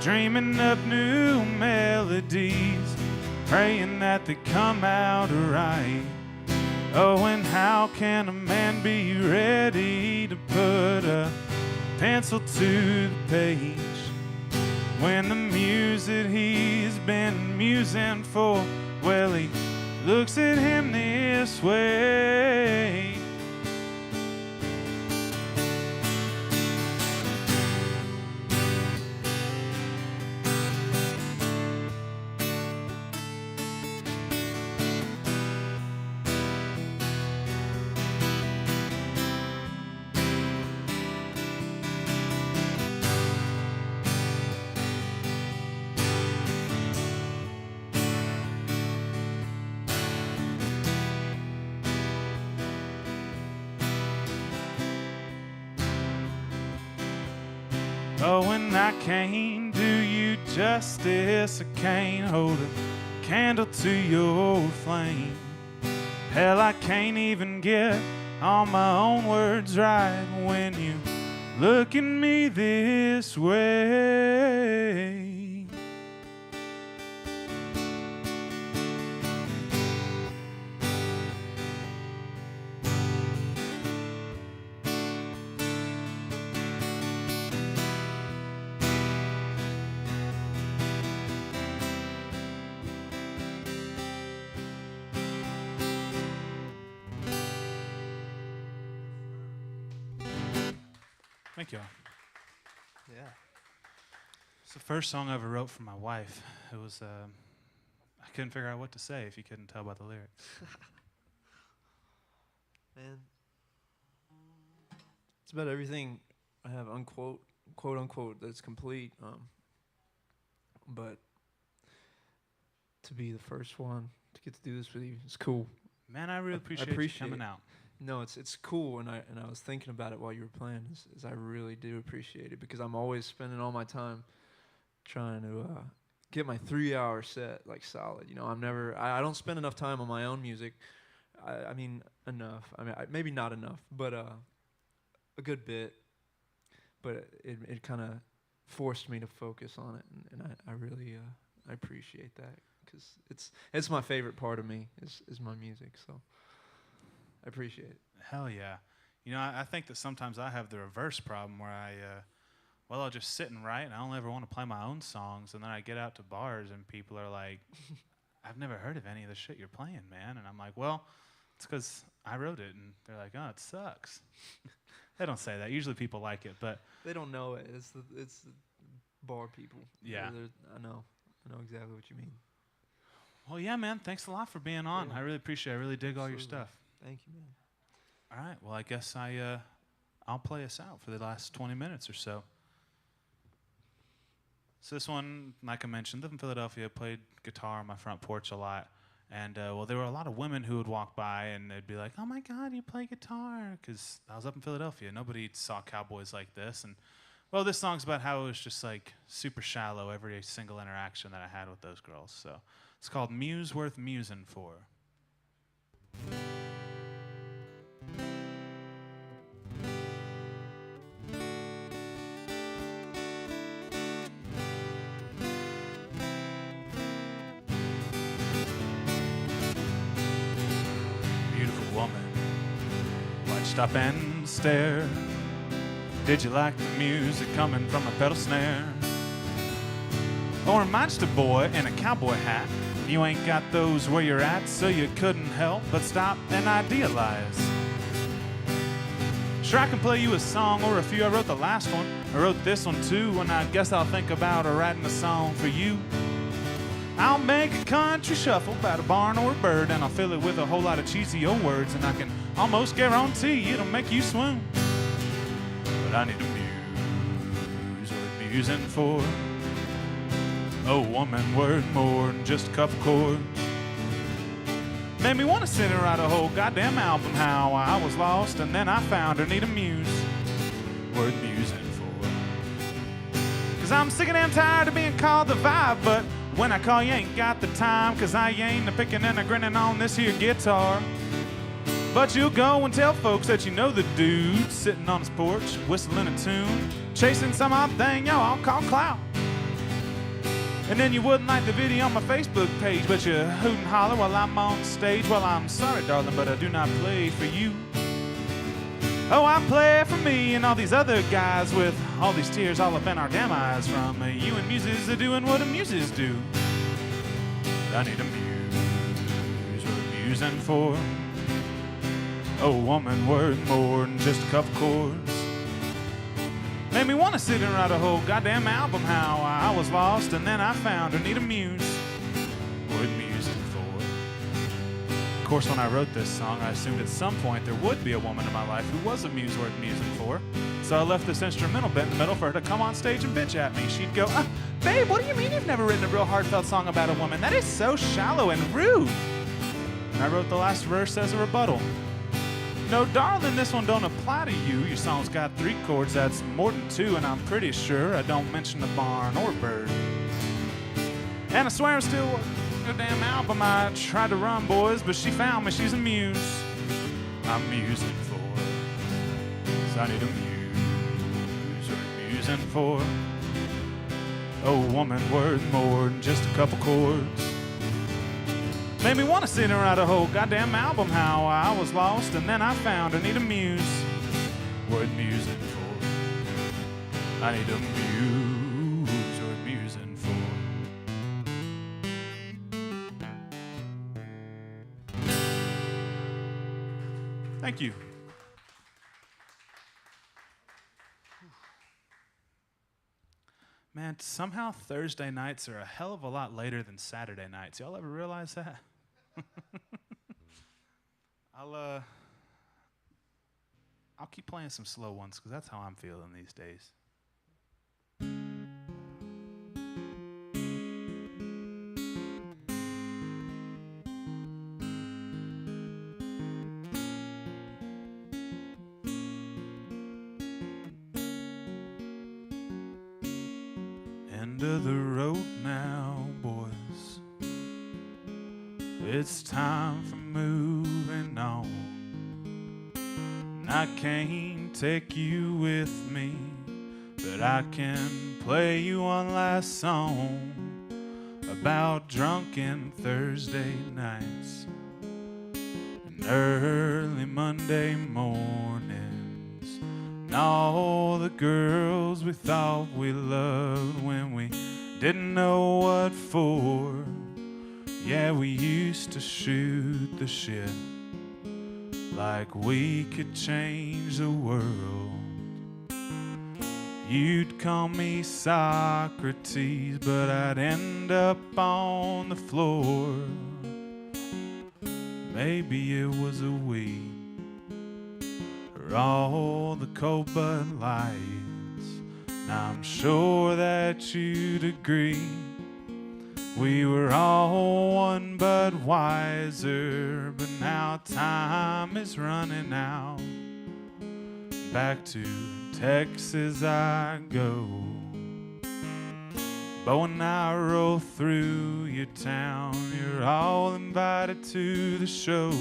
dreaming up new melodies, praying that they come out right. Oh, and how can a man be ready to put a pencil to the page when the muse that he's been musing for, well, he looks at him this way? Oh, and I can't do you justice, I can't hold a candle to your flame. Hell, I can't even get all my own words right when you look at me this way. Thank you all. Yeah. It's the first song I ever wrote for my wife. It was, I couldn't figure out what to say if you couldn't tell by the lyrics. Man, it's about everything I have, unquote, quote unquote, that's complete. But to be the first one to get to do this with you, it's cool. Man, I really appreciate you coming out. No, it's cool, and I was thinking about it while you were playing. Is I really do appreciate it because I'm always spending all my time trying to get my 3-hour set like solid. You know, I don't spend enough time on my own music. I mean enough. I mean maybe not enough, but a good bit. But it kind of forced me to focus on it, and I really I appreciate that because it's my favorite part of me is my music. So. I appreciate it. Hell yeah. You know, I think that sometimes I have the reverse problem where I'll just sit and write, and I only ever want to play my own songs, and then I get out to bars, and people are like, I've never heard of any of the shit you're playing, man. And I'm like, well, it's because I wrote it, and they're like, oh, it sucks. They don't say that. Usually people like it, but... They don't know it. It's the bar people. Yeah. I know exactly what you mean. Well, yeah, man, thanks a lot for being on. Yeah. I really appreciate it. I really dig all your Absolutely. stuff. Thank you, man. All right, well, I guess I'll play us out for the last 20 minutes or so. So this one, like I mentioned, lived in Philadelphia, played guitar on my front porch a lot. And, well, there were a lot of women who would walk by, and they'd be like, oh, my God, you play guitar? Because I was up in Philadelphia. Nobody saw cowboys like this. And, well, this song's about how it was just, like, super shallow, every single interaction that I had with those girls. So it's called Muse Worth Musing For. stop and stare? Did you like the music coming from a pedal snare? Or am I just a boy in a cowboy hat? You ain't got those where you're at, so you couldn't help but stop and idealize. Sure, I can play you a song or a few. I wrote the last one. I wrote this one too, and I guess I'll think about writing a song for you. I'll make a country shuffle about a barn or a bird, and I'll fill it with a whole lot of cheesy old words, and I can almost guarantee it'll make you swoon. But I need a muse, worth musing for. A woman worth more than just a couple chords. Made me want to sit and write a whole goddamn album, how I was lost and then I found her. Need a muse, worth musing for. Cause I'm sick and damn tired of being called the vibe, but when I call you ain't got the time, cause I ain't a picking and a grinning on this here guitar. But you'll go and tell folks that you know the dude sitting on his porch, whistling a tune, chasing some odd thing y'all call clout. And then you wouldn't like the video on my Facebook page, but you hoot and holler while I'm on stage. Well, I'm sorry, darling, but I do not play for you. Oh, I play for me and all these other guys with all these tears all up in our damn eyes from you and muses are doing what muses do. I need a muse, worth musing for. A woman worth more than just a couple chords. Made me want to sit and write a whole goddamn album, how I was lost and then I found her. Need a muse, worth musing for. Of course, when I wrote this song, I assumed at some point there would be a woman in my life who was a muse worth musing for. So I left this instrumental bit in the middle for her to come on stage and bitch at me. She'd go, babe, what do you mean you've never written a real heartfelt song about a woman? That is so shallow and rude. And I wrote the last verse as a rebuttal. No, darling, this one don't apply to you. Your song's got 3 chords, that's more than 2, and I'm pretty sure I don't mention the barn or bird. And I swear I'm still working a damn album I tried to run, boys, but she found me, she's a muse. I'm musing for, so I need a muse, or musing for. A woman worth more than just a couple chords. Made me want to sit and write a whole goddamn album, how I was lost and then I found her. Need a muse, worth musing for. I need a muse, worth musing for. Thank you. Man, somehow Thursday nights are a hell of a lot later than Saturday nights. Y'all ever realize that? I'll keep playing some slow ones because that's how I'm feeling these days. End of the road now, boys. It's time for moving on. I can't take you with me, but I can play you one last song about drunken Thursday nights and early Monday mornings, and all the girls we thought we loved when we didn't know what for. Yeah, we used to shoot the shit like we could change the world. You'd call me Socrates, but I'd end up on the floor. Maybe it was a we, or all the cold Bud Lights. And I'm sure that you'd agree we were all one but wiser. But now time is running out. Back to Texas I go. But when I roll through your town, you're all invited to the shows.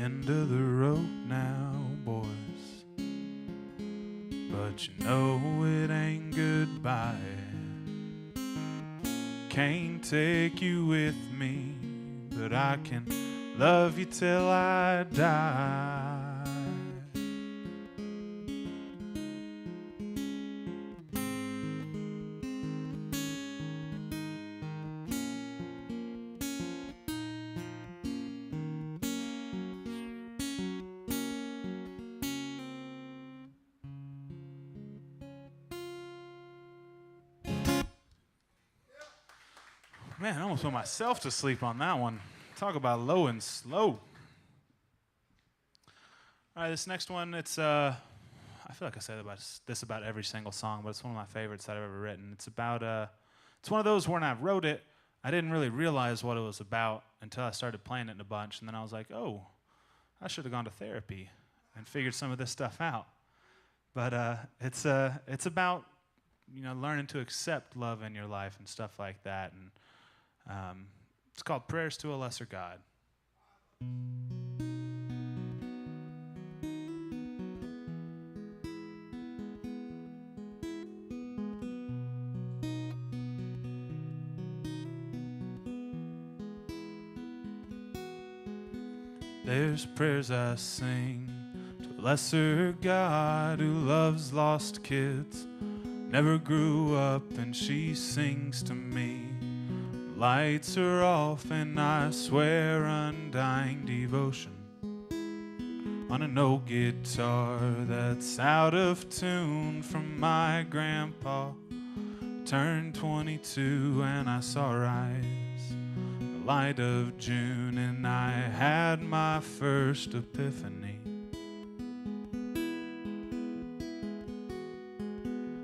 end of the road now, boys. But you know it ain't goodbye. Can't take you with me, but I can love you till I die. Man, I almost put myself to sleep on that one. Talk about low and slow. All right, this next one, it's I feel like I say this about every single song, but it's one of my favorites that I've ever written. It's about it's one of those when I wrote it, I didn't really realize what it was about until I started playing it in a bunch, and then I was like, oh, I should have gone to therapy and figured some of this stuff out. But it's about, you know, learning to accept love in your life and stuff like that, and it's called Prayers to a Lesser God. There's prayers I sing to a lesser God who loves lost kids, never grew up, and she sings to me. Lights are off and I swear undying devotion on an old guitar that's out of tune from my grandpa. Turned 22 and I saw rise the light of June, and I had my first epiphany.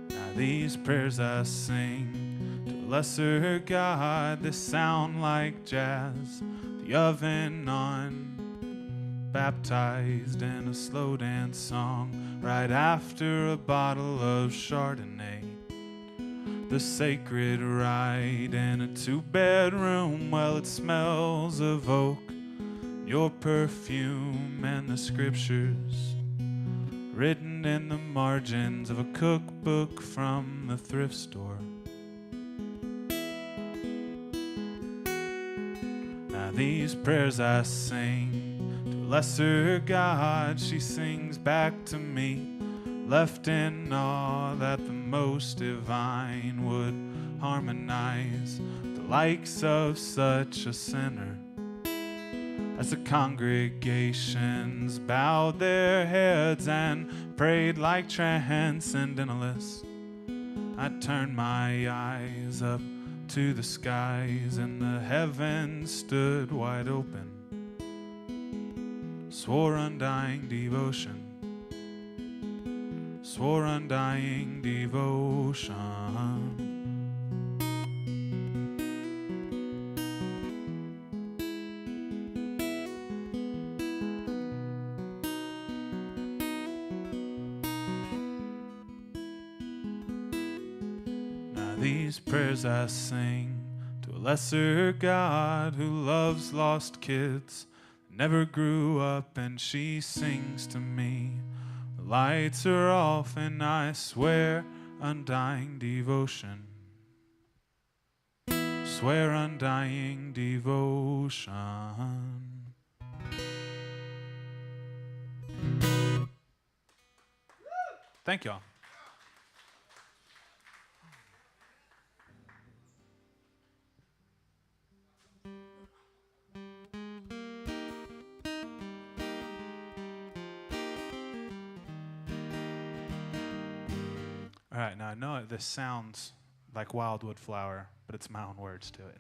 Now these prayers I sing to a lesser God, they sound like jazz, the oven on, baptized in a slow dance song right after a bottle of Chardonnay. The sacred rite in a two-bedroom, well, it smells of oak, your perfume, and the scriptures written in the margins of a cookbook from the thrift store. Now these prayers I sing to a lesser God, she sings back to me, left in awe that the most divine would harmonize the likes of such a sinner. As the congregations bowed their heads and prayed like transcendentalists, I turned my eyes up to the skies, and the heavens stood wide open, swore undying devotion, swore undying devotion. Now these prayers I sing to a lesser God who loves lost kids, never grew up, and she sings to me. The lights are off and I swear undying devotion, swear undying devotion. Thank y'all. All right, now I know this sounds like Wildwood Flower, but it's my own words to it.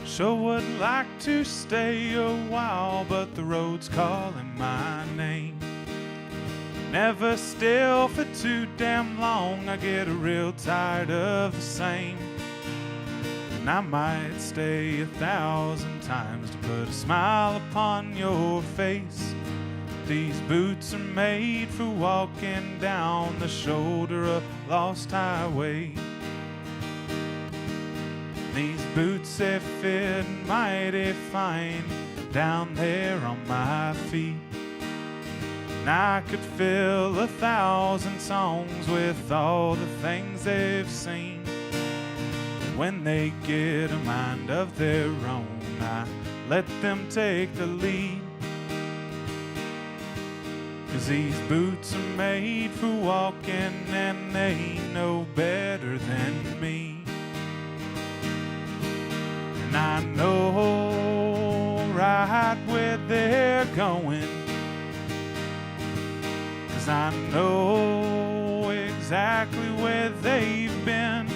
Sure would like to stay a while, but the road's calling my name. Never still for too damn long, I get real tired of the same. And I might stay 1,000 times to put a smile upon your face. These boots are made for walking down the shoulder of lost highway. These boots, they fit mighty fine down there on my feet. And I could fill 1,000 songs with all the things they've seen. When they get a mind of their own, I let them take the lead. 'Cause these boots are made for walking and they know better than me. And I know right where they're going, 'cause I know exactly where they've been.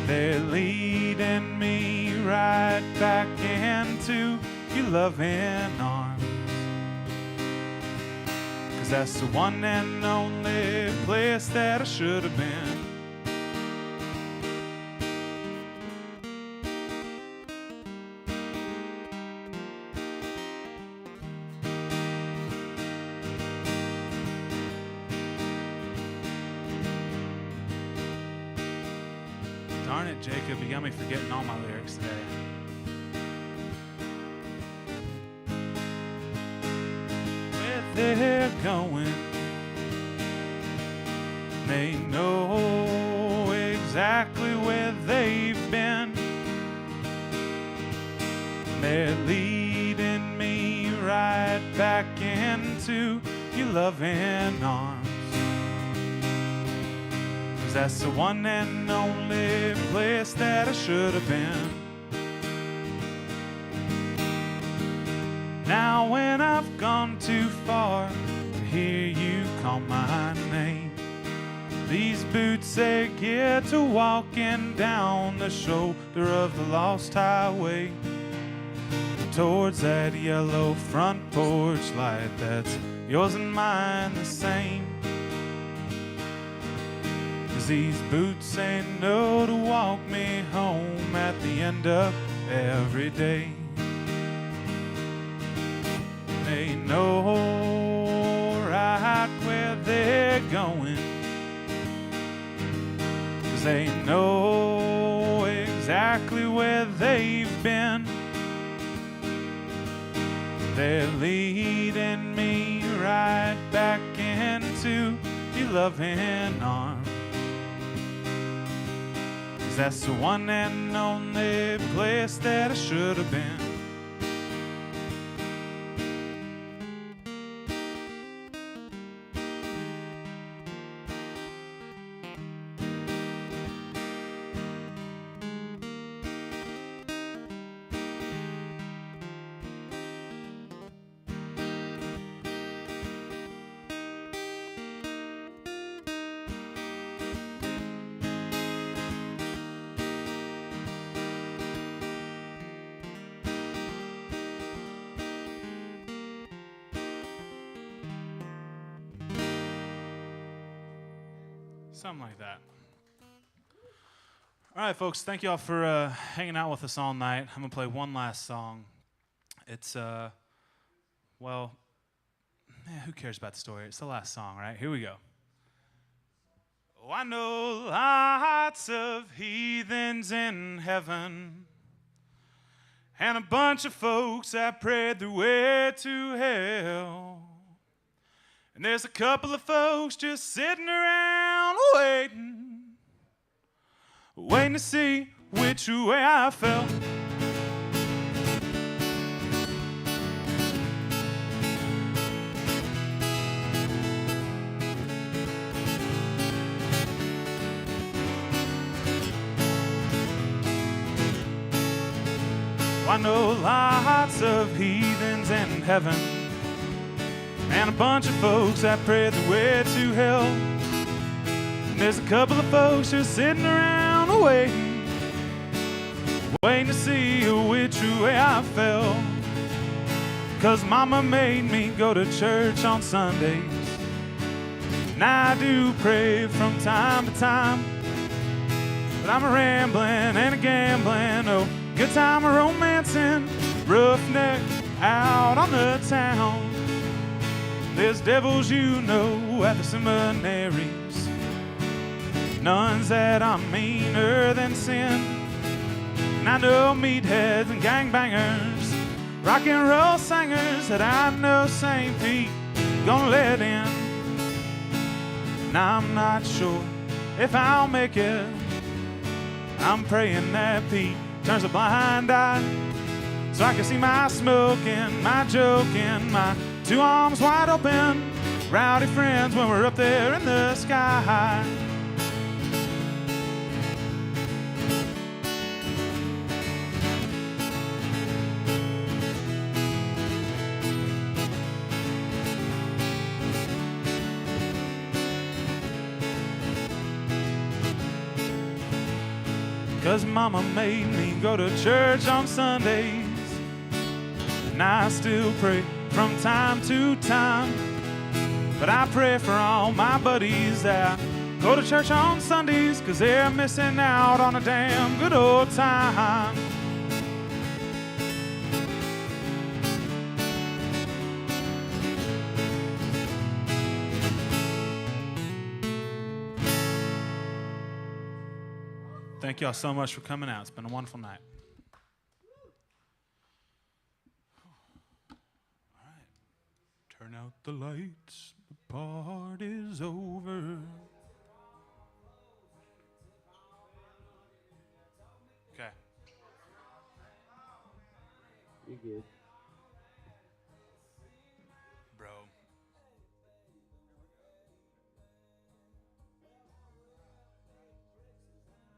They're leading me right back into your loving arms. 'Cause that's the one and only place that I should have been. Darn it, Jacob, you got me forgetting all my lyrics today. Where they're going, they know exactly where they've been. They're leading me right back into your loving arms. 'Cause that's the one and only place that I should have been. Now when I've gone too far to hear you call my name, these boots, they get to walking down the shoulder of the lost highway towards that yellow front porch light that's yours and mine the same. 'Cause these boots, they know to walk me home at the end of every day. They know right where they're going, 'cause they know exactly where they've been. They're leading me right back into your loving arms. 'Cause that's the one and only place that I should have been. Something like that. All right, folks, thank you all for hanging out with us all night. I'm going to play one last song. It's, well, who cares about the story? It's the last song, right? Here we go. Oh, I know lots of heathens in heaven and a bunch of folks that prayed their way to hell. And there's a couple of folks just sitting around waiting to see which way I fell. I know lots of heathens in heaven and a bunch of folks that prayed their way to hell. And there's a couple of folks just sitting around waiting to see which way I fell. 'Cause mama made me go to church on Sundays, and I do pray from time to time. But I'm a rambling and a gambling, oh, good time a romancing, roughneck out on the town. There's devils you know at the seminaries, nuns that are meaner than sin. And I know meatheads and gangbangers, rock and roll singers that I know St. Pete gonna let in. And I'm not sure if I'll make it. I'm praying that Pete turns a blind eye so I can see my smoking, my joking, my 2 arms wide open, rowdy friends when we're up there in the sky. 'Cause Mama made me go to church on Sundays, and I still pray from time to time. But I pray for all my buddies that go to church on Sundays, 'cause they're missing out on a damn good old time. Thank y'all so much for coming out. It's been a wonderful night. All right. Turn out the lights. The party's over. Okay. You good.